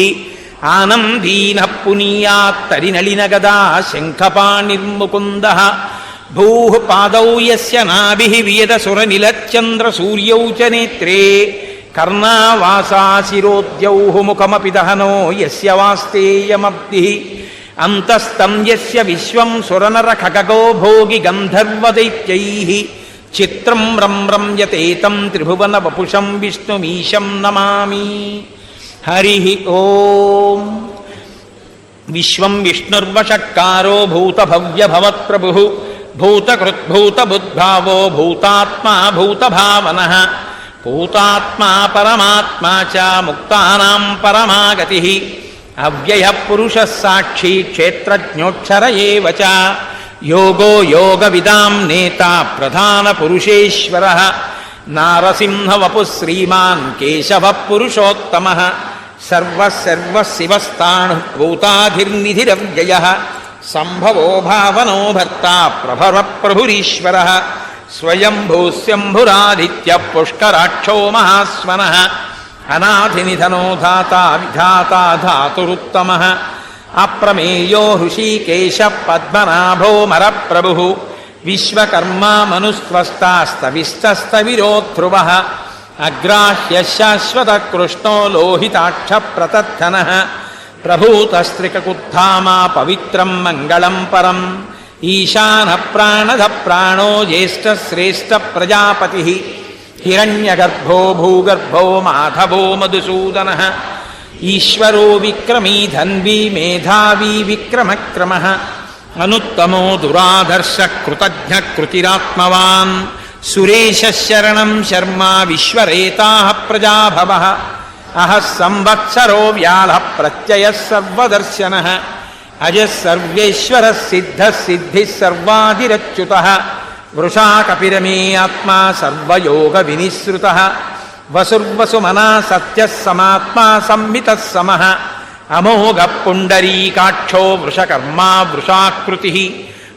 ఆనందీనః పునీయాత్తరినళినగదా శంఖపాణిర్ముకుందః భూః పాదౌ యస్య నాభిః వియదసురనిలచ్చంద్రసూర్యౌ చ నేత్రే కర్ణావాసాశిరోద్యౌః ముఖమపి దహనో యస్య వాస్తేయమబ్ధిః అంతస్తం యస్య విశ్వం సురనరఖగో భోగి గంధర్వదైత్యైః చిత్రం రమ్యతేతం త్రిభువన వపుషం విష్ణుమీశం నమామి. హరి ఓం. విశ్వం విష్ణుర్వషట్కారో భూతభవ్యభవత్ప్రభుః భూతకృద్భూతబుద్భావో భూతాత్మా భూతభావనః భూతాత్మా పరమాత్మా చ ముక్తానాం పరమాగతిః అవ్యయః పురుషः సాక్షి క్షేత్రజ్ఞోక్షర ఏవ చ యోగో యోగవిదాం నేత ప్రధాన పురుషేశ్వరః నారసింహవపుః శ్రీమాన్ కేశవః పురుషోత్తమః సర్వశివస్థాణుః భూతాధిర్నిధిరవ్యయః సంభవో భావనో భర్త ప్రభవ ప్రభురీశ్వరః స్వయంభూస్యంభురాదిత్యః పుష్కరాక్షో మహాస్వనః అనాథినిధనో ధాతా విధాతా ధాతురుత్తమః అప్రమేయో హృషీకేశ పద్మనాభో మరప్రభుః విశ్వకర్మా మనుస్త్వస్తాస్తవిస్తస్తవిరో ధ్రువః అగ్రాహ్య శాశ్వత కృష్ణో లోహితాక్ష ప్రతద్ధనః ప్రభూతస్త్రికకుద్ధామా పవిత్రం మంగళం పరం ఈశాన ప్రాణద ప్రాణో జ్యేష్ఠశ్రేష్ఠ ప్రజాపతిః హిరణ్యగర్భో భూగర్భో మాధవో మధుసూదనః ఈశ్వరో విక్రమీ ధన్వీ మేధావీ విక్రమక్రమః అనుత్తమో దురాధర్ష కృతజ్ఞ కృతిరాత్మవాన్ సురేశ శరణం శర్మ విశ్వరేతాః ప్రజాభవః అహః సంవత్సరో వ్యాళః ప్రత్యయః సర్వదర్శనః అజః సర్వేశ్వరः సిద్ధः సిద్ధిः సర్వాదిరచ్యుతः వృషా కపిరమే ఆత్మా సర్వయోగ వినిశ్రుతః వసుర్వసుమనా సత్యః సమాత్మా సంహితః సమః అమోఘ పుండరీకాక్షో వృషకర్మా వృషాకృతిః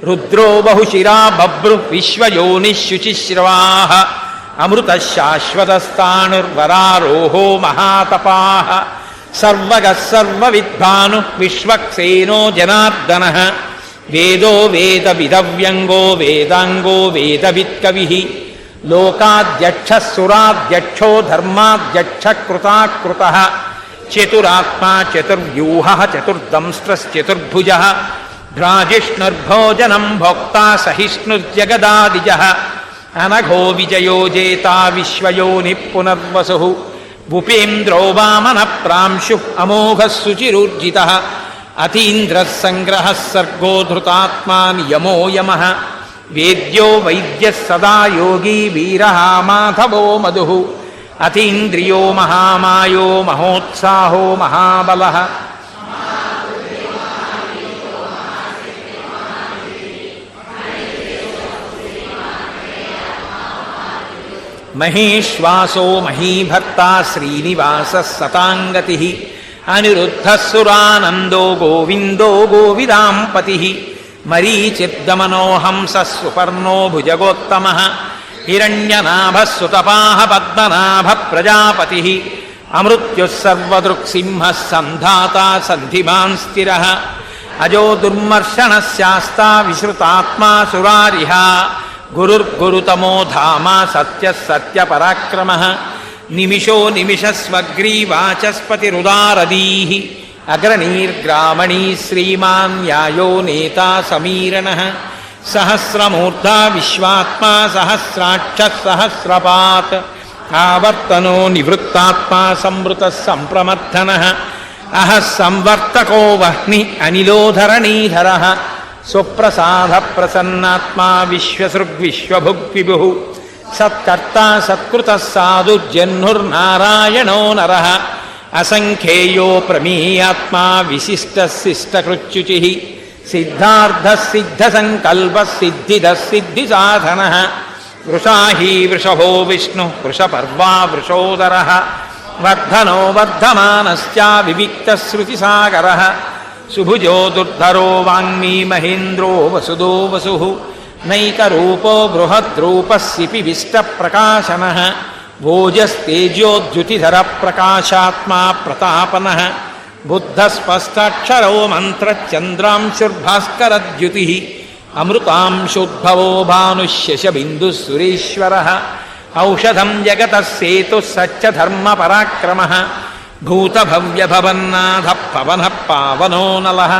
రుద్రో బహుశిరా బభ్రుః విశ్వయోనిః శుచిశ్రవాః అమృతః శాశ్వతస్థాణుర్వరారోహో మహాతపాః సర్వగః సర్వవిద్వానుః విశ్వక్సేనో జనార్దనః వేదో వేదవిదవ్యంగో వేదాంగో వేదవిత్కవిః లోకాధ్యక్షः సురాధ్యక్షో ధర్మాధ్యక్ష కృతాకృతః చతురాత్మా చతుర్వ్యూహः చతుర్దంష్ట్రశ్చతుర్భుజः భ్రాజిష్ణుర్భోజనం భోక్తా సహిష్ణుర్జగదాదిజః అనఘో విజయో జేతా విశ్వయోని పునర్వసు భూపేంద్రో వామన ప్రాంశు అమోఘః శుచిరూర్జితః అతీంద్రః సంగ్రహः సర్గో ధృతాత్మా నియమో యమః వేద్యో వైద్యः సదా యోగీ వీరః మాధవో మధుః అతీంద్రియో మహామాయో మహోత్సాహో మహాబలః మహేశ్వాసో మహీభర్తా శ్రీనివాసः సతాంగతిః అనిరుద్ధः సురానందో గోవిందో గోవిదాంపతిః మరీచిర్దమనో హంసः సుపర్ణో భుజగోత్తమః హిరణ్యనాభः సుతపాః పద్మనాభः ప్రజాపతిః అమృత్యుః సర్వదృక్సింహः సంధాతా సంధిమాన్ స్థిరः అజో దుర్మర్షణः శాస్తా విశ్రుతాత్మా సురారిః గురుర్గురుతమో ధామ సత్యః సత్యపరాక్రమః నిమిషో నిమిషస్వగ్రీవాచస్పతిరుదారదీః అగ్రణీర్గ్రామణీ శ్రీమాన్ న్యాయో నేతా సమీరణః సహస్రమూర్ధా విశ్వాత్మా సహస్రాక్షः సహస్రపాత్ ఆవర్తనో నివృత్తాత్మా సంవృతః సంప్రమర్థనః అహః సంవర్తకో వహ్ని అనిలోధరణీధరः సుప్రసాద ప్రసన్నాత్మా విశ్వసృగ్విశ్వభుగ్విభుః సత్కర్తా సత్కృతః సాధు జహ్నుర్నారాయణో నరః అసంఖ్యేయో ప్రమేయాత్మా విశిష్టः శిష్టకృత్యుచిః సిద్ధార్థः సిద్ధసంకల్పः సిద్ధిదः సిద్ధిసాధనः వృషాహీ వృషభో విష్ణుః వృషపర్వా వృషోదరः వర్ధనో వర్ధమానశ్చ వివిక్తశ్రుతిసాగరः సుభుజో దుర్ధరో వాంగ్మీ మహేంద్రో వసుదో వసుః నైకరూపో బృహద్రూపస్సిపి విష్టప్రకాశనః భోజస్తేజోద్యుతిధర ప్రకాశాత్మా ప్రతాపనః బుద్ధస్పష్టాక్షరో మంత్రచంద్రాంశుర్భాస్కరద్యుతిః అమృతాంశోద్భవో భానుశశబిందుః సురేశ్వరः ఔషధం జగతః సేతుః సత్యధర్మపరాక్రమः భూతభవ్యభవన్నాథ పవనః పావనో నలః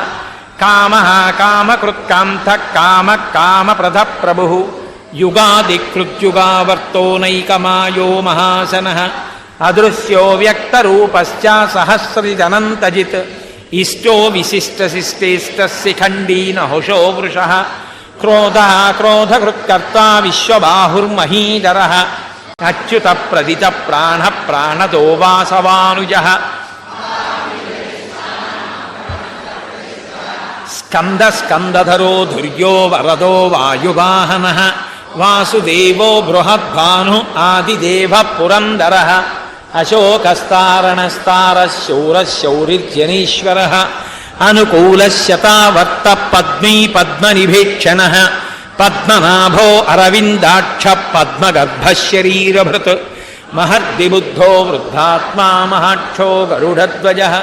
కామః కామకృత్కాంతః కామః కామప్రదః ప్రభుః యుగాదికృత్యుగావర్తో నైకమాయో మహాశనః అదృశ్యో వ్యక్తరూపశ్చ సహస్రజిదనంతజిత్ ఇష్టో విశిష్టశిష్టేష్టः శిఖండీ నహుషో వృషः క్రోధः క్రోధకృత్కర్తా విశ్వబాహుర్మహీధరः అచ్యుత ప్రదిత ప్రాణ ప్రాణదో వాసవానుజః స్కంద స్కందధరో ధుర్యో వరదో వాయువాహనః వాసుదేవో బృహద్భాను ఆదిదేవ పురందరః అశోకస్తారణస్తారः శౌరः శౌరిర్జనీశ్వరः అనుకూలः శతావర్త పద్మీ పద్మనిభేక్షణः పద్మనాభో అరవిందాక్ష పద్మగర్భశరీరభృత్ మహర్దిబుద్ధో వృద్ధాత్మా మహాక్షో గరుడధ్వజః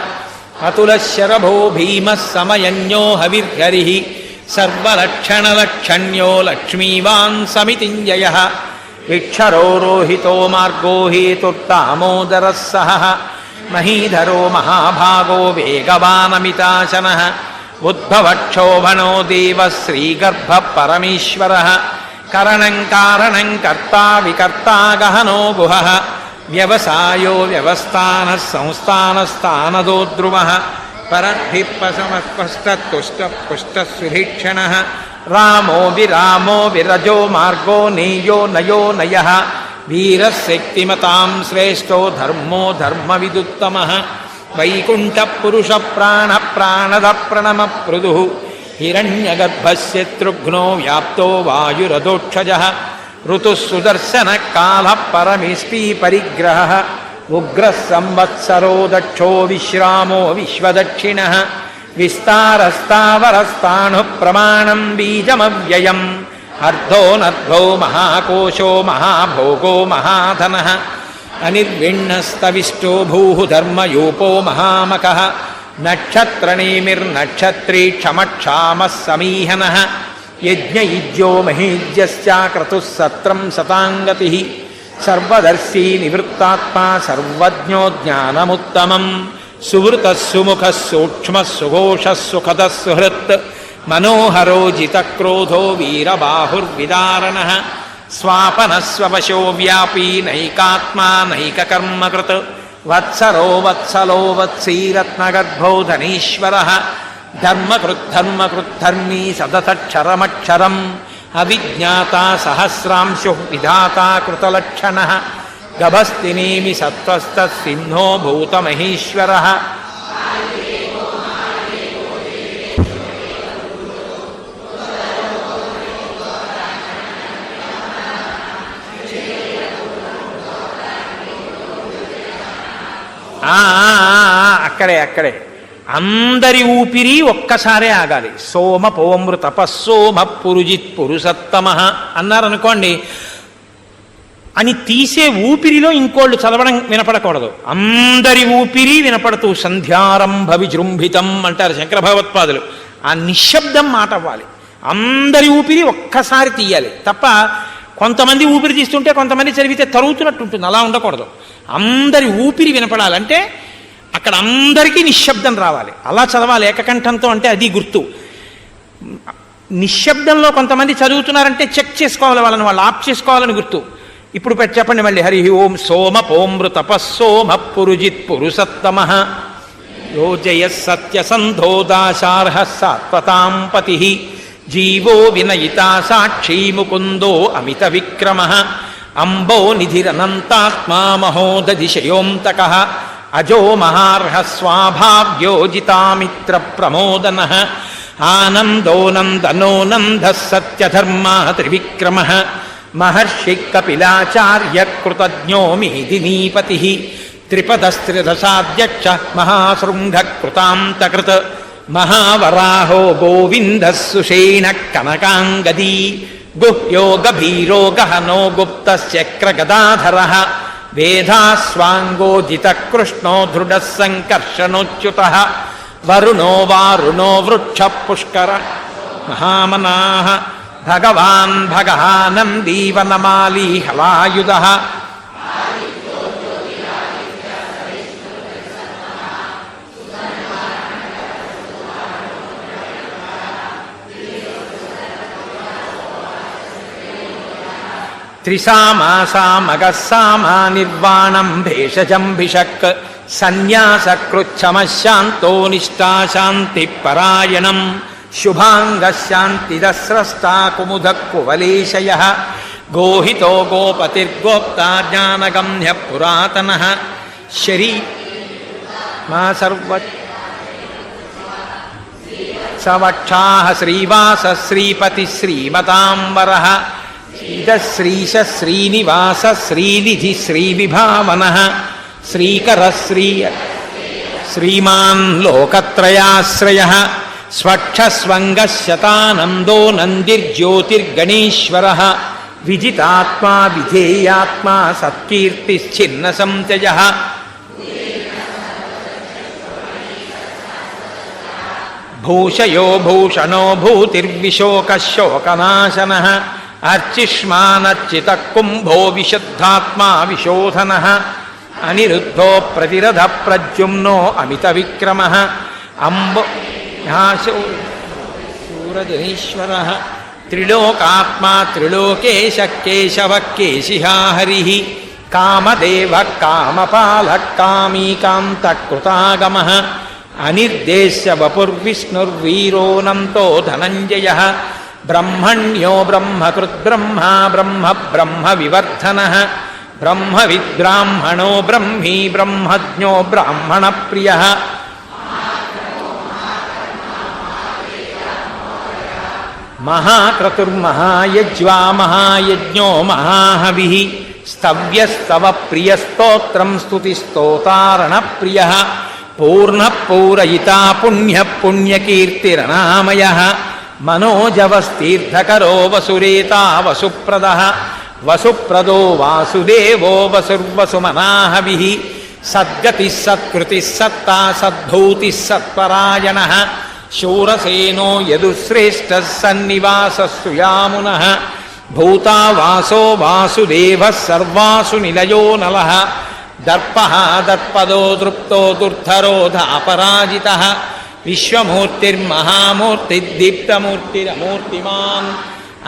అతులశరభో భీమః సమయజ్ఞో హవిర్హరిః సర్వలక్షణలక్షణ్యో లక్ష్మీవాన్ సమితింజయః విక్షరో రోహితో మార్గో హేతుర్దామోదరः సహః మహీధరో మహాభాగో వేగవానమితాశనః ఉద్భవక్షోభణో దేవ శ్రీగర్భ పరమేశ్వరः కరణం కారణం కర్తా వికర్తా గహనో గుహః వ్యవసాయో వ్యవస్థానః సంస్థానస్థానదో ధ్రువః పరద్భిప్పశమస్పష్టతుష్టపుష్టసుభీక్షణः రామో విరామో విరజో మార్గో నేయో నయో నయః వీరశక్తిమతాం శ్రేష్టో ధర్మో ధర్మవిదుత్తమః వైకుంఠపురుష ప్రాణ ప్రాణద ప్రణమ పృదు హిరణ్యగర్భశత్రుఘ్నో వ్యాప్తో వాయురదోక్షజః ఋతుః సుదర్శన కాల పరమేష్టి పరిగ్రహः ఉగ్రः సంవత్సరో దక్షో విశ్రామో విశ్వదక్షిణः విస్తారస్తావరస్తాణు ప్రమాణం బీజమవ్యయం అర్ధోనర్ధో మహాకోశో మహాభోగో మహాధనః అనిర్విణ్ణస్తవిష్టో భూః ధర్మయూపో మహామకః నక్షత్రనేమిర్నక్షత్రీ క్షమక్షామः సమీహనः యజ్ఞయుజ్యో మహేజ్యశ్చ క్రతుః సత్రం శతాంగతిః సర్వదర్శీ నివృత్తాత్మా సర్వజ్ఞో జ్ఞానముత్తమం సువృతः సుముఖः సూక్ష్మः సుఘోషः సుఖదः సుహృత్ మనోహరో జితక్రోధో వీరబాహుర్విదారణః స్వాపనస్వశో వ్యాపీ నైకాత్మా నైకకర్మకృత్ వత్సరో వత్సలో వత్సీరత్నగర్భో ధనీశ్వరః ధర్మకృద్ధర్మకృద్ధర్మీ సదసక్షరమక్షరం అవిజ్ఞాత సహస్రాంశు విధాత కృతలక్షణః గభస్తినేమి సత్వస్తసిన్హో భూతమహేశ్వరః అక్కడే అందరి ఊపిరి ఒక్కసారే ఆగాలి. సోమ పోమృ తపస్సోమ పురుజిత్ పురుషత్తమః అన్నారనుకోండి, అని తీసే ఊపిరిలో ఇంకోళ్ళు చదవడం వినపడకూడదు. అందరి ఊపిరి వినపడుతూ సంధ్యారంభ విజృంభితం అంటారు శంకర భగవత్పాదులు. ఆ నిశ్శబ్దం మాట అవ్వాలి. అందరి ఊపిరి ఒక్కసారి తీయాలి తప్ప కొంతమంది ఊపిరి తీస్తుంటే కొంతమంది చదివితే తరుగుతున్నట్టు ఉంటుంది. అలా ఉండకూడదు. అందరి ఊపిరి వినపడాలంటే అక్కడ అందరికీ నిశ్శబ్దం రావాలి. అలా చదవాలి ఏకకంఠంతో. అంటే అది గుర్తు. నిశ్శబ్దంలో కొంతమంది చదువుతున్నారంటే చెక్ చేసుకోవాలి, వాళ్ళని వాళ్ళు ఆప్ చేసుకోవాలని గుర్తు. ఇప్పుడు చెప్పండి మళ్ళీ. హరి ఓం సోమ పోమృ తపస్సోమ పురుజిత్ పురుషత్తమః యోజయ సత్యసంధోదాశార్హ సాత్వతాం పతిః జీవో వినయితా సాక్షీ ముకుందో అమిత విక్రమః అంబో నిధిరనంతాత్మా మహోదధిశయోంతకః అజో మహార్హ స్వాభావ్యోజితామిత్ర ప్రమోదనః ఆనందో నందనో నందః సత్యధర్మా త్రివిక్రమః మహర్షి కపిలాచార్య కృతజ్ఞో మేదినీపతిః త్రిపదస్త్రిదశాధ్యక్ష మహాశృంగ కృతాంతకృత్ మహావరాహో గోవిందః సుషేణ కనకాంగదీ గుహ్యో గభీరో గహనో గుప్తశ్చక్రగదాధరః వేదాస్వాంగోజితకృష్ణో దృఢః సంకర్షణోచ్యుతః వరుణో వారుణో వృక్ష పుష్కర మహామనాః భగవాన్ భగవానందీవనమాలీ హలాయుధః త్రిసామాసామగస్సామా నిర్వాణం భేషజంభిషక్ సన్యాసకృచ్ఛమశాంతో నిష్ఠాశాంతి పరాయణం శుభాంగశాంతిదస్రష్టా కుముద కువలేశయః గోహితో గోపతిర్గోప్తా జ్ఞానగమ్య పురాతనః శరీ మా సర్వ సవక్షాః శ్రీవాస శ్రీపతి శ్రీమతాంబరః శ్రీశ శ్రీనివాస శ్రీనిధి శ్రీవిభావనః శ్రీకర శ్రీమాన్ లోకత్రయాశ్రయః స్వక్షస్వంగశతానందో నందిర్జ్యోతిర్గణేశ్వరః విజితాత్మా విధేయాత్మా సత్కీర్తిశ్చిన్న సంత్యజః భూషయో భూషణో భూతిర్విశోకశోకనాశనః అర్చిష్మానర్చిత కుంభో విశుద్ధాత్మా విశోధనః అనిరుద్ధో ప్రతిరథ ప్రద్యుమ్నో అమిత విక్రమః అంబో శూరజనీశ్వరః త్రిలోకాత్మా త్రిలోకేశ కేశవ కేశిహా హరిః కామదేవ కామపాల కామీకాంత కృతాగమః అనిర్దేశ్య వపుర్విష్ణుర్వీరోనంతో ధనంజయః బ్రహ్మణ్యో బ్రహ్మకృద్బ్రహ్మా బ్రహ్మ బ్రహ్మ వివర్ధనః బ్రహ్మవిద్బ్రాహ్మణో బ్రహ్మీ బ్రహ్మజ్ఞో బ్రాహ్మణ ప్రియః మహాక్రతుర్మహాయజ్వా మహాయజ్ఞో మహాహవిః స్తవ్యస్తవ ప్రియస్తోత్రం స్తుతిస్తోతారణ ప్రియః పూర్ణః పూరయితా పుణ్యః పుణ్యకీర్తిరనామయః మనోజవస్తీర్థకరో వసురేతా వసుప్రదః వసుప్రదో వాసుదేవో వసుర్వసుమనాహవిః సద్గతిః సత్కృతిః సత్తా సద్భూతిః సత్పరాయణః శూరసేనో యదుశ్రేష్టः సన్నివాసः సుయామునః భూతా వాసో వాసుదేవः సర్వాసు నిలయో నలః దర్పః దర్పదో దృప్తో దుర్ధరో ధాపరాజితః విశ్వమూర్తిర్మహామూర్తిర్దీప్తమూర్తిరమూర్తిమాన్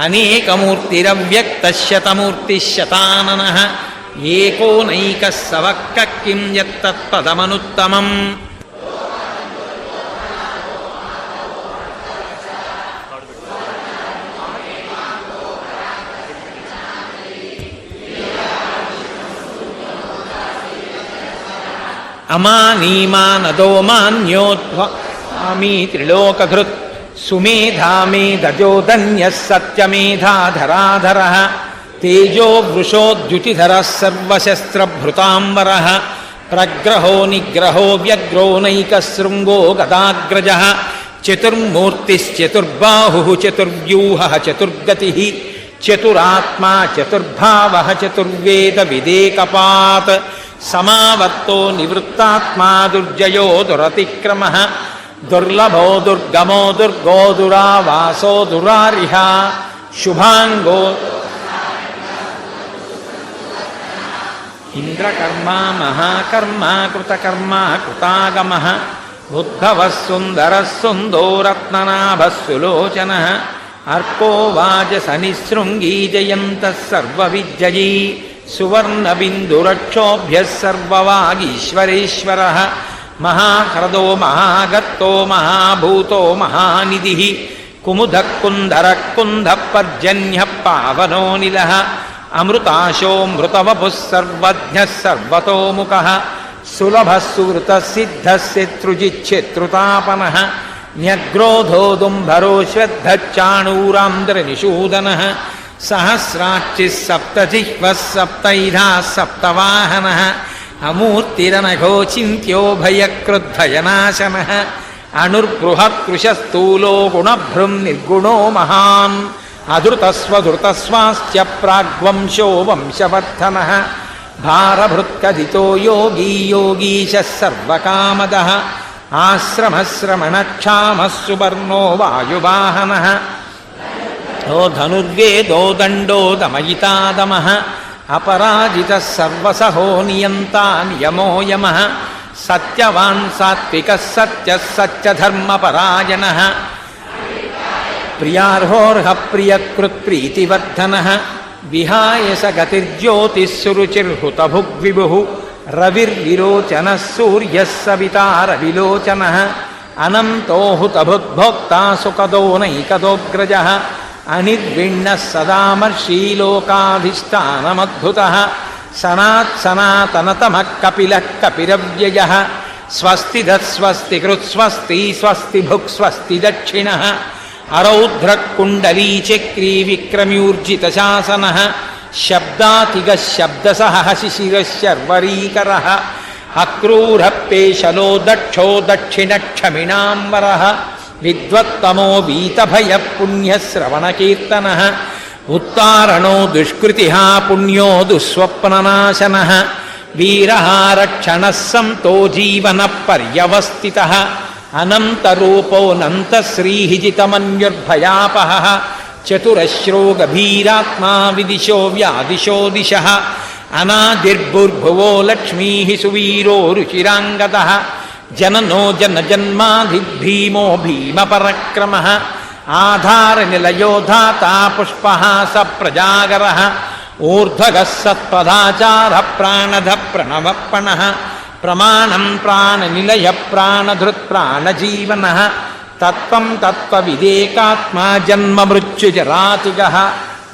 అనేకమూర్తిరవ్యక్తశతమూర్తిశతాననః ఏకోనైకः సవక్కః కిం యత్తత్పదమనుత్తమం. అమానీమానదో మాన్యోద్వామి త్రిలోకధృత్ సుమేధామేధజోధన్యः సత్యమేధాధరాధరः తేజో వృషోద్యుతిధరः సర్వశస్త్రభృతాంబరः ప్రగ్రహో నిగ్రహో వ్యగ్రో నైకశృంగో గదాగ్రజः చతుర్మూర్తిశ్చతుర్బాహుః చతుర్వ్యూహः చతుర్గతిः చతురాత్మా చతుర్భావः చతుర్వేద విదేకపాత్ సమావర్తో నివృత్తాత్మా దుర్జయో దురతిక్రమః దుర్లభో దుర్గమో దుర్గో దురావాసో దురారిహ శుభాంగో ఇంద్రకర్మా మహాకర్మా కృతకర్మా కృతాగమః ఉద్భవः సుందరः సుందో రత్ననాభः సులోచనः అర్కో వాజసనిశృంగీ జయంతः సర్వవిద్యయీ సువర్ణబిందురక్షోభ్యः సర్వవాగీశ్వరేశ్వరः మహాహ్రదో మహాగర్తో మహాభూతో మహానిధిః కుముదః కుందరః కుందః పర్జన్యః పావనోనిలः అమృతాశోమృతవపుః సర్వజ్ఞः సర్వతోముఖः సులభः సువృతः సిద్ధः శత్రుజిచ్ఛత్రుతాపనः న్యగ్రోధోదుంభరో శ్వద్ధశ్చాణూరాంధ్రనిషూదనः సహస్రాక్షిः సప్తజిహ్వः సప్తైధాः సప్తవాహనः అమూర్తిరనఘోచింత్యో భయక్రుద్ధయనాశనः అణుర్బృహత్కృశస్థూలో గుణభృం నిర్గుణో మహాన్ అధృతస్వధృతస్వాశ్చ ప్రాగ్వంశో వంశవర్ధనः భారభృత్కథితో యోగీ యోగీశः సర్వకామదः ఆశ్రమశ్రమణక్షామः సువర్ణో వాయువాహనः ఓ ధనుర్వేదో దండో దమయితాదమః అపరాజితः సర్వసహో నియంతా నియమో యమః సత్యవాన్ సాత్వికः సత్యः సత్యధర్మపరాయణः ప్రియార్హోర్హ ప్రియకృత్ప్రీతివర్ధనः విహాయ స గతిర్జ్యోతిः సురుచిర్హుతభుగ్విభుః రవిర్విరోచనः సూర్యः సవితారవిలోచనः అనంతో హుతభుగ్భోక్తా సుఖదో నైకదోగ్రజः అనిర్విణ్ణः సదామర్షీలోకాధిష్టానమద్భుతः సనాతనతమః కపిలः కపిరవ్యయः స్వస్తిదः స్వస్తికృత్స్వస్తి స్వస్తిభుక్ స్వస్తి దక్షిణः అరౌద్రకుండలీ చక్రీ విక్రమ్యూర్జితశాసనः శబ్దాతిగः శబ్దసహ శిశిరः శర్వరీకరः అక్రూరపేశలో దక్షో దక్షిణక్షమిణాంబరः విద్వత్తమో వీతభయః పుణ్యశ్రవణకీర్తనः ఉత్తారణో దుష్కృతిః పుణ్యో దుస్వప్ననాశనः వీరः రక్షణः సంతో జీవనః పర్యవస్థితः అనంతరూపోऽనంతశ్రీः జితమన్యుర్భయాపహः చతురశ్రో గభీరాత్మా విదిశో వ్యాదిశో దిశः అనాదిర్భుర్భువో లక్ష్మీः సువీరో రుచిరాంగదः జననో జనజన్మాధిర్భీమో భీమపరక్రమः ఆధారనిలయో ధాతా పుష్పः స ప్రజాగరः ఊర్ధ్వగः సత్పదాచారः ప్రాణధः ప్రణవప్పణः ప్రమాణం ప్రాణనిలయ ప్రాణధృత్ ప్రాణజీవనः తత్వం తత్వవిదేకాత్మా జన్మమృత్యుజరాతుగः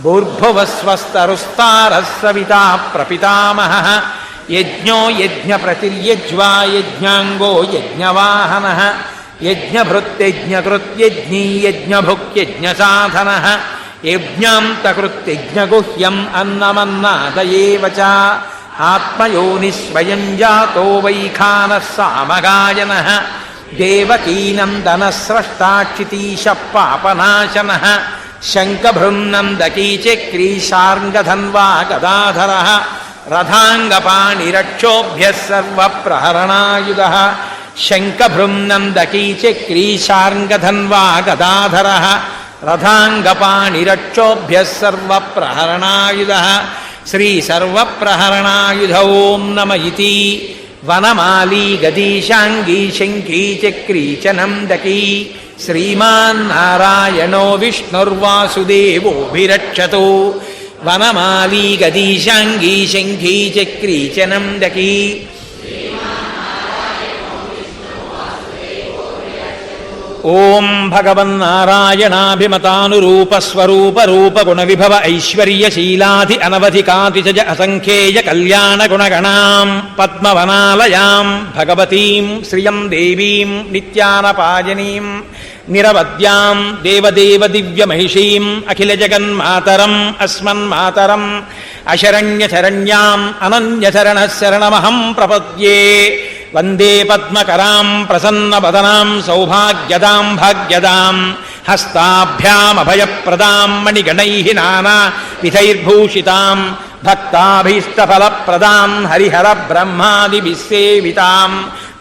భూర్భువస్వస్తరుస్తారः సవితా ప్రపితామహः యజ్ఞో యజ్ఞప్రతిర్యజ్వా యజ్ఞాంగో యజ్ఞవాహనः యజ్ఞభృత్యజ్ఞకృత్యజ్ఞీ యజ్ఞభుక్యజ్ఞసాధనः యజ్ఞాంతకృత్యజ్ఞగుహ్యం అన్నమన్నాదయేవ చ ఆత్మయోని స్వయం జాతో వైఖానः సామగాయనः దేవకీనందనः స్రష్టాక్షితీశ పాపనాశనः శంఖభృన్నందకీ చక్రీ శార్ంగధన్వా గదాధరः రథాంగపాణిరక్షోభ్యः సర్వప్రహరణాయుధः శంఖభృన్నందకీ చక్రీ శార్ంగధన్వా గదాధరः రథాంగపాణిరక్షోభ్యः సర్వప్రహరణాయుధः శ్రీ సర్వప్రహరణాయుధ ఓం నమ ఇతి వనమాలీ గదీశాంగీ శంఖీ చక్రీ చ నందకీ శ్రీమాన్నారాయణో విష్ణుర్వాసుదేవోభిరక్షతు వనమాలీ గదీశాంగీ శంఖీ చక్రీ చ నందకీ ఓం భగవన్నారాయణాభిమతానురూపస్వరూపరూపగుణ ఐశ్వర్యశీలాధి అనవధికాతిశ అసంఖ్యేయ కళ్యాణగుణగణాం పద్మవనాలయాం భగవతీం శ్రియం దేవీం నిత్యానపాయనీం నిరవద్యాం దేవదేవ దివ్యమహిషీం అఖిలజగన్మాతరం అస్మన్మాతరం అశరణ్యశరణ్యాం అనన్యశరణశరణమహం ప్రపద్యే వందే పద్మకరాం ప్రసన్నవదనాం సౌభాగ్యదాం భాగ్యదాం హస్తాభ్యామభయప్రదాం మణిగణైః నానావిధైర్భూషితాం భక్తాభీష్టఫలప్రదాం హరిహర బ్రహ్మాదిభిः సేవితాం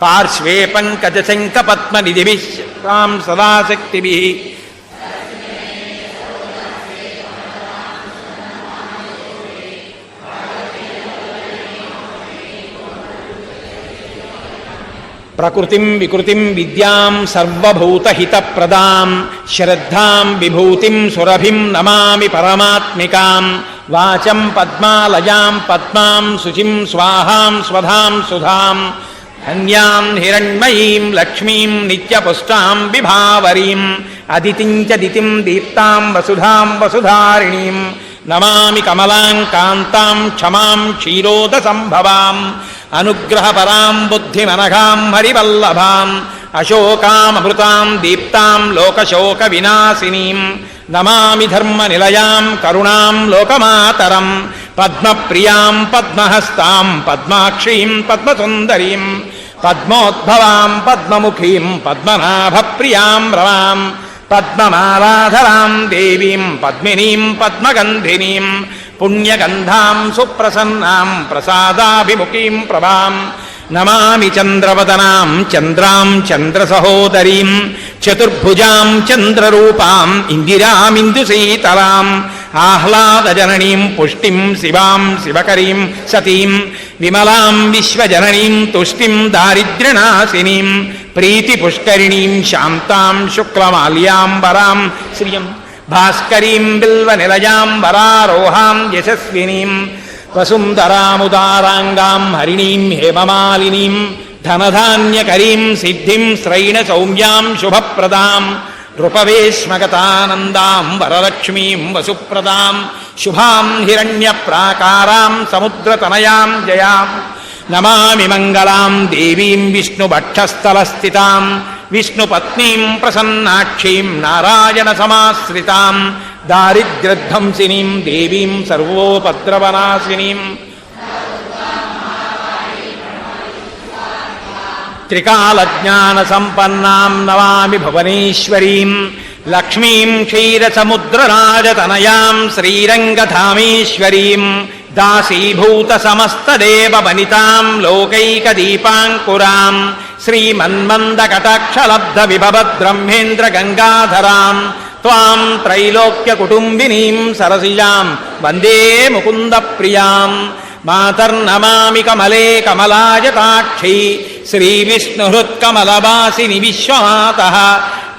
పార్శ్వే పంకజశంఖపద్మనిధిభిः తాం సదాశక్తిభిः ప్రకృతిం వికృతిం విద్యాం సర్వభూతహితప్రదాం శ్రద్ధాం విభూతిం సురభిం నమామి పరమాత్మికాం వాచం పద్మాలయాం పద్మాం శుచిం స్వాహాం స్వధాం సుధాం ధన్యాం హిరణ్మయీం లక్ష్మీం నిత్యపుష్టాం విభావరీం అదితిం చ దితిం దీప్తాం వసుధాం వసుధారిణీం నమామి కమలాం కాంతాం క్షమాం క్షీరోద సంభవాం అనుగ్రహపరాం బుద్ధిమనఘాం హరివల్లభాం అశోకామృతాం దీప్తాం లోకశోక వినాశినీం నమామి ధర్మనిలయాం కరుణాం లోకమాతరం పద్మప్రియాం పద్మహస్తాం పద్మాక్షీం పద్మసుందరీం పద్మోద్భవాం పద్మముఖీం పద్మనాభప్రియాం రమాం పద్మమాలాధరాం దేవీం పద్మినీం పద్మగంధినీం పుణ్యగంధాం సుప్రసన్నాం ప్రసాదాభిముఖీం ప్రభాం నమామి చంద్రవదనాం చంద్రాం చంద్రసహోదరీం చతుర్భుజాం చంద్రరూపాం ఇందిరామిందుశీతలాం ఆహ్లాదజననీం పుష్టిం శివాం శివకరీం సతీం విమలాం విశ్వజననీం తుష్టిం దారిద్ర్యనాశినీం ప్రీతిపుష్కరిణీం శాంతాం శుక్లమాల్యాంబరాం శ్రియం భాస్కరీం బిల్వనిలయాం వరారోహాం యశస్వినీం వసుంధరాముదారాంగాం హరిణీం హేమమాలినీం ధనధాన్యకరీం సిద్ధిం శ్రైణ సౌమ్యాం శుభప్రదాం నృపవేశ్మగతానందాం వరలక్ష్మీం వసుప్రదాం శుభాం హిరణ్యప్రాకారాం సముద్రతనయాం జయాం నమామి మంగళాం దేవీం విష్ణుభక్షస్థలస్థితాం విష్ణుపత్నీం ప్రసన్నాక్షీం నారాయణ సమాశ్రితాం దారిద్ర్యధ్వంసినీం దేవీం సర్వోపద్రవనాశినీం త్రికాలజ్ఞానసంపన్నాం నమామి భువనేశ్వరీం లక్ష్మీం క్షీరసముద్రరాజతనయాం శ్రీరంగధామేశ్వరీం దాసీభూత సమస్తదేవ వనితాం లోకైకదీపాంకురాం శ్రీమన్మందకటాక్షలబ్ధ విభవద్బ్రహ్మేంద్ర గంగాధరాం త్వాం త్రైలోక్యకుటుంబినీం సరసిజాం వందే ముకుంద ప్రియాం మాతర్నమామి కమలే కమలాయతాక్షి శ్రీవిష్ణుహృత్కమలవాసిని విశ్వమాతః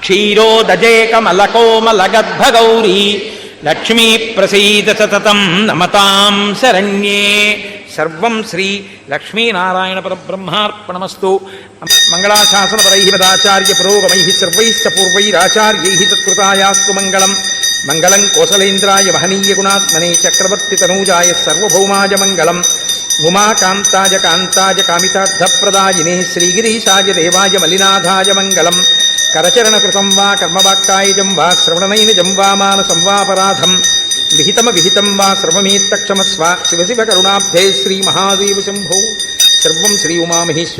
క్షీరోదజే కమలకోమలగద్భగౌరీ లక్ష్మీ ప్రసీద సతతం నమతాం శరణ్యే. సర్వం శ్రీ లక్ష్మీనారాయణ పరబ్రహ్మార్పణమస్తు. మంగళాశాసనపరై పదాచార్య పురోగమై సర్వైశ్చ పూర్వైరాచార్యై తత్కృతాయాస్తు మంగళం. మంగళం కోసలేంద్రాయ వహనీయ గుణాత్మనే చక్రవర్తి తనూజాయ సర్వభౌమాయ మంగళం. ఉమాకాంతాయ కాంతాయ కామితార్థప్రదాయినే శ్రీగిరీశాయ దేవాయ మలినాథాయ మంగళం. కరచరణకృతం వా కర్మవాక్కాయజం వా శ్రవణనైనజం వా మానసం వాపరాధం విహితం వా సర్వమేత్తక్షమస్వ. శివ శివ కరుణాబ్ధే శ్రీ మహాదేవ శంభో. సర్వం శ్రీ ఉమామహేశ్వర.